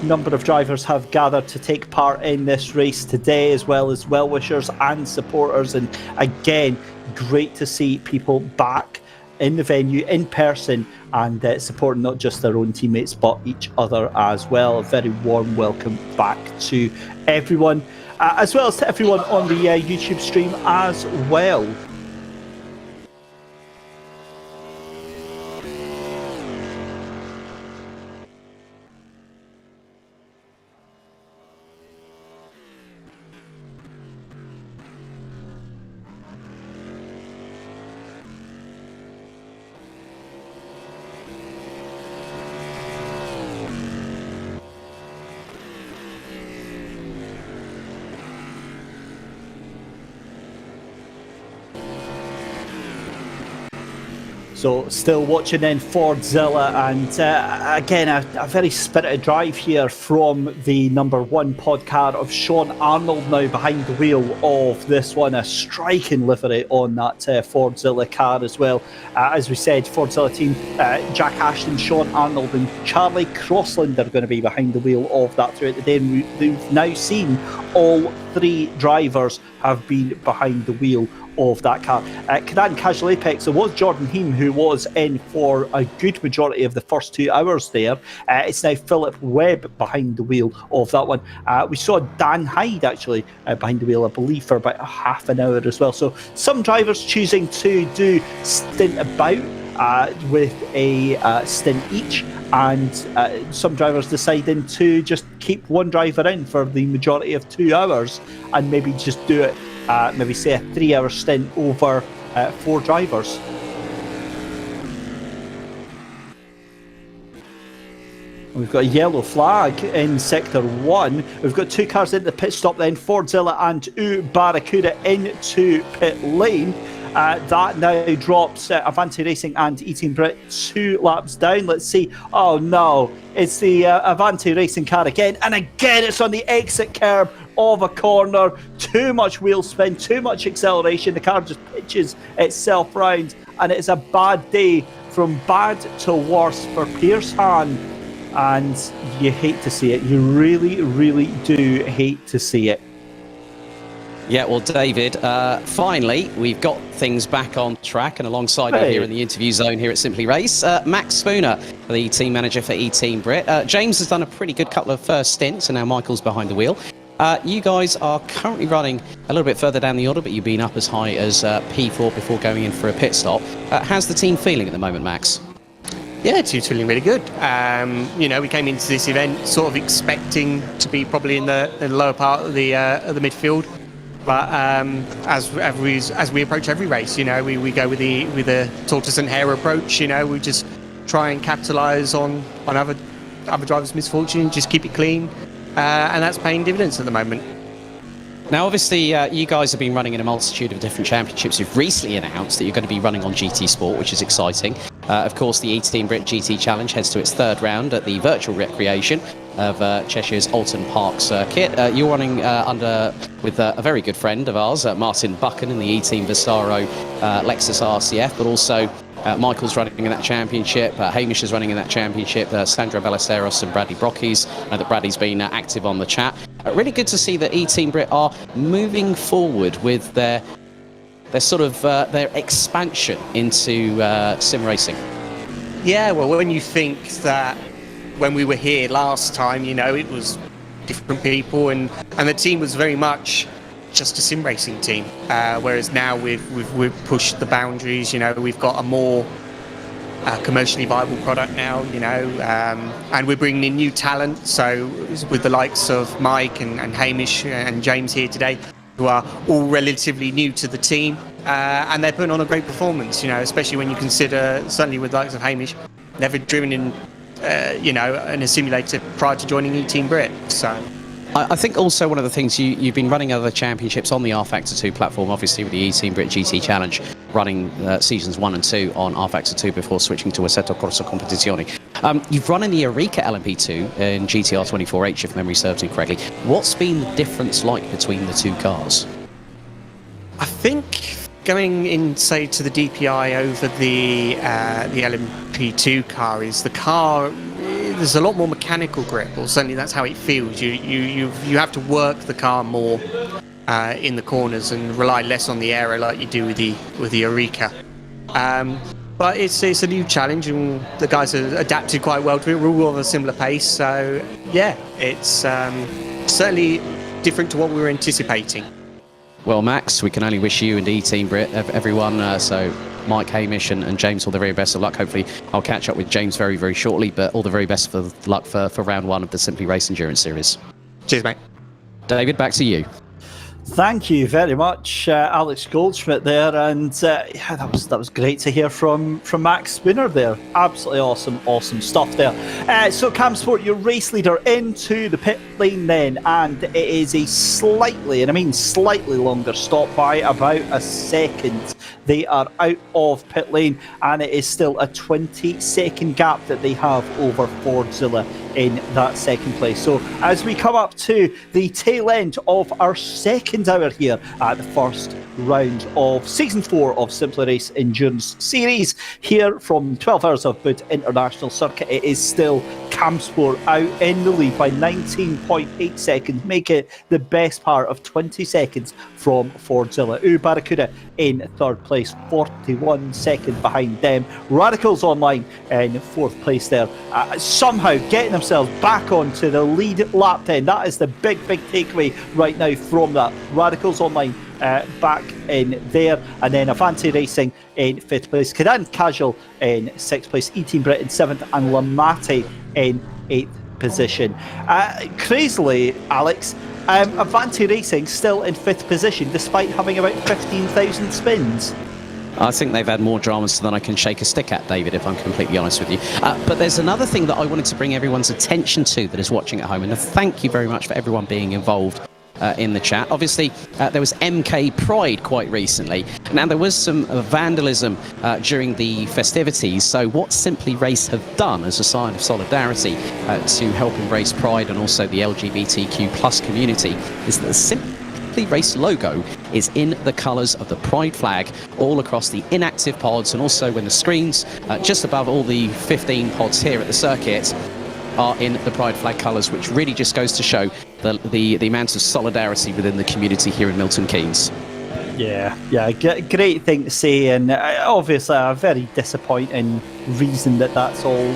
number of drivers have gathered to take part in this race today, as well as well-wishers and supporters. And again, great to see people back in the venue in person and supporting not just their own teammates but each other as well. A very warm welcome back to everyone. As well as to everyone on the YouTube stream as well. So still watching in Fordzilla, and again a very spirited drive here from the number 1 pod car of Sean Arnold now behind the wheel of this one. A striking livery on that Fordzilla car as well. As we said, Fordzilla team, Jack Ashton, Sean Arnold and Charlie Crossland are going to be behind the wheel of that throughout the day. And we've now seen all 3 drivers have been behind the wheel of that car. Cadet Casual Apex, it was Jordan Heem who was in for a good majority of the first 2 hours there. It's now Philip Webb behind the wheel of that one. We saw Dan Hyde actually behind the wheel, I believe, for about half an hour as well. So some drivers choosing to do stint about with a stint each, and some drivers deciding to just keep one driver in for the majority of 2 hours and maybe just do it maybe say a 3-hour stint over 4 drivers. We've got a yellow flag in Sector 1. We've got 2 cars into the pit stop then, Fordzilla and Barracuda into pit lane. That now drops Avanti Racing and E-Team Brit 2 laps down. Let's see. Oh no, it's the Avanti Racing car again. And again, it's on the exit curb of a corner. Too much wheel spin, too much acceleration. The car just pitches itself round. And it is a bad day, from bad to worse for Pierce Hahn. And you hate to see it. You really, really do hate to see it. Yeah, well, David, finally, we've got things back on track, and alongside me here in the interview zone here at Simply Race, Max Spooner, the team manager for E-Team Brit. James has done a pretty good couple of first stints, and now Michael's behind the wheel. You guys are currently running a little bit further down the order, but you've been up as high as P4 before going in for a pit stop. How's the team feeling at the moment, Max? Yeah, it's feeling really good. We came into this event sort of expecting to be probably in the lower part of the midfield. But as we approach every race, we go with the tortoise and hare approach. We just try and capitalise on other drivers' misfortune, just keep it clean, and that's paying dividends at the moment. Now, obviously, you guys have been running in a multitude of different championships. You've recently announced that you're going to be running on GT Sport, which is exciting. Of course, the E-Team Brit GT Challenge heads to its 3rd round at the virtual recreation of Cheshire's Alton Park circuit. You're running with a very good friend of ours, Martin Buchan, in the E-Team Vistaro Lexus RCF, but also Michael's running in that championship, Hamish is running in that championship, Sandra Ballesteros and Bradley Brockies. I know that Bradley's been active on the chat. Really good to see that E-Team Brit are moving forward with their expansion into sim racing. Yeah, well, when you think that when we were here last time, it was different people, and the team was very much just a sim racing team. Whereas now we've pushed the boundaries. We've got a more commercially viable product now. And we're bringing in new talent. So with the likes of Mike and Hamish and James here today, who are all relatively new to the team, and they're putting on a great performance. Especially when you consider, certainly with the likes of Hamish, never driven in in a simulator prior to joining E-Team Brit. So I think also one of the things you've been running other championships on the R-Factor 2 platform, obviously with the E-Team Brit GT Challenge, running seasons 1 and 2 on R-Factor 2 before switching to Assetto Corsa Competizione. You've run in the Eureka LMP2 in GTR 24H, if memory serves me correctly. What's been the difference like between the 2 cars? I think going in, say, to the DPI over the LMP2 car is the car. There's a lot more mechanical grip, or certainly that's how it feels. You have to work the car more in the corners and rely less on the aero like you do with the Eureka. But it's a new challenge, and the guys have adapted quite well to it. We're all of a similar pace, so yeah, it's certainly different to what we were anticipating. Well, Max, we can only wish you and E-Team Brit, everyone, so Mike, Hamish and James, all the very best of luck. Hopefully I'll catch up with James very, very shortly, but all the very best for luck for round 1 of the Simply Race Endurance Series. Cheers, mate. David, back to you. Thank you very much, Alex Goldschmidt there, and yeah, that was great to hear from Max Spooner there. Absolutely awesome stuff there. So Cam Sport, your race leader into the pit lane then, and it is a slightly, and I mean slightly longer stop by about a second. They are out of pit lane, and it is still a 20-second gap that they have over Fordzilla in that second place. So as we come up to the tail end of our second hour here at the first round of season 4 of Simply Race Endurance Series here from 12 hours of Buddh International Circuit, it is still Camsport out in the lead by 19.8 seconds, make it the best part of 20 seconds from Fordzilla. Barracuda in third place, 41 seconds behind them. Radicals Online in fourth place there, somehow getting themselves back onto the lead lap 10. That is the big takeaway right now from that. Radicals Online back in there, and then Avanti Racing in 5th place, Cadan Casual in 6th place, E-Team Brit in 7th, and Lamati in 8th position. Crazily, Alex, Avanti Racing still in 5th position despite having about 15,000 spins. I think they've had more dramas than I can shake a stick at, David, if I'm completely honest with you. But there's another thing that I wanted to bring everyone's attention to that is watching at home, and thank you very much for everyone being involved in the chat. Obviously, there was MK Pride quite recently. Now, there was some vandalism during the festivities, so what Simply Race have done as a sign of solidarity to help embrace Pride and also the LGBTQ plus community is that the Simply Race logo is in the colours of the Pride flag all across the inactive pods, and also when the screens just above all the 15 pods here at the circuit are in the Pride flag colours, which really just goes to show the amount of solidarity within the community here in Milton Keynes. Yeah, great thing to say, and obviously a very disappointing reason that's all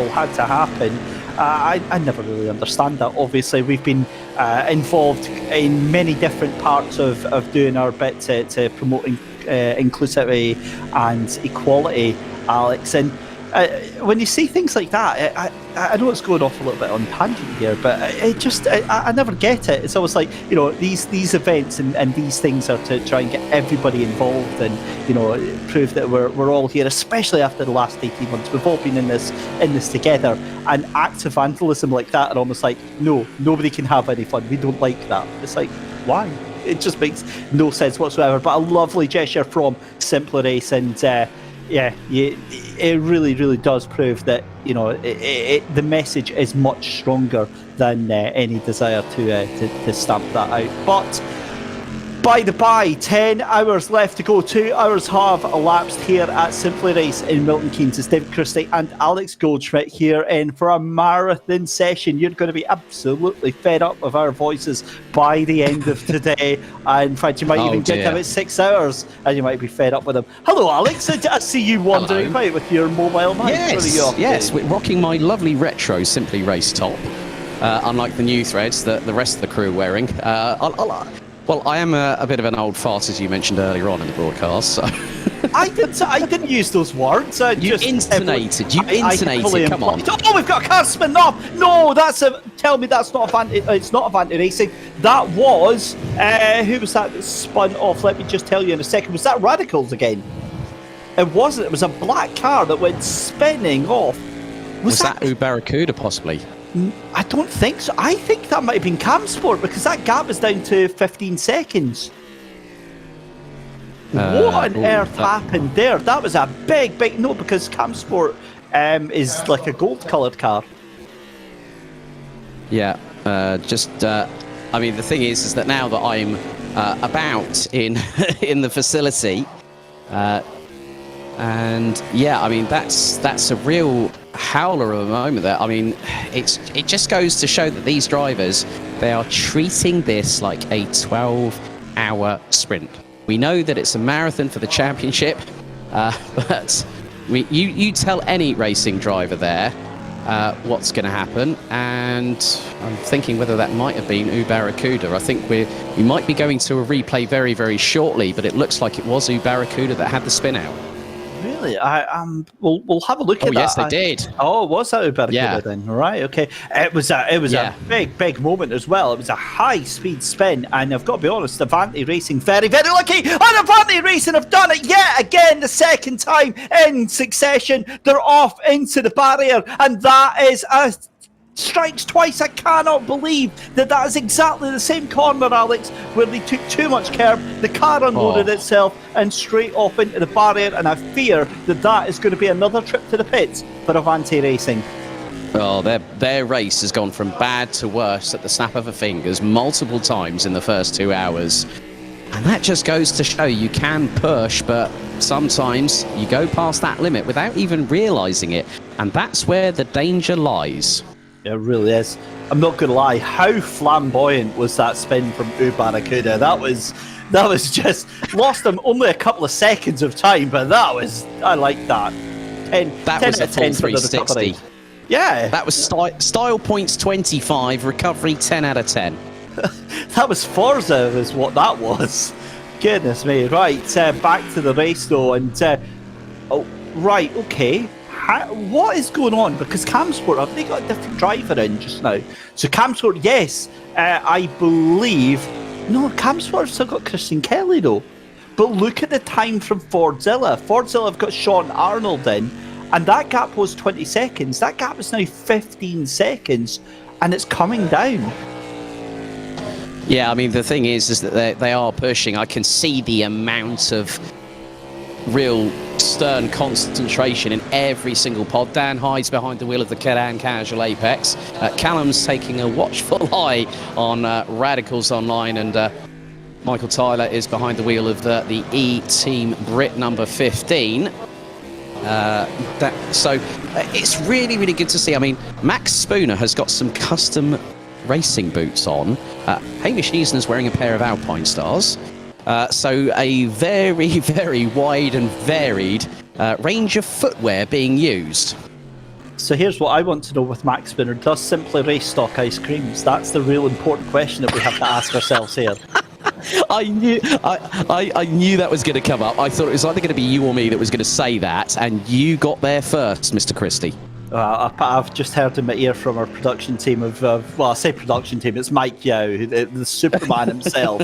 had to happen. I never really understand that. Obviously, we've been involved in many different parts of doing our bit to promoting inclusivity and equality, Alex, and when you see things like that, I know it's going off a little bit on tangent here, but I never get it. It's always like, you know, these events and these things are to try and get everybody involved and, you know, prove that we're all here, especially after the last 18 months. We've all been in this together, and acts of vandalism like that are almost like, no, nobody can have any fun. We don't like that. It's like, why? It just makes no sense whatsoever. But a lovely gesture from Simply Race, and yeah, it really does prove that, you know, the message is much stronger than any desire to stamp that out. But by the by, 10 hours left to go. 2 hours have elapsed here at Simply Race in Milton Keynes. It's David Christie and Alex Goldschmidt here in for a marathon session. You're going to be absolutely fed up with our voices by the end of today. In fact, you might even get about 6 hours and you might be fed up with them. Hello, Alex. I see you wandering about with your mobile mic. Yes, we're rocking my lovely retro Simply Race top, unlike the new threads that the rest of the crew are wearing. Well, I am a bit of an old fart, as you mentioned earlier on in the broadcast. So. I didn't use those words. You intonated. Come on. Oh, we've got a car spinning off. No, tell me that's not it's not Avanti Racing. That was who was that spun off? Let me just tell you in a second. Was that Radicals again? It wasn't. It was a black car that went spinning off. Was that Barracuda possibly? I don't think so. I think that might have been Camsport, because that gap is down to 15 seconds. What on earth happened there? That was a big no, because Camsport is like a gold coloured car. Yeah, I mean, the thing is that now that I'm about in in the facility, and yeah, I mean that's a real howler of a moment there. I mean, it just goes to show that these drivers, they are treating this like a 12-hour sprint. We know that it's a marathon for the championship, but you tell any racing driver there what's going to happen, and I'm thinking whether that might have been Barracuda. I think we might be going to a replay very shortly, but it looks like it was Barracuda that had the spin out. Really? really? We'll have a look at that. Oh, yes, they did. Oh, was that Ubercuda Yeah. then? Right, okay. It was a big moment as well. It was a high-speed spin, and I've got to be honest, Avanti Racing very, very lucky, and Avanti Racing have done it yet again, the second time in succession. They're off into the barrier, and that is a strikes twice. I cannot believe that is exactly the same corner, Alex, where they took too much curb, the car unloaded itself and straight off into the barrier, and I fear that is going to be another trip to the pits for Avanti Racing. Oh, their race has gone from bad to worse at the snap of a fingers multiple times in the first 2 hours. And that just goes to show you can push, but sometimes you go past that limit without even realising it. And that's where the danger lies. It really is. I'm not going to lie. How flamboyant was that spin from Ubarracuda? That was just lost him only a couple of seconds of time, but I like that. 10 was out a of full 10 for the 360. recovery. Yeah. That was style points 25, recovery 10 out of 10. That was Forza, is what that was. Goodness me. Right, back to the race though, and right, okay. What is going on? Because Camsport, have they got a different driver in just now? So Camsport, yes, I believe. No, Camsport's still got Christian Kelly though. But look at the time from Fordzilla. Fordzilla have got Sean Arnold in, and that gap was 20 seconds. That gap is now 15 seconds, and it's coming down. Yeah, I mean, the thing is that they are pushing. I can see the amount of real stern concentration in every single pod. Dan hides behind the wheel of the Cadan Casual Apex. Callum's taking a watchful eye on Radicals Online, and Michael Tyler is behind the wheel of the E-Team Brit number 15. So it's really, really good to see. I mean, Max Spooner has got some custom racing boots on. Hamish Neeson's wearing a pair of Alpine Stars. So a very, very wide and varied range of footwear being used. So here's what I want to know with Max Spinner. Does Simply Race stock ice creams? That's the real important question that we have to ask ourselves here. I knew that was going to come up. I thought it was either going to be you or me that was going to say that, and you got there first, Mr. Christie. I've just heard in my ear from our production team well, I say production team, it's Mike Yao, the Superman himself,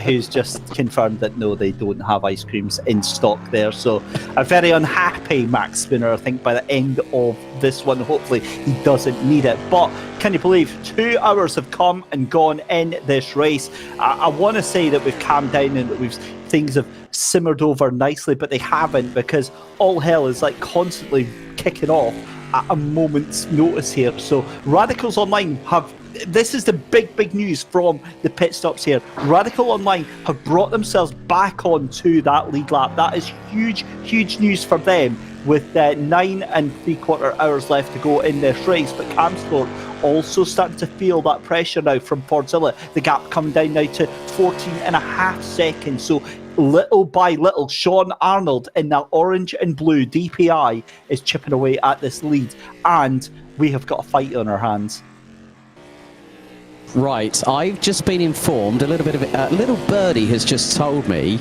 who's just confirmed that no, they don't have ice creams in stock there. So a very unhappy Max Spinner, I think, by the end of this one. Hopefully he doesn't need it. But can you believe 2 hours have come and gone in this race? I want to say that we've calmed down and that things have simmered over nicely, but they haven't, because all hell is like constantly kicking off at a moment's notice here. So Radicals Online this is the big news from the pit stops here. Radical Online have brought themselves back onto that lead lap. That is huge news for them, with 9 3/4 hours left to go in this race. But Camsport also starting to feel that pressure now from Fordzilla. The gap coming down now to 14.5 seconds. So little by little, Sean Arnold in that orange and blue DPI is chipping away at this lead, and we have got a fight on our hands. Right, I've just been informed, a little birdie has just told me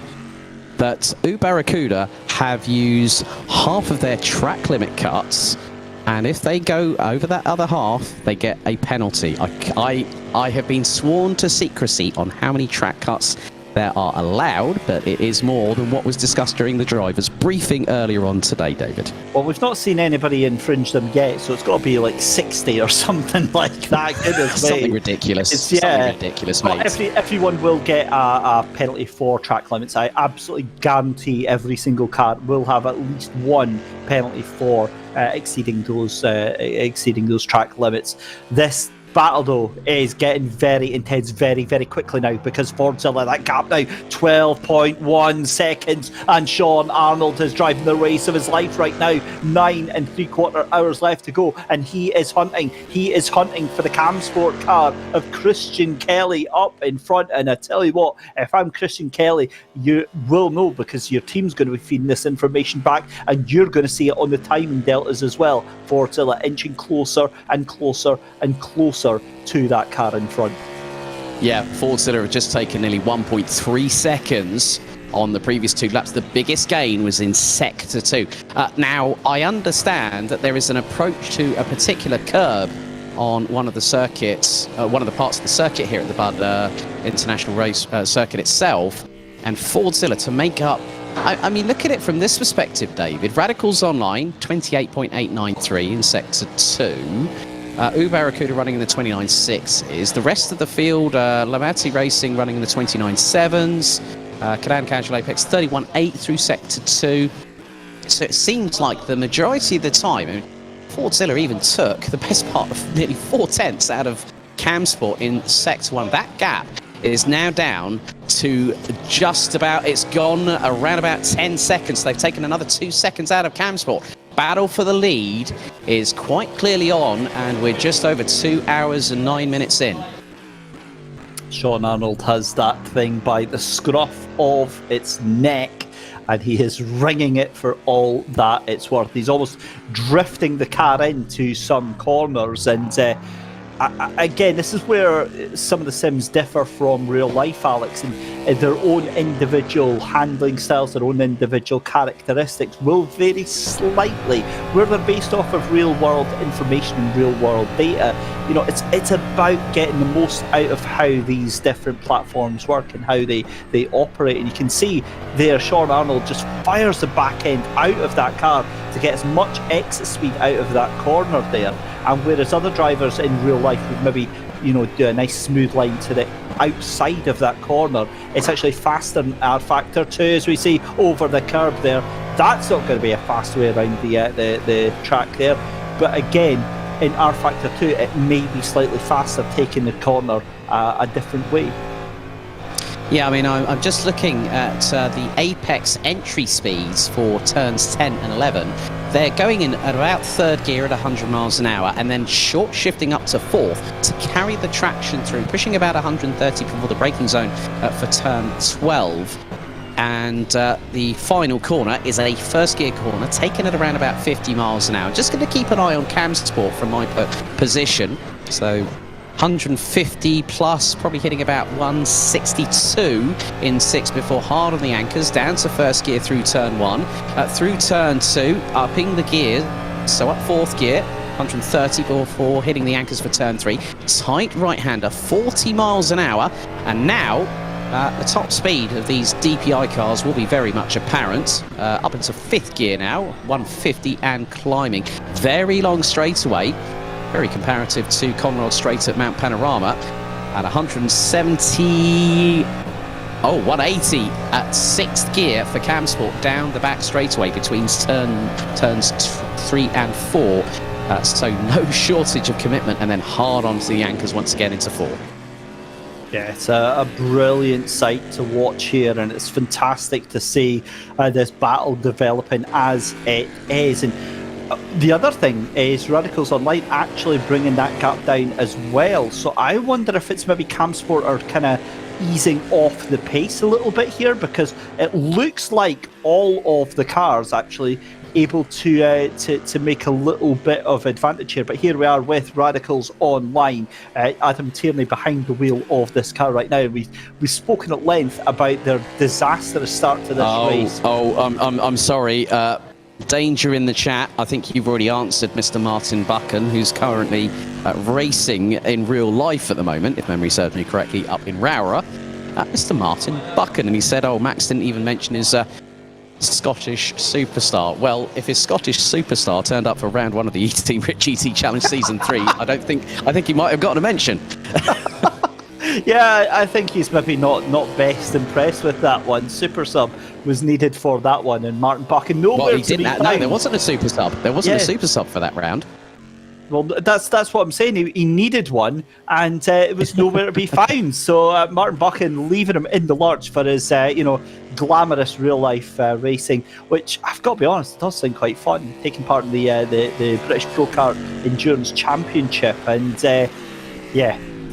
that Ubarracuda have used half of their track limit cuts, and if they go over that other half, they get a penalty. I have been sworn to secrecy on how many track cuts there are allowed, but it is more than what was discussed during the driver's briefing earlier on today, David. Well, we've not seen anybody infringe them yet, so it's got to be like 60 or something like that. Goodness me. Something ridiculous. Something ridiculous, mate. Everyone will get a penalty for track limits. I absolutely guarantee every single car will have at least one penalty for exceeding those track limits. This battle though is getting very intense very quickly now, because Fordzilla, that gap now 12.1 seconds, and Sean Arnold is driving the race of his life right now. 9 3/4 hours left to go, and he is hunting for the Camsport car of Christian Kelly up in front. And I tell you what, if I'm Christian Kelly, you will know, because your team's going to be feeding this information back, and you're going to see it on the timing deltas as well. Fordzilla inching closer and closer and closer to that car in front. Yeah, Fordzilla have just taken nearly 1.3 seconds on the previous 2 laps. The biggest gain was in Sector 2. Now, I understand that there is an approach to a particular curb on one of the circuits, one of the parts of the circuit here at the Buddh International Race Circuit itself, and Fordzilla to make up. I mean, look at it from this perspective, David. Radicals Online, 28.893 in Sector 2. Barracuda running in the 29.6s. The rest of the field, Lamazzi Racing running in the 29.7s. Cadan Casual Apex 31.8 through Sector 2. So it seems like the majority of the time, Fordzilla even took the best part of nearly 4 tenths out of Camsport in Sector 1. That gap is now down to just about, it's gone around about 10 seconds. They've taken another 2 seconds out of Camsport. Battle for the lead is quite clearly on, and we're just over 2 hours and 9 minutes in. Sean Arnold has that thing by the scruff of its neck, and he is ringing it for all that it's worth. He's almost drifting the car into some corners, and again, this is where some of the sims differ from real life, Alex, and their own individual handling styles, their own individual characteristics will vary slightly. Where they're based off of real world information and real world data, you know, it's about getting the most out of how these different platforms work and how they operate. And you can see there, Sean Arnold just fires the back end out of that car to get as much exit speed out of that corner there. And whereas other drivers in real life would maybe, you know, do a nice smooth line to the outside of that corner, it's actually faster in R Factor 2, as we see over the curb there. That's not going to be a fast way around the track there. But again, in R Factor 2, it may be slightly faster, taking the corner a different way. Yeah, I mean, I'm just looking at the apex entry speeds for turns 10 and 11. They're going in at about 3rd gear at 100 miles an hour, and then short shifting up to 4th to carry the traction through, pushing about 130 before the braking zone for turn 12. And the final corner is a 1st gear corner, taken at around about 50 miles an hour. Just going to keep an eye on Camsport from my position. So 150 plus, probably hitting about 162 in 6 before hard on the anchors, down to 1st gear through turn 1, through turn 2, upping the gear, so up 4th gear, 130 before hitting the anchors for turn 3, tight right-hander, 40 miles an hour, and now the top speed of these DPI cars will be very much apparent, up into 5th gear now, 150 and climbing, very long straightaway. Very comparative to Conrod Straight at Mount Panorama at 180 at 6th gear for Camsport down the back straightaway between turns 3 and 4. So no shortage of commitment, and then hard onto the anchors once again into 4. Yeah, it's a brilliant sight to watch here, and it's fantastic to see this battle developing as it is. And the other thing is Radicals Online actually bringing that gap down as well. So I wonder if it's maybe Camsport are kind of easing off the pace a little bit here, because it looks like all of the cars actually able to make a little bit of advantage here. But here we are with Radicals Online, Adam Tierney behind the wheel of this car right now. We've spoken at length about their disastrous start to this race. I'm sorry. Danger in the chat. I think you've already answered Mr. Martin Buchan, who's currently racing in real life at the moment, if memory serves me correctly, up in Rowra. Mr. Martin Buchan, and he said, "Oh, Max didn't even mention his Scottish superstar." Well, if his Scottish superstar turned up for round 1 of the Team Rich GT Challenge Season 3, I think he might have gotten a mention. Yeah, I think he's maybe not best impressed with that one. Super sub was needed for that one, and Martin Buchan nowhere to be found. No, there wasn't a super sub. There wasn't a super sub for that round. Well, that's what I'm saying. He needed one, and it was nowhere to be found. So Martin Buchan leaving him in the lurch for his, glamorous real life racing, which I've got to be honest, does sound quite fun. Taking part in the British Pro Kart Endurance Championship, and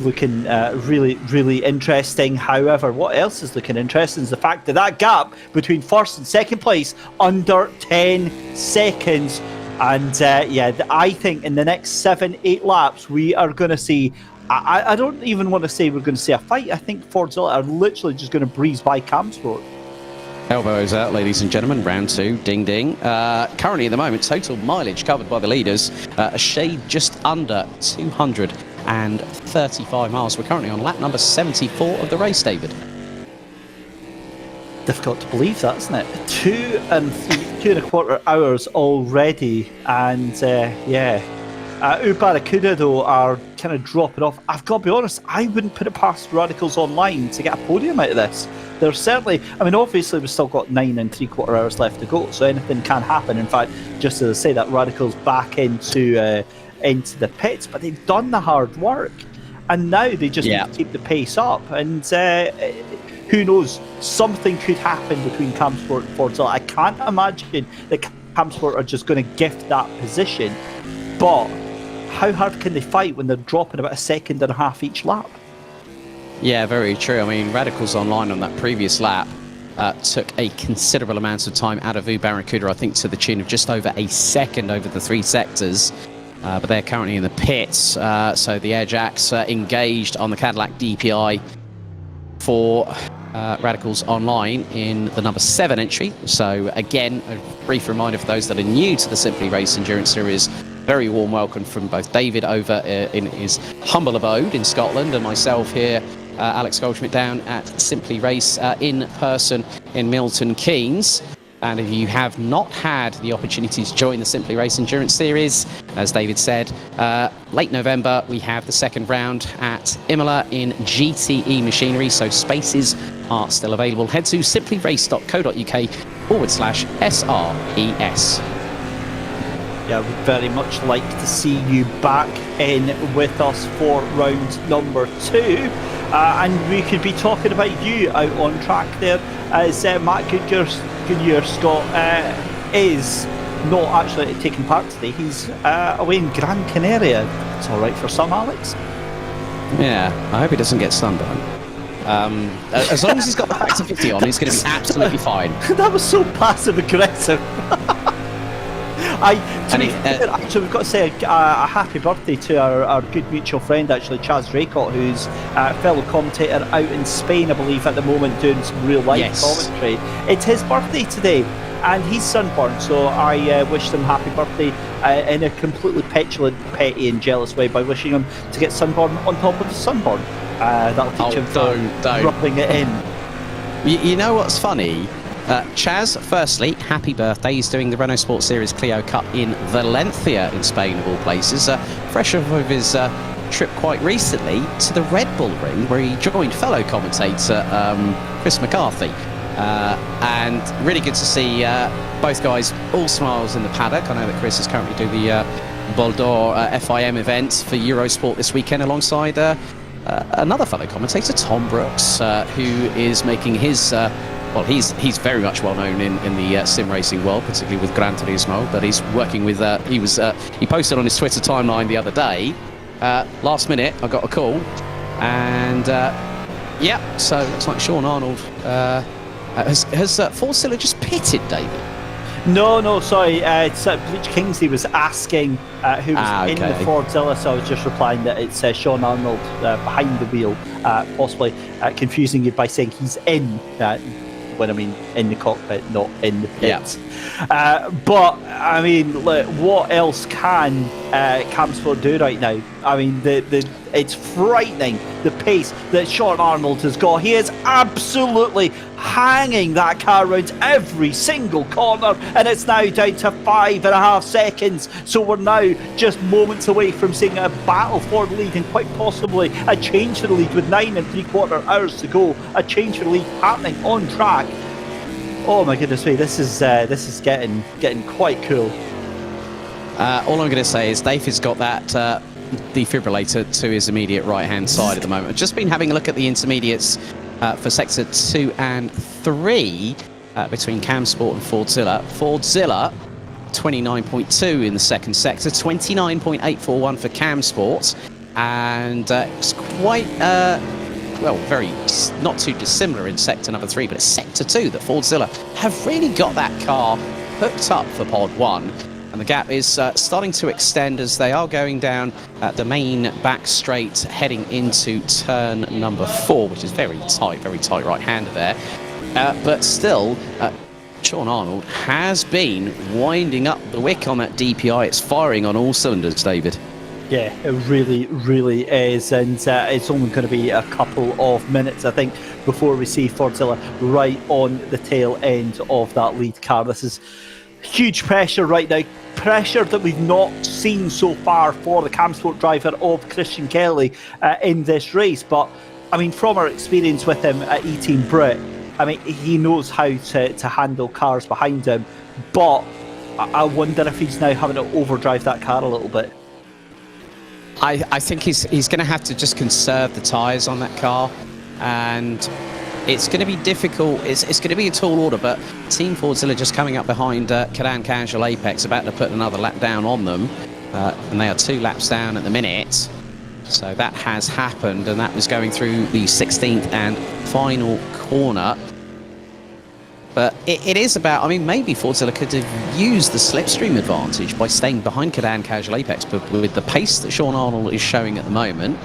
looking really, really interesting. However, what else is looking interesting is the fact that gap between 1st and 2nd place under 10 seconds. And I think in the next 7-8 laps, we are going to see, I don't even want to say we're going to see a fight. I think Fordzilla are literally just going to breeze by Camsport. Elbows out, ladies and gentlemen. Round 2, ding ding. Currently at the moment, total mileage covered by the leaders, a shade just under 235 miles. We're currently on lap number 74 of the race, David. Difficult to believe that, isn't it? 2.25 hours already, and Barracuda though are kind of dropping off. I've got to be honest, I wouldn't put it past Radicals Online to get a podium out of this. There's certainly, I mean, obviously we've still got 9.75 hours left to go, so anything can happen. In fact, just as I say, that Radicals back into the pits, but they've done the hard work, and now they just need to keep the pace up. And who knows, something could happen between Camsport and Fordzilla. I can't imagine that Camsport are just going to gift that position, but how hard can they fight when they're dropping about 1.5 seconds each lap? Yeah, very true. I mean, Radicals Online on that previous lap took a considerable amount of time out of Barracuda, I think to the tune of just over 1 second over the 3 sectors. But they're currently in the pits, so the Airjacks engaged on the Cadillac DPI for Radicals Online in the number 7 entry. So again, a brief reminder for those that are new to the Simply Race Endurance Series. Very warm welcome from both David over in his humble abode in Scotland and myself here, Alex Goldschmidt, down at Simply Race in person in Milton Keynes. And if you have not had the opportunity to join the Simply Race Endurance Series, as David said, late November we have the second round at Imola in GTE machinery, so spaces are still available. Head to simplyrace.co.uk/SRES. Yeah, we'd very much like to see you back in with us for round number 2. And we could be talking about you out on track there, as Matt Goodyear, Scott, is not actually taking part today. He's away in Gran Canaria. It's all right for some, Alex. Yeah, I hope he doesn't get sunburned. As long as he's got the factor 50 on, he's going to be absolutely fine. That was so passive aggressive. Actually, we've got to say a happy birthday to our good mutual friend, actually, Chaz Draycott, who's a fellow commentator out in Spain, I believe, at the moment, doing some real life commentary. It's his birthday today, and he's sunburned, so I wish him happy birthday in a completely petulant, petty and jealous way by wishing him to get sunburn on top of the sunburn. That'll teach him to rubbing it in. You know what's funny? Chaz, firstly, happy birthday. He's doing the Renault Sport Series Clio Cup in Valencia in Spain, of all places. Fresh off of his trip quite recently to the Red Bull Ring, where he joined fellow commentator Chris McCarthy. And really good to see both guys all smiles in the paddock. I know that Chris is currently doing the Bol d'Or FIM event for Eurosport this weekend alongside another fellow commentator, Tom Brooks, who is making his... well, he's very much well known in the sim racing world, particularly with Gran Turismo. But he's working with. He posted on his Twitter timeline the other day. Last minute, I got a call, and so it looks like Sean Arnold has Fordzilla just pitted, David. No, sorry. Bleach Kingsley was asking who was in the Fordzilla, so I was just replying that it's Sean Arnold behind the wheel, possibly confusing you by saying he's in. When I mean in the cockpit, not in the pits. But I mean, look, what else can Camsport do right now? I mean, it's frightening the pace that Sean Arnold has got. He is absolutely hanging that car around every single corner, and it's now down to 5.5 seconds. So we're now just moments away from seeing a battle for the lead, and quite possibly a change for the lead with 9.75 hours to go. A change for the lead happening on track. Oh my goodness me, this is getting quite cool. All I'm going to say is Dave has got that defibrillator to his immediate right-hand side at the moment. I've just been having a look at the intermediates for sector 2 and 3 between Camsport and Fordzilla. Fordzilla, 29.2 in the second sector, 29.841 for Camsport, and it's quite very not too dissimilar in sector number 3, but it's sector 2 that Fordzilla have really got that car hooked up for pod 1. And the gap is starting to extend as they are going down the main back straight, heading into turn number 4, which is very tight right-hander there. But still, Sean Arnold has been winding up the wick on that DPI. It's firing on all cylinders, David. Yeah, it really, really is, and it's only going to be a couple of minutes, I think, before we see Fordzilla right on the tail end of that lead car. This is huge pressure right now, pressure that we've not seen so far for the Camsport driver of Christian Kelly in this race. But, I mean, from our experience with him at E-Team Brit, I mean, he knows how to handle cars behind him, but I wonder if he's now having to overdrive that car a little bit. I think he's going to have to just conserve the tyres on that car, and it's going to be difficult. It's going to be a tall order, but Team Fordzilla just coming up behind Cadan Casual Apex, about to put another lap down on them, and they are 2 laps down at the minute. So that has happened, and that was going through the 16th and final corner. But it is about, I mean, maybe Fordzilla could have used the slipstream advantage by staying behind Cadan Casual Apex, but with the pace that Sean Arnold is showing at the moment,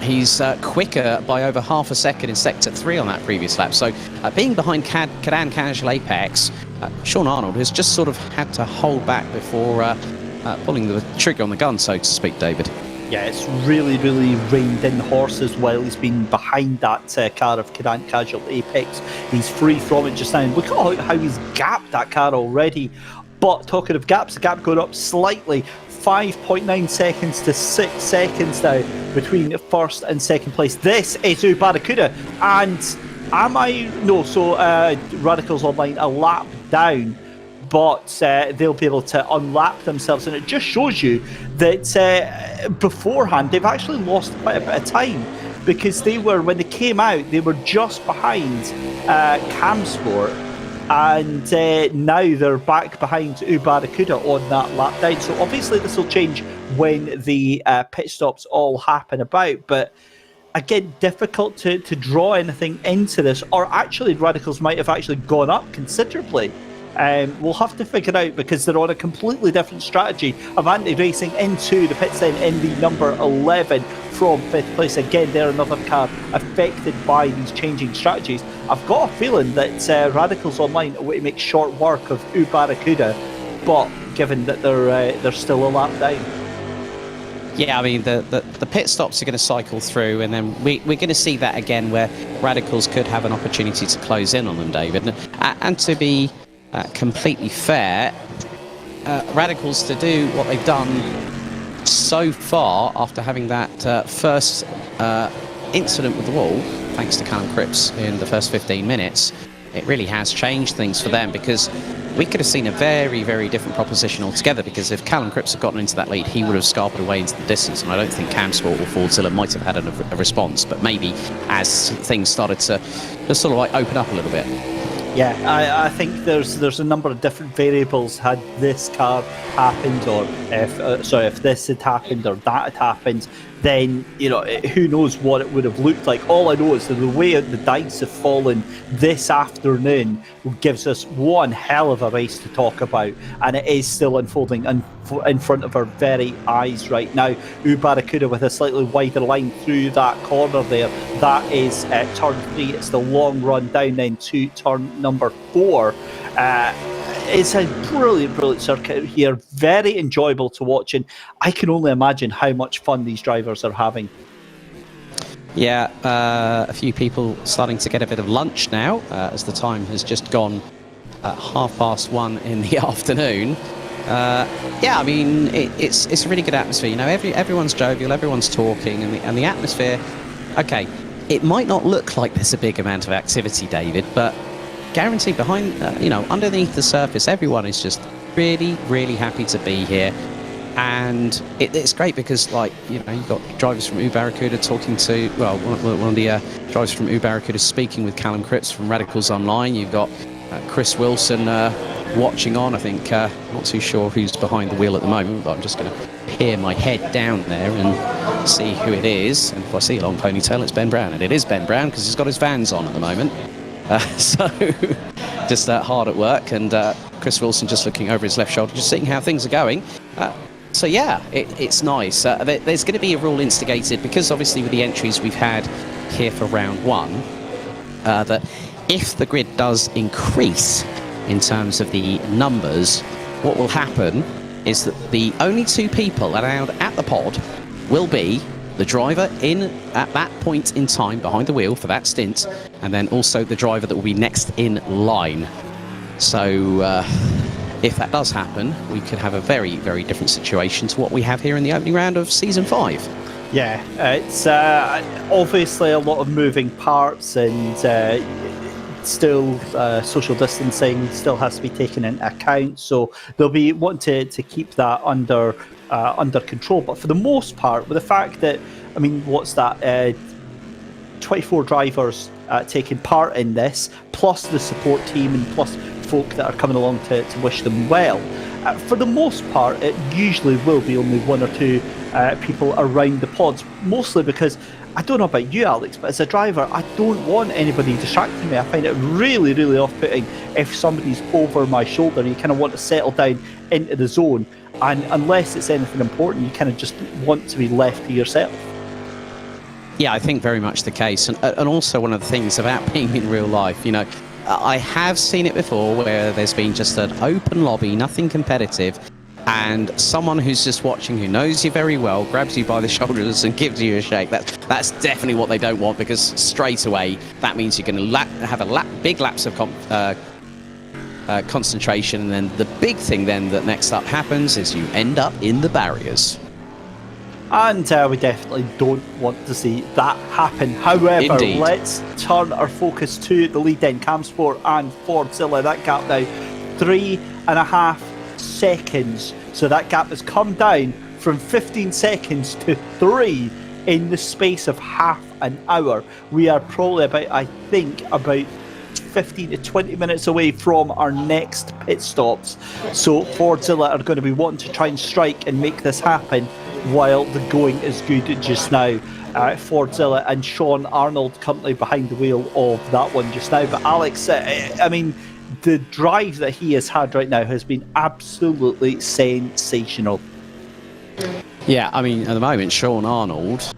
he's quicker by over half a second in Sector 3 on that previous lap. So being behind Cadan Casual Apex, Sean Arnold has just sort of had to hold back before pulling the trigger on the gun, so to speak, David. Yeah, it's really, really reined in horses while he's been behind that car of Cadan Casual Apex. He's free from it just now. And look at how he's gapped that car already. But talking of gaps, the gap going up slightly. 5.9 seconds to 6 seconds now between first and second place. This is Barracuda. And Radicals Online a lap down, but they'll be able to unlap themselves, and it just shows you that beforehand they've actually lost quite a bit of time, because when they came out, they were just behind Camsport, and now they're back behind Barracuda on that lap down. So obviously this will change when the pit stops all happen about, but again, difficult to draw anything into this, or actually Radicals might have actually gone up considerably. We'll have to figure out, because they're on a completely different strategy of anti-racing into the pits then in the number 11 from 5th place. Again, they're another car affected by these changing strategies. I've got a feeling that Radicals Online are going to make short work of Barracuda, but given that they're still a lap down. Yeah, I mean, the pit stops are going to cycle through, and then we're going to see that again, where Radicals could have an opportunity to close in on them, David. And to be completely fair, Radicals to do what they've done so far after having that first incident with the wall, thanks to Callum Cripps in the first 15 minutes, it really has changed things for them, because we could have seen a very, very different proposition altogether, because if Callum Cripps had gotten into that lead, he would have scarpered away into the distance, and I don't think Camsport or Fordzilla might have had a response, but maybe as things started to just sort of like open up a little bit. Yeah, I think there's a number of different variables had this car happened, or if this had happened or that had happened, then, you know, who knows what it would have looked like. All I know is that the way the dice have fallen this afternoon gives us one hell of a race to talk about, and it is still unfolding in front of our very eyes right now. Barracuda with a slightly wider line through that corner there. That is turn 3. It's the long run down then to turn number 4. It's a brilliant circuit here, very enjoyable to watch, and I can only imagine how much fun these drivers are having. Yeah, a few people starting to get a bit of lunch now, as the time has just gone 1:30 in the afternoon. Yeah, I mean, it's a really good atmosphere. You know, everyone's jovial, everyone's talking, and the atmosphere. Okay, it might not look like there's a big amount of activity, David, but guaranteed behind, underneath the surface, everyone is just really, really happy to be here. And it's great because, like, you know, you've got drivers from Barracuda talking to, well, one of the drivers from Barracuda speaking with Callum Cripps from Radicals Online. You've got Chris Wilson watching on. I think, not too sure who's behind the wheel at the moment, but I'm just going to peer my head down there and see who it is. And if I see a long ponytail, it's Ben Brown. And it is Ben Brown because he's got his Vans on at the moment. So just hard at work, and Chris Wilson just looking over his left shoulder, just seeing how things are going. So yeah, it's nice. There's going to be a rule instigated, because obviously with the entries we've had here for round 1, that if the grid does increase in terms of the numbers, what will happen is that the only two people allowed at the pod will be the driver in at that point in time behind the wheel for that stint, and then also the driver that will be next in line. So if that does happen, we could have a very, very different situation to what we have here in the opening round of Season 5. Yeah, it's obviously a lot of moving parts, and still social distancing still has to be taken into account, so they'll be wanting to keep that under control. But for the most part, with the fact that, I mean, what's that, 24 drivers taking part in this, plus the support team and plus folk that are coming along to wish them well, for the most part it usually will be only one or two people around the pods, mostly because I don't know about you, Alex, but as a driver, I don't want anybody distracting me. I find it really, really off-putting if somebody's over my shoulder. You kind of want to settle down into the zone, and unless it's anything important, you kind of just want to be left to yourself. Yeah, I think very much the case. And also one of the things about being in real life, you know, I have seen it before where there's been just an open lobby, nothing competitive, and someone who's just watching, who knows you very well, grabs you by the shoulders and gives you a shake. That's definitely what they don't want, because straight away that means you're going to have a big lapse of concentration, and then the big thing then that next up happens is you end up in the barriers. And we definitely don't want to see that happen. However, Indeed. Let's turn our focus to the lead then, Camsport and Fordzilla. That gap now 3.5 seconds. So that gap has come down from 15 seconds to 3 in the space of half an hour. We are probably about 15 to 20 minutes away from our next pit stops. So Fordzilla are going to be wanting to try and strike and make this happen while the going is good just now. Fordzilla and Sean Arnold currently behind the wheel of that one just now. But Alex, I mean, the drive that he has had right now has been absolutely sensational. Yeah, I mean, at the moment, Sean Arnold,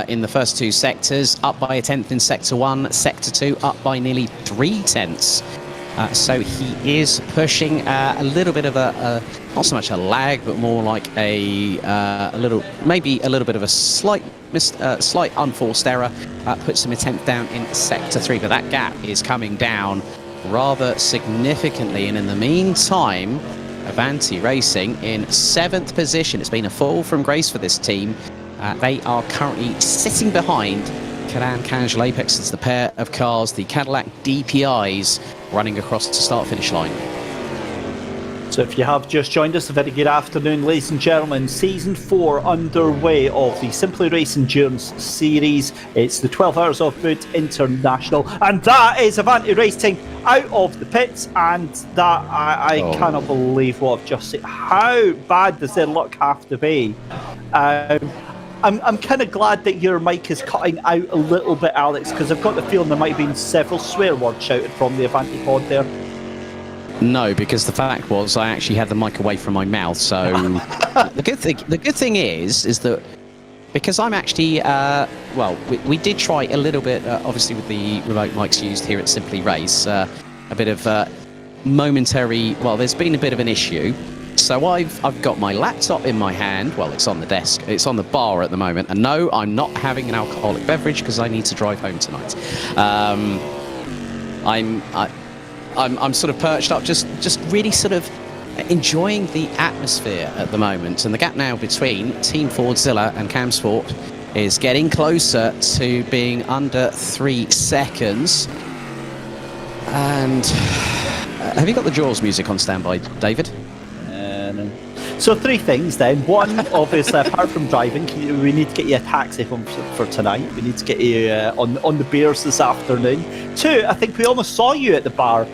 in the first two sectors, up by 1/10 in Sector 1, Sector 2 up by nearly 3/10. So he is pushing a little bit of a not so much a lag, but more like a little bit of a slight unforced error. Puts him 1/10 down in Sector 3, but that gap is coming down rather significantly. And in the meantime, Avanti Racing in 7th position. It's been a fall from grace for this team. They are currently sitting behind Cadan Casual Apex. It's the pair of cars, the Cadillac DPIs, running across the start-finish line. So if you have just joined us, a very good afternoon, ladies and gentlemen. Season 4 underway of the Simply Race Endurance Series. It's the 12 Hours of Buddh International, and that is Avanti Racing out of the pits, and that I cannot believe what I've just seen. How bad does their luck have to be? I'm kind of glad that your mic is cutting out a little bit, Alex, because I've got the feeling there might have been several swear words shouted from the Avanti pod there. No, because the fact was I actually had the mic away from my mouth. So the good thing is that because I'm actually we did try a little bit, obviously with the remote mics used here at Simply Race, a bit of momentary. Well, there's been a bit of an issue. So I've got my laptop in my hand. Well, it's on the desk. It's on the bar at the moment. And no, I'm not having an alcoholic beverage because I need to drive home tonight. I'm sort of perched up, just really sort of enjoying the atmosphere at the moment. And the gap now between Team Fordzilla and Camsport is getting closer to being under 3 seconds. And have you got the Jaws music on standby, David? So 3 things then. 1, obviously, apart from driving, we need to get you a taxi home for tonight. We need to get you on the beers this afternoon. 2, I think we almost saw you at the bar,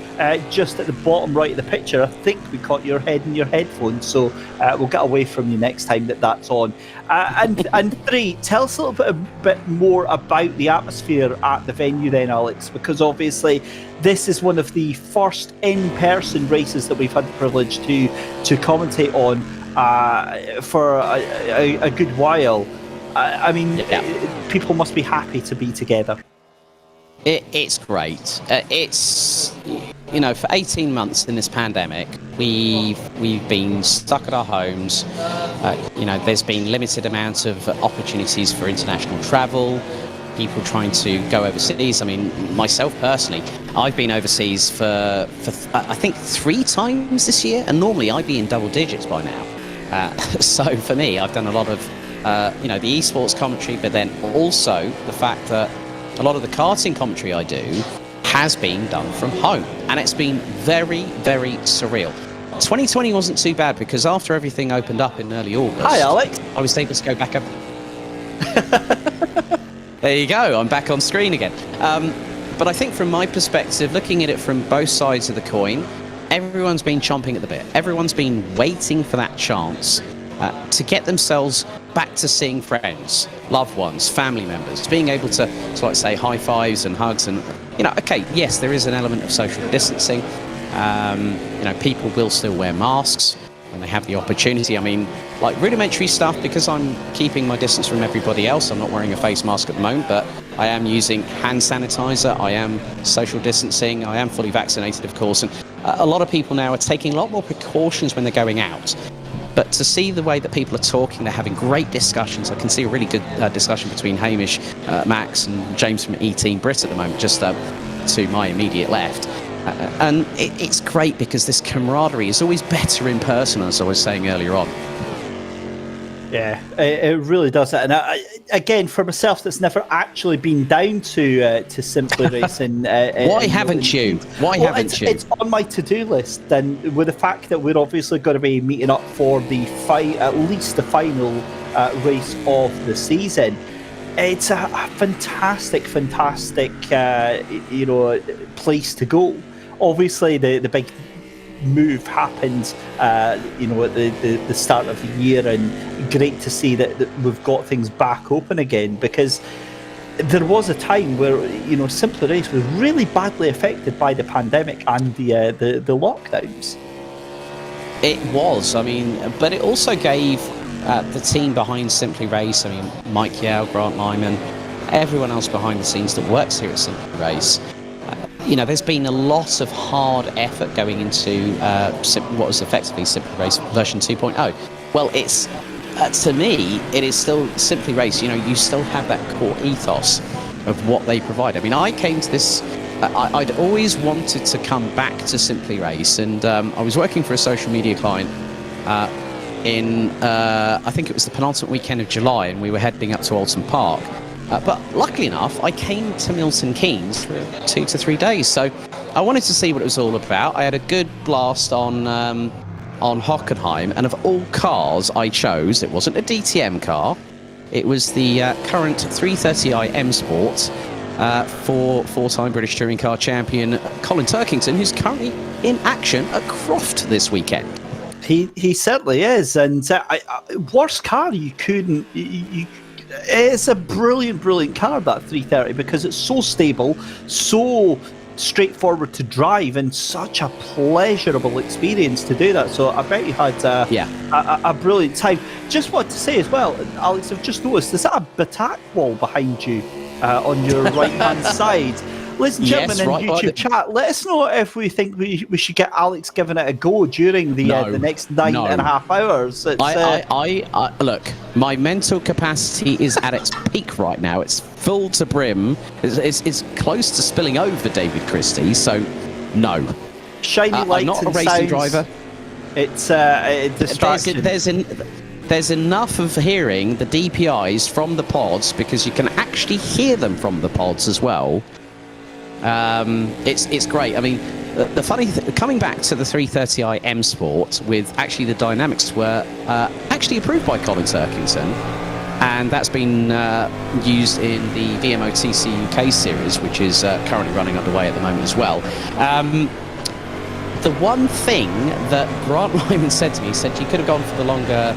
just at the bottom right of the picture. I think we caught your head in your headphones, so we'll get away from you next time that's on. And 3, tell us a little bit more about the atmosphere at the venue then, Alex, because obviously this is one of the first in-person races that we've had the privilege to commentate on for a good while. I mean, people must be happy to be together. It's great. It's, for 18 months in this pandemic, we've been stuck at our homes. There's been limited amount of opportunities for international travel, people trying to go overseas. I mean, myself personally, I've been overseas for I think 3 times this year, and normally I'd be in double digits by now. So for me, I've done a lot of, the esports commentary, but then also the fact that a lot of the karting commentary I do has been done from home, and it's been very, very surreal. 2020 wasn't too bad because after everything opened up in early August, Hi, Alex. I was able to go back up. There you go, I'm back on screen again. But I think from my perspective, looking at it from both sides of the coin, everyone's been chomping at the bit. Everyone's been waiting for that chance to get themselves back to seeing friends, loved ones, family members, being able to like say high fives and hugs, and okay, yes, there is an element of social distancing. People will still wear masks when they have the opportunity. I mean, like rudimentary stuff, because I'm keeping my distance from everybody else. I'm not wearing a face mask at the moment, but I am using hand sanitizer. I am social distancing. I am fully vaccinated, of course, and a lot of people now are taking a lot more precautions when they're going out. But to see the way that people are talking, they're having great discussions. I can see a really good discussion between Hamish, Max and James from E-Team Brit at the moment, just to my immediate left. And it's great because this camaraderie is always better in person, as I was saying earlier on. Yeah, it really does it. And again, for myself, that's never actually been down to Simply Racing. Why haven't you? Why haven't you? It's on my to-do list. And with the fact that we're obviously going to be meeting up for the at least the final race of the season, it's a fantastic place to go. Obviously, the big move happened at the start of the year, and great to see that we've got things back open again, because there was a time where Simply Race was really badly affected by the pandemic and the lockdowns. It was, but it also gave the team behind Simply Race, Mike Yale, Grant Lyman, everyone else behind the scenes that works here at Simply Race, there's been a lot of hard effort going into what was effectively Simply Race version 2.0. Well, it's to me, it is still Simply Race. You still have that core ethos of what they provide. I came to this. I'd always wanted to come back to Simply Race, and I was working for a social media client in I think it was the penultimate weekend of July, and we were heading up to Alton Park. But luckily enough, I came to Milton Keynes for 2 to 3 days, so I wanted to see what it was all about. I had a good blast on Hockenheim, and of all cars I chose, it wasn't a DTM car, it was the current 330i M Sport for 4-time British Touring Car champion Colin Turkington, who's currently in action at Croft this weekend. He certainly is, and worst car you couldn't. It's a brilliant car, that 330, because it's so stable, so straightforward to drive, and such a pleasurable experience to do that. So I bet you had a brilliant time. Just want to say as well, Alex, I've just noticed, is that a Batak wall behind you on your right hand side? Ladies and gentlemen, in YouTube chat, let us know if we think we should get Alex giving it a go during the next 9.5 hours. Look, my mental capacity is at its peak right now. It's full to brim. It's close to spilling over, David Christie. So, no. Shiny lights. I'm not a racing driver. It's a distraction. There's enough of hearing the DPIs from the pods, because you can actually hear them from the pods as well. It's great. The funny coming back to the 330i M Sport, with actually the dynamics were actually approved by Colin Turkington, and that's been used in the VMOTC UK series, which is currently running underway at the moment as well. The one thing that Grant Lyman said to me, he said you could have gone for the longer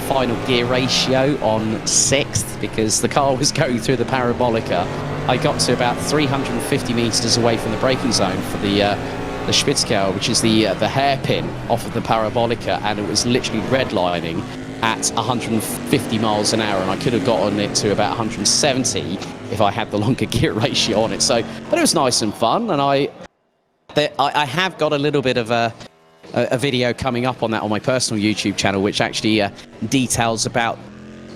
final gear ratio on 6th, because the car was going through the parabolica. I got to about 350 metres away from the braking zone for the Spitzkau, which is the hairpin off of the parabolica, and it was literally redlining. at 150 miles an hour, and I could have gotten it to about 170 if I had the longer gear ratio on it. So, but it was nice and fun, and I have got a little bit of a video coming up on that on my personal YouTube channel, which actually details about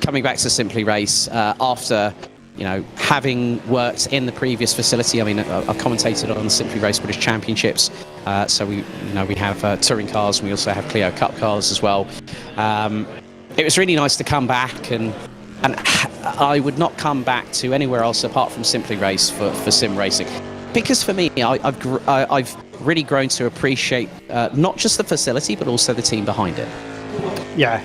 coming back to Simply Race after, you know, having worked in the previous facility. I mean, I've commentated on the Simply Race British Championships, so we have touring cars, and we also have Clio Cup cars as well. It was really nice to come back, and I would not come back to anywhere else apart from Simply Race for sim racing, because for me, I've really grown to appreciate not just the facility but also the team behind it. Yeah,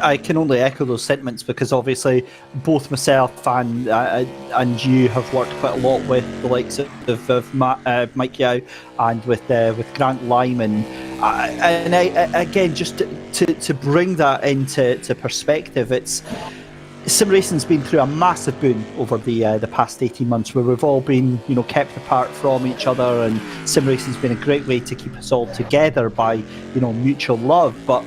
I can only echo those sentiments, because obviously both myself and you have worked quite a lot with the likes of Mike Yao and with Grant Lyman, and again, just to bring that into perspective, sim racing's been through a massive boom over the past 18 months, where we've all been, you know, kept apart from each other, and sim racing's been a great way to keep us all together by, you know, mutual love. But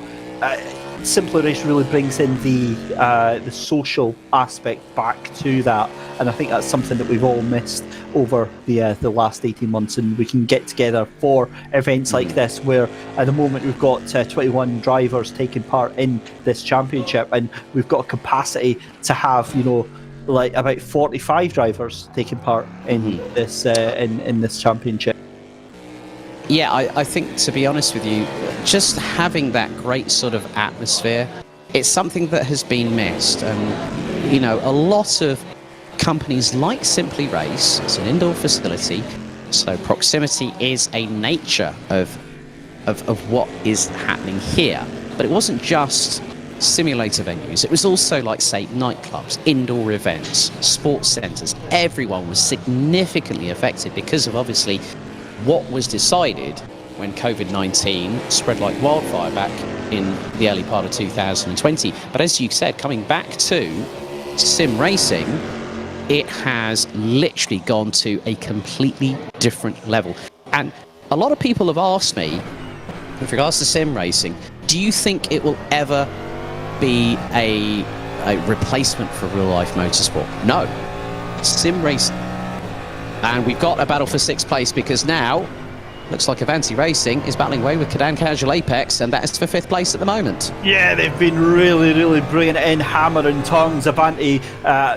Simply Race really brings in the social aspect back to that, and I think that's something that we've all missed over the last 18 months. And we can get together for events like this, where at the moment we've got 21 drivers taking part in this championship, and we've got a capacity to have, you know, like about 45 drivers taking part in this in this championship. Yeah, I think, to be honest with you, just having that great sort of atmosphere, it's something that has been missed. And, you know, a lot of companies like Simply Race, it's an indoor facility, so proximity is a nature of what is happening here. But it wasn't just simulator venues, it was also, like, say, nightclubs, indoor events, sports centres. Everyone was significantly affected because of, obviously, what was decided when COVID-19 spread like wildfire back in the early part of 2020. But as you said, coming back to sim racing, it has literally gone to a completely different level. And a lot of people have asked me, with regards to sim racing, do you think it will ever be a replacement for real life motorsport? No. Sim racing. And we've got a battle for 6th place, because now looks like Avanti Racing is battling away with Cadan Casual Apex, and that is for 5th place at the moment. Yeah, they've been really bringing it in, hammer and tongs. Avanti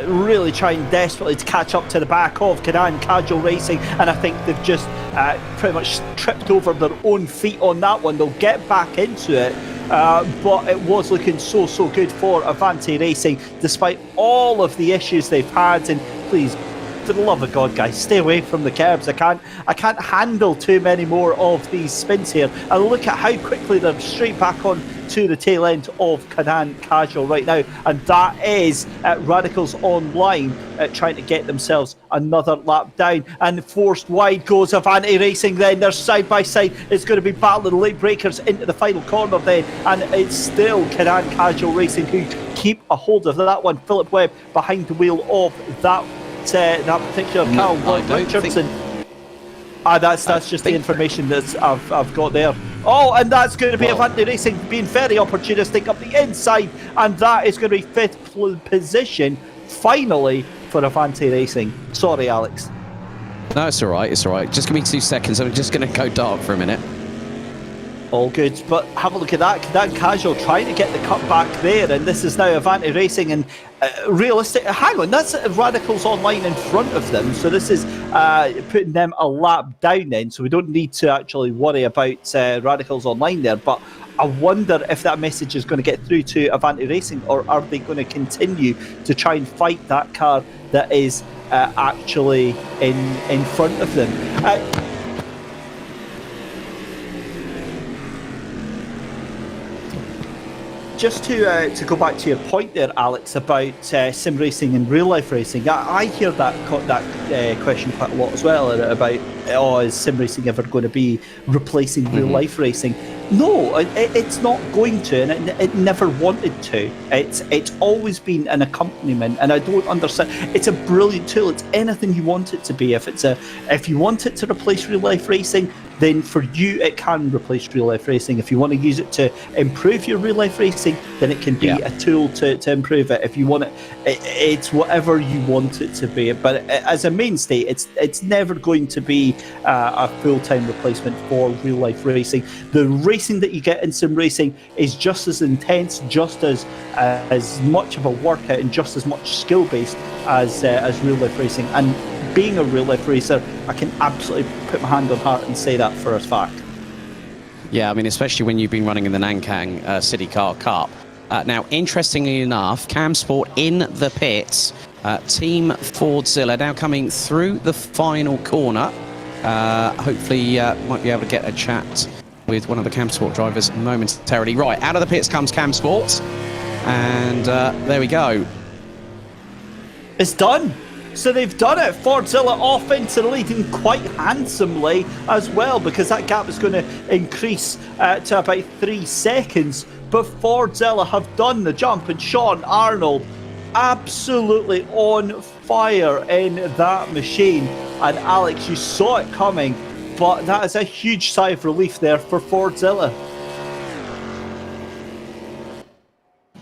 really trying desperately to catch up to the back of Cadan Casual Racing, and I think they've just pretty much tripped over their own feet on that one. They'll get back into it. But it was looking so good for Avanti Racing, despite all of the issues they've had. And please, for the love of God, guys, stay away from the curbs. I can't handle too many more of these spins here. And look at how quickly they're straight back on to the tail end of Cadan Casual right now, and that is Radicals Online trying to get themselves another lap down, and forced wide goes Avanti Racing. Then they're side by side. It's going to be battling late breakers into the final corner then, and it's still Cadan Casual Racing who keep a hold of that one. Philip Webb behind the wheel of that particular car. Richardson. That's just the information that I've got there. Oh, and that's going to be Avanti Racing being very opportunistic up the inside, and that is going to be 5th position finally for Avanti Racing. Sorry, Alex. No, it's all right. It's all right. Just give me 2 seconds. I'm just going to go dark for a minute. All good, but have a look at that. Cadan Casual trying to get the cut back there, and this is now Avanti Racing, and realistic. Hang on, that's Radicals Online in front of them, so this is putting them a lap down then, so we don't need to actually worry about Radicals Online there. But I wonder if that message is going to get through to Avanti Racing, or are they going to continue to try and fight that car that is actually in front of them? Just to go back to your point there, Alex, about sim racing and real life racing, I hear that question quite a lot as well, about oh, is sim racing ever going to be replacing real life racing? No, it's not going to, and it never wanted to. It's always been an accompaniment, and I don't understand. It's a brilliant tool. It's anything you want it to be. If you want it to replace real life racing, then for you it can replace real life racing. If you want to use it to improve your real life racing, then it can be a tool to improve it. If you want it's whatever you want it to be. But as a mainstay, it's never going to be a full-time replacement for real life racing. The racing that you get in sim racing is just as intense, just as much of a workout, and just as much skill based as real life racing. And being a real life racer, I can absolutely put my hand on heart and say that for a fact. Yeah, I mean, especially when you've been running in the Nankang City Car Cup. Now, interestingly enough, Cam Sport in the pits. Team Fordzilla now coming through the final corner. Hopefully, might be able to get a chat with one of the Cam Sport drivers momentarily. Right, out of the pits comes Cam Sport. And there we go. It's done. So they've done it. Fordzilla off into the lead, and quite handsomely as well, because that gap is going to increase to about 3 seconds. But Fordzilla have done the jump, and Sean Arnold absolutely on fire in that machine. And Alex, you saw it coming, but that is a huge sigh of relief there for Fordzilla.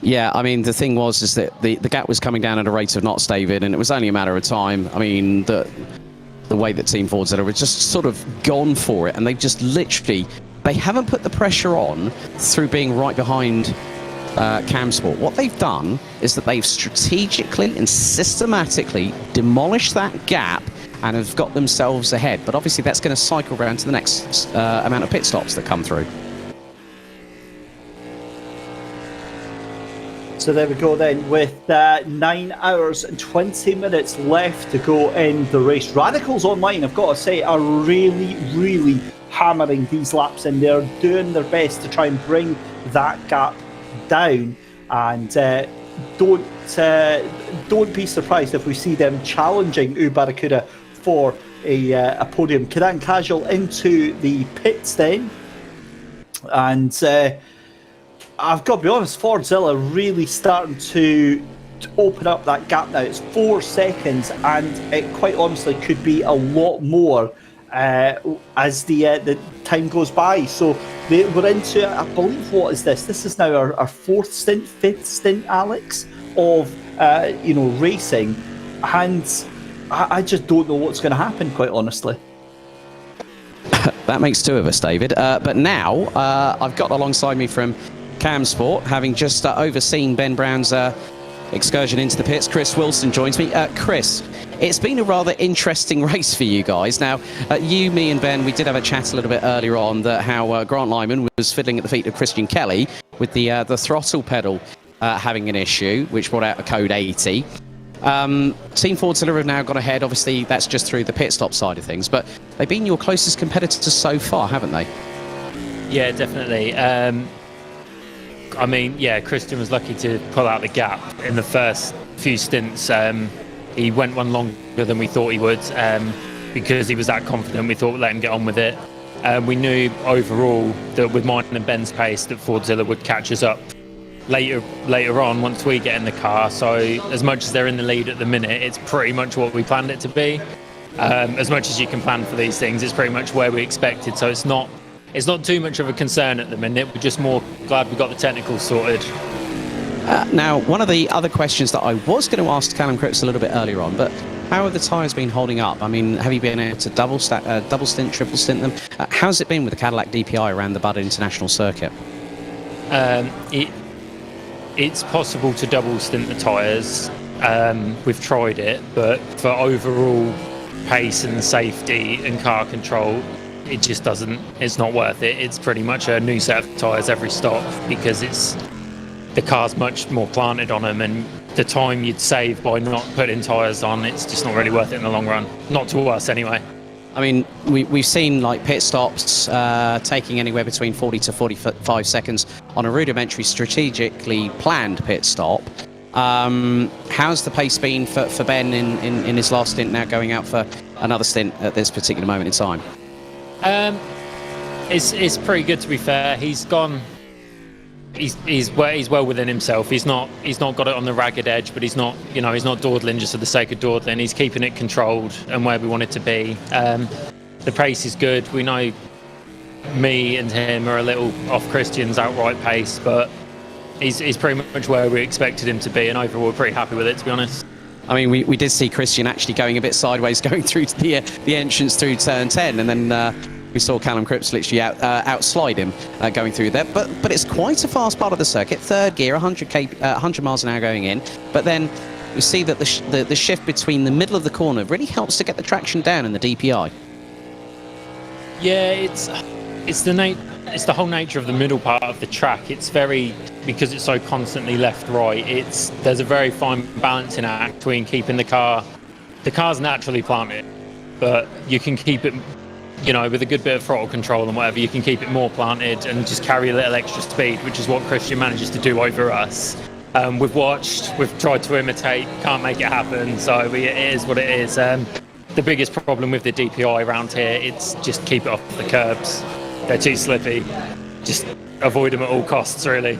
Yeah, I mean, the thing is that the gap was coming down at a rate of knots, David, and it was only a matter of time. I mean, the way that Team Fordzilla have just sort of gone for it, and they've just literally, they haven't put the pressure on through being right behind Cam Sport. What they've done is that they've strategically and systematically demolished that gap and have got themselves ahead. But obviously that's going to cycle around to the next amount of pit stops that come through. So there we go then, with 9 hours and 20 minutes left to go in the race. Radicals Online, I've got to say, are really, really hammering these laps in. They're doing their best to try and bring that gap down. And don't be surprised if we see them challenging Barracuda for a podium. Cadan Casual into the pits then. And I've got to be honest, Fordzilla really starting to open up that gap now. It's 4 seconds, and it quite honestly could be a lot more as the time goes by. So we're into, I believe, what is this? This is now our fifth stint, Alex, of racing, and I just don't know what's going to happen, quite honestly. That makes 2 of us, David. But now I've got alongside me from Cam Sport, having just overseen Ben Brown's excursion into the pits, Chris Wilson joins me. Chris, it's been a rather interesting race for you guys. Now, you, me and Ben, we did have a chat a little bit earlier on that how Grant Lyman was fiddling at the feet of Christian Kelly with the throttle pedal having an issue, which brought out a code 80. Team Fordzilla have now got ahead. Obviously, that's just through the pit stop side of things, but they've been your closest competitors so far, haven't they? Yeah, definitely. I mean, yeah, Christian was lucky to pull out the gap in the first few stints. He went one longer than we thought he would because he was that confident. We thought we'd let him get on with it. We knew overall that with mine and Ben's pace that Fordzilla would catch us up later on once we get in the car. So as much as they're in the lead at the minute, it's pretty much what we planned it to be. As much as you can plan for these things, it's pretty much where we expected. So it's not too much of a concern at the minute. We're just more glad we got the technicals sorted. Now, one of the other questions that I was going to ask Callum Cripps a little bit earlier on, but how have the tyres been holding up? I mean, have you been able to double stint, triple stint them? How's it been with the Cadillac DPI around the Buddh International Circuit? It's possible to double stint the tyres. We've tried it, but for overall pace and safety and car control, it just it's not worth it. It's pretty much a new set of tyres every stop because the car's much more planted on them, and the time you'd save by not putting tyres on, it's just not really worth it in the long run. Not to us anyway. I mean, we've seen like pit stops taking anywhere between 40 to 45 seconds on a rudimentary, strategically planned pit stop. How's the pace been for Ben in his last stint now going out for another stint at this particular moment in time? It's pretty good, to be fair. He's gone. He's well within himself. He's not got it on the ragged edge, but he's not dawdling just for the sake of dawdling. He's keeping it controlled and where we want it to be. The pace is good. We know me and him are a little off Christian's outright pace, but he's pretty much where we expected him to be, and overall we're pretty happy with it, to be honest. I mean, we did see Christian actually going a bit sideways, going through to the entrance through turn 10, and then we saw Callum Cripps literally outslide him going through there. But it's quite a fast part of the circuit. Third gear, 100 miles an hour going in. But then you see that the shift between the middle of the corner really helps to get the traction down in the DPI. Yeah, it's the whole nature of the middle part of the track. It's because it's so constantly left-right. There's a very fine balancing act between keeping the car's naturally planted, but you can keep it, with a good bit of throttle control and whatever, you can keep it more planted and just carry a little extra speed, which is what Christian manages to do over us. We've tried to imitate, can't make it happen, so it is what it is. The biggest problem with the DPI around here, it's just keep it off the curbs. They're too slippy. Just avoid them at all costs, really.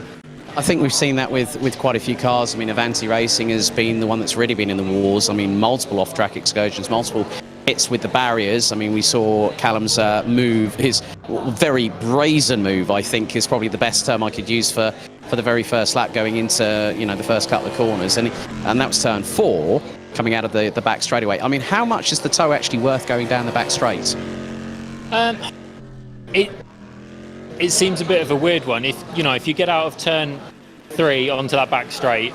I think we've seen that with quite a few cars. I mean, Avanti Racing has been the one that's really been in the wars. I mean, multiple off-track excursions, multiple hits with the barriers. I mean, we saw Callum's move, his very brazen move, I think, is probably the best term I could use for the very first lap going into, the first couple of corners. And that was turn 4, coming out of the back straightaway. I mean, how much is the toe actually worth going down the back straight? It seems a bit of a weird one. If you get out of turn 3 onto that back straight,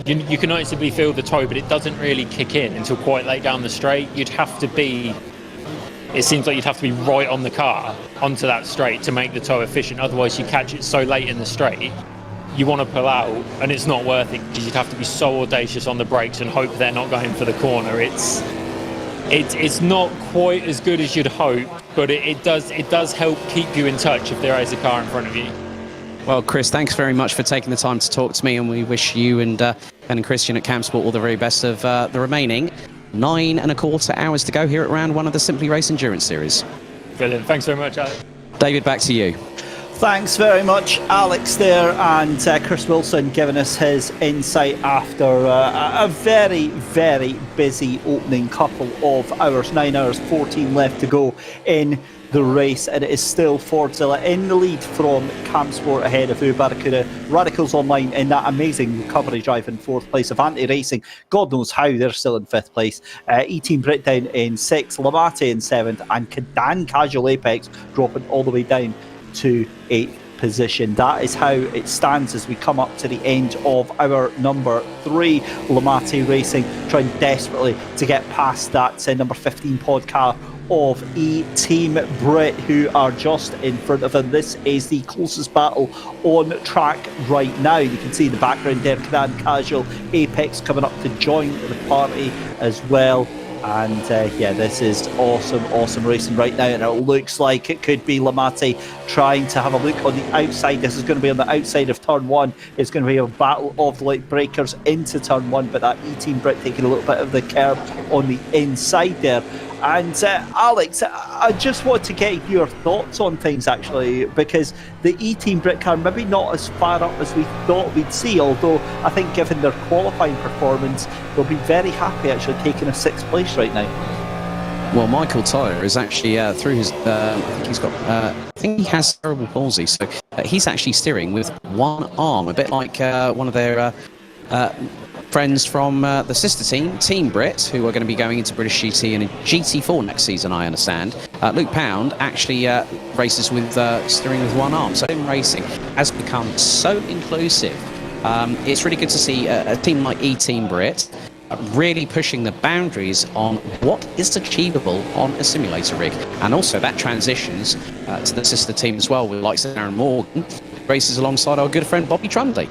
you can noticeably feel the toe, but it doesn't really kick in until quite late down the straight. It seems like you'd have to be right on the car onto that straight to make the toe efficient. Otherwise, you catch it so late in the straight, you want to pull out, and it's not worth it because you'd have to be so audacious on the brakes and hope they're not going for the corner. It's not quite as good as you'd hope, but it does help keep you in touch if there is a car in front of you. Well, Chris, thanks very much for taking the time to talk to me, and we wish you and Christian at Campsport all the very best of the remaining 9.25 hours to go here at round 1 of the Simply Race Endurance Series. Brilliant. Thanks very much, Alex. David, back to you. Thanks very much, Alex, there, and Chris Wilson giving us his insight after a very, very busy opening couple of hours. 9 hours, 14 left to go in the race, and it is still Fordzilla in the lead from Campsport ahead of Barracuda. Radicals Online in that amazing recovery drive in 4th place. Avanti Racing, God knows how they're still in 5th place. E-Team Brit down in 6th, Lamate in 7th, and Cadan Casual Apex dropping all the way down to 8th position. That is how it stands as we come up to the end of our number 3. Lamate Racing trying desperately to get past that number 15 pod car of E-Team Brit, who are just in front of them. This is the closest battle on track right now. You can see in the background there, Cadan Casual Apex coming up to join the party as well. And this is awesome racing right now, and it looks like it could be Lamate trying to have a look on the outside. This is going to be on the outside of turn 1. It's going to be a battle of light breakers into turn 1, but that E-Team Brit taking a little bit of the curb on the inside there. And Alex, I just want to get your thoughts on things actually, because the E-Team Brit car maybe not as far up as we thought we'd see, although I think given their qualifying performance, they'll be very happy actually taking a 6th place right now. Well, Michael Tyre is actually through his. I think he has cerebral palsy, so he's actually steering with one arm, a bit like one of their friends from the sister team, Team Brit, who are going to be going into British GT and a GT4 next season, I understand. Luke Pound actually races with steering with one arm. So racing has become so inclusive. It's really good to see a team like E-Team Brit really pushing the boundaries on what is achievable on a simulator rig, and also that transitions to the sister team as well, with likes of Aaron Morgan races alongside our good friend Bobby Trundley.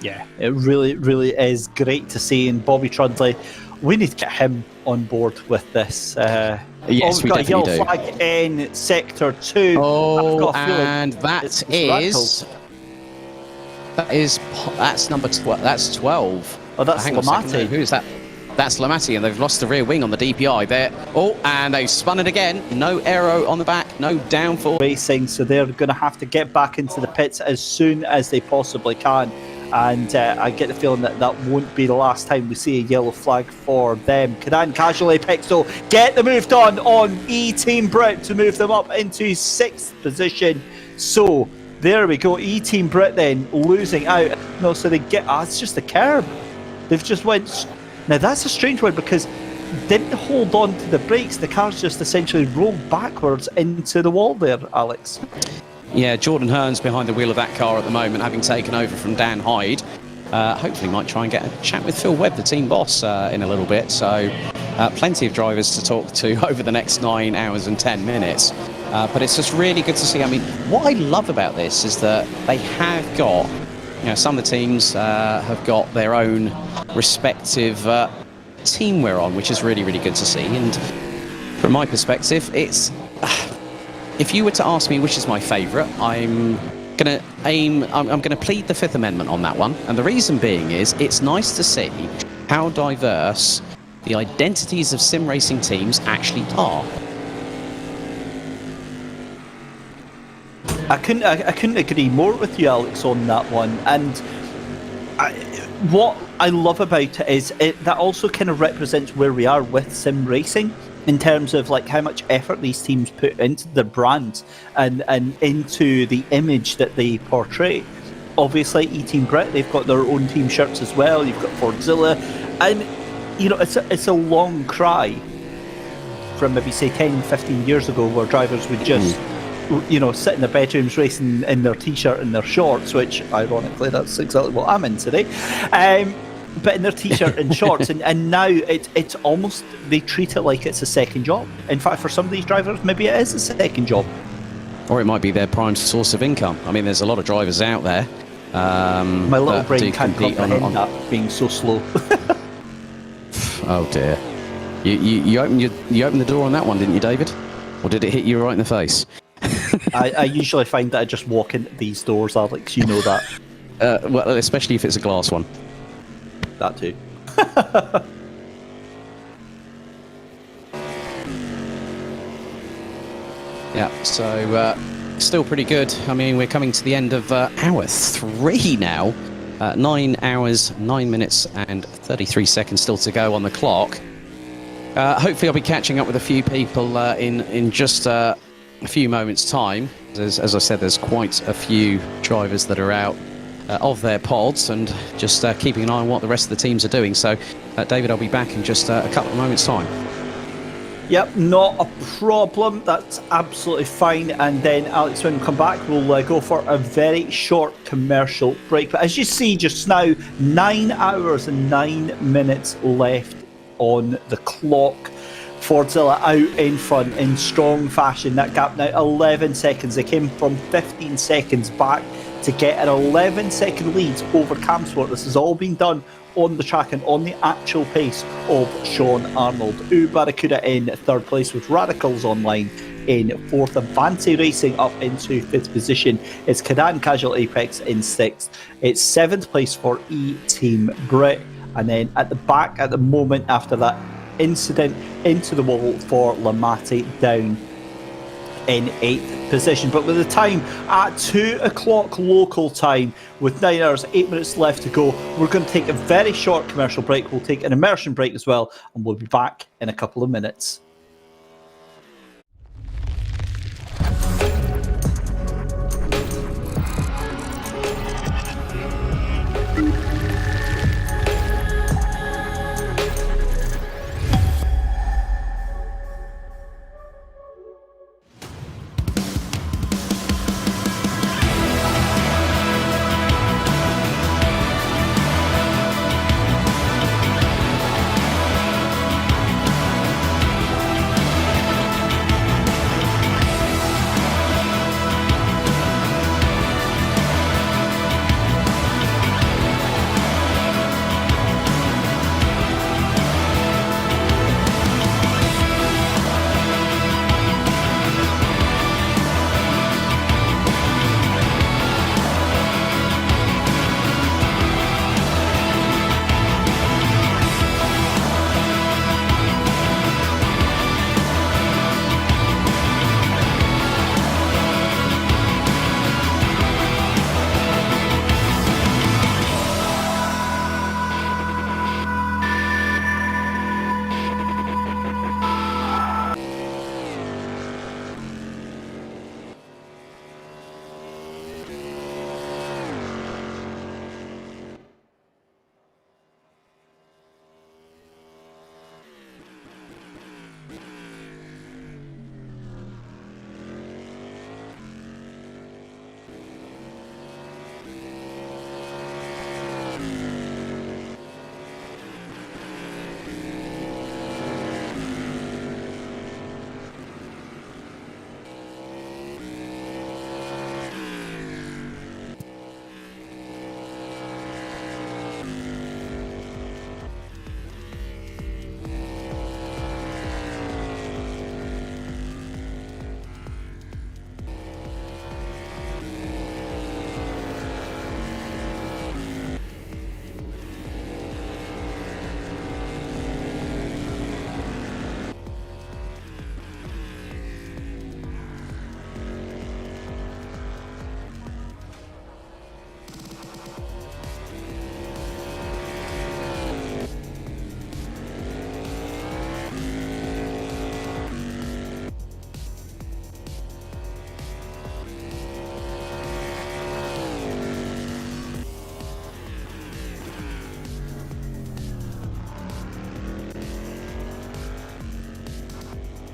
Yeah, it really is great to see. And Bobby Trundley, we need to get him on board with this. Yes, we definitely do. We've got a yellow flag in sector 2. Oh, and that's number 12. That's 12. Oh, that's Lamate. Who is that? That's Lamatti, and they've lost the rear wing on the DPI there. Oh, and they've spun it again. No aero on the back, no downforce. Racing, so they're going to have to get back into the pits as soon as they possibly can. And I get the feeling that that won't be the last time we see a yellow flag for them. Cadan Casual Apex, though, get the move done on E-Team Brit to move them up into 6th position. So there we go. E-Team Brit then losing out. No, so they get. It's just a curb. They've just went. Now that's a strange one because didn't hold on to the brakes. The car's just essentially rolled backwards into the wall there, Alex. Yeah, Jordan Hearn's behind the wheel of that car at the moment, having taken over from Dan Hyde. Hopefully might try and get a chat with Phil Webb, the team boss, in a little bit. So plenty of drivers to talk to over the next 9 hours and 10 minutes. But it's just really good to see. I mean, what I love about this is that they have got, some of the teams have got their own respective team we're on, which is really, really good to see. And from my perspective, it's... if you were to ask me which is my favourite, I'm going to plead the Fifth Amendment on that one. And the reason being is it's nice to see how diverse the identities of sim racing teams actually are. I couldn't agree more with you, Alex, on that one. And what I love about it is that also kind of represents where we are with sim racing in terms of like how much effort these teams put into their brand and into the image that they portray. Obviously, E-Team Brit, they've got their own team shirts as well. You've got Fordzilla, and it's a long cry from maybe say 10, 15 years ago where drivers would just sit in their bedrooms racing in their t-shirt and their shorts, which ironically that's exactly what I'm in today. But in their t-shirt and shorts, and now it's almost, they treat it like it's a second job. In fact, for some of these drivers, maybe it is a second job. Or it might be their prime source of income. I mean, there's a lot of drivers out there. My little brain can't comprehend that being so slow. Oh dear. You opened the door on that one, didn't you, David? Or did it hit you right in the face? I usually find that I just walk into these doors, Alex. You know that. Well, especially if it's a glass one. That too. Yeah, so still pretty good. I mean, we're coming to the end of hour 3 now. 9 hours, 9 minutes and 33 seconds still to go on the clock. Hopefully I'll be catching up with a few people in just a few moments' time. As I said, there's quite a few drivers that are out of their pods and just keeping an eye on what the rest of the teams are doing. So, David, I'll be back in just a couple of moments' time. Yep, not a problem. That's absolutely fine. And then, Alex, when we come back, we'll go for a very short commercial break. But as you see just now, 9 hours and 9 minutes left on the clock. Fordzilla out in front in strong fashion. That gap now 11 seconds. They came from 15 seconds back to get an 11-second lead over Camsport. This has all been done on the track and on the actual pace of Sean Arnold. Barracuda in 3rd place with Radicals Online in 4th. And Fancy Racing up into 5th position. It's Cadan Casual Apex in 6th. It's 7th place for E-Team Brit. And then at the back at the moment after that incident into the wall for Lamatti down in 8th position. But with the time at 2 o'clock local time, with 9 hours 8 minutes left to go, we're going to take a very short commercial break. We'll take an immersion break as well, and we'll be back in a couple of minutes.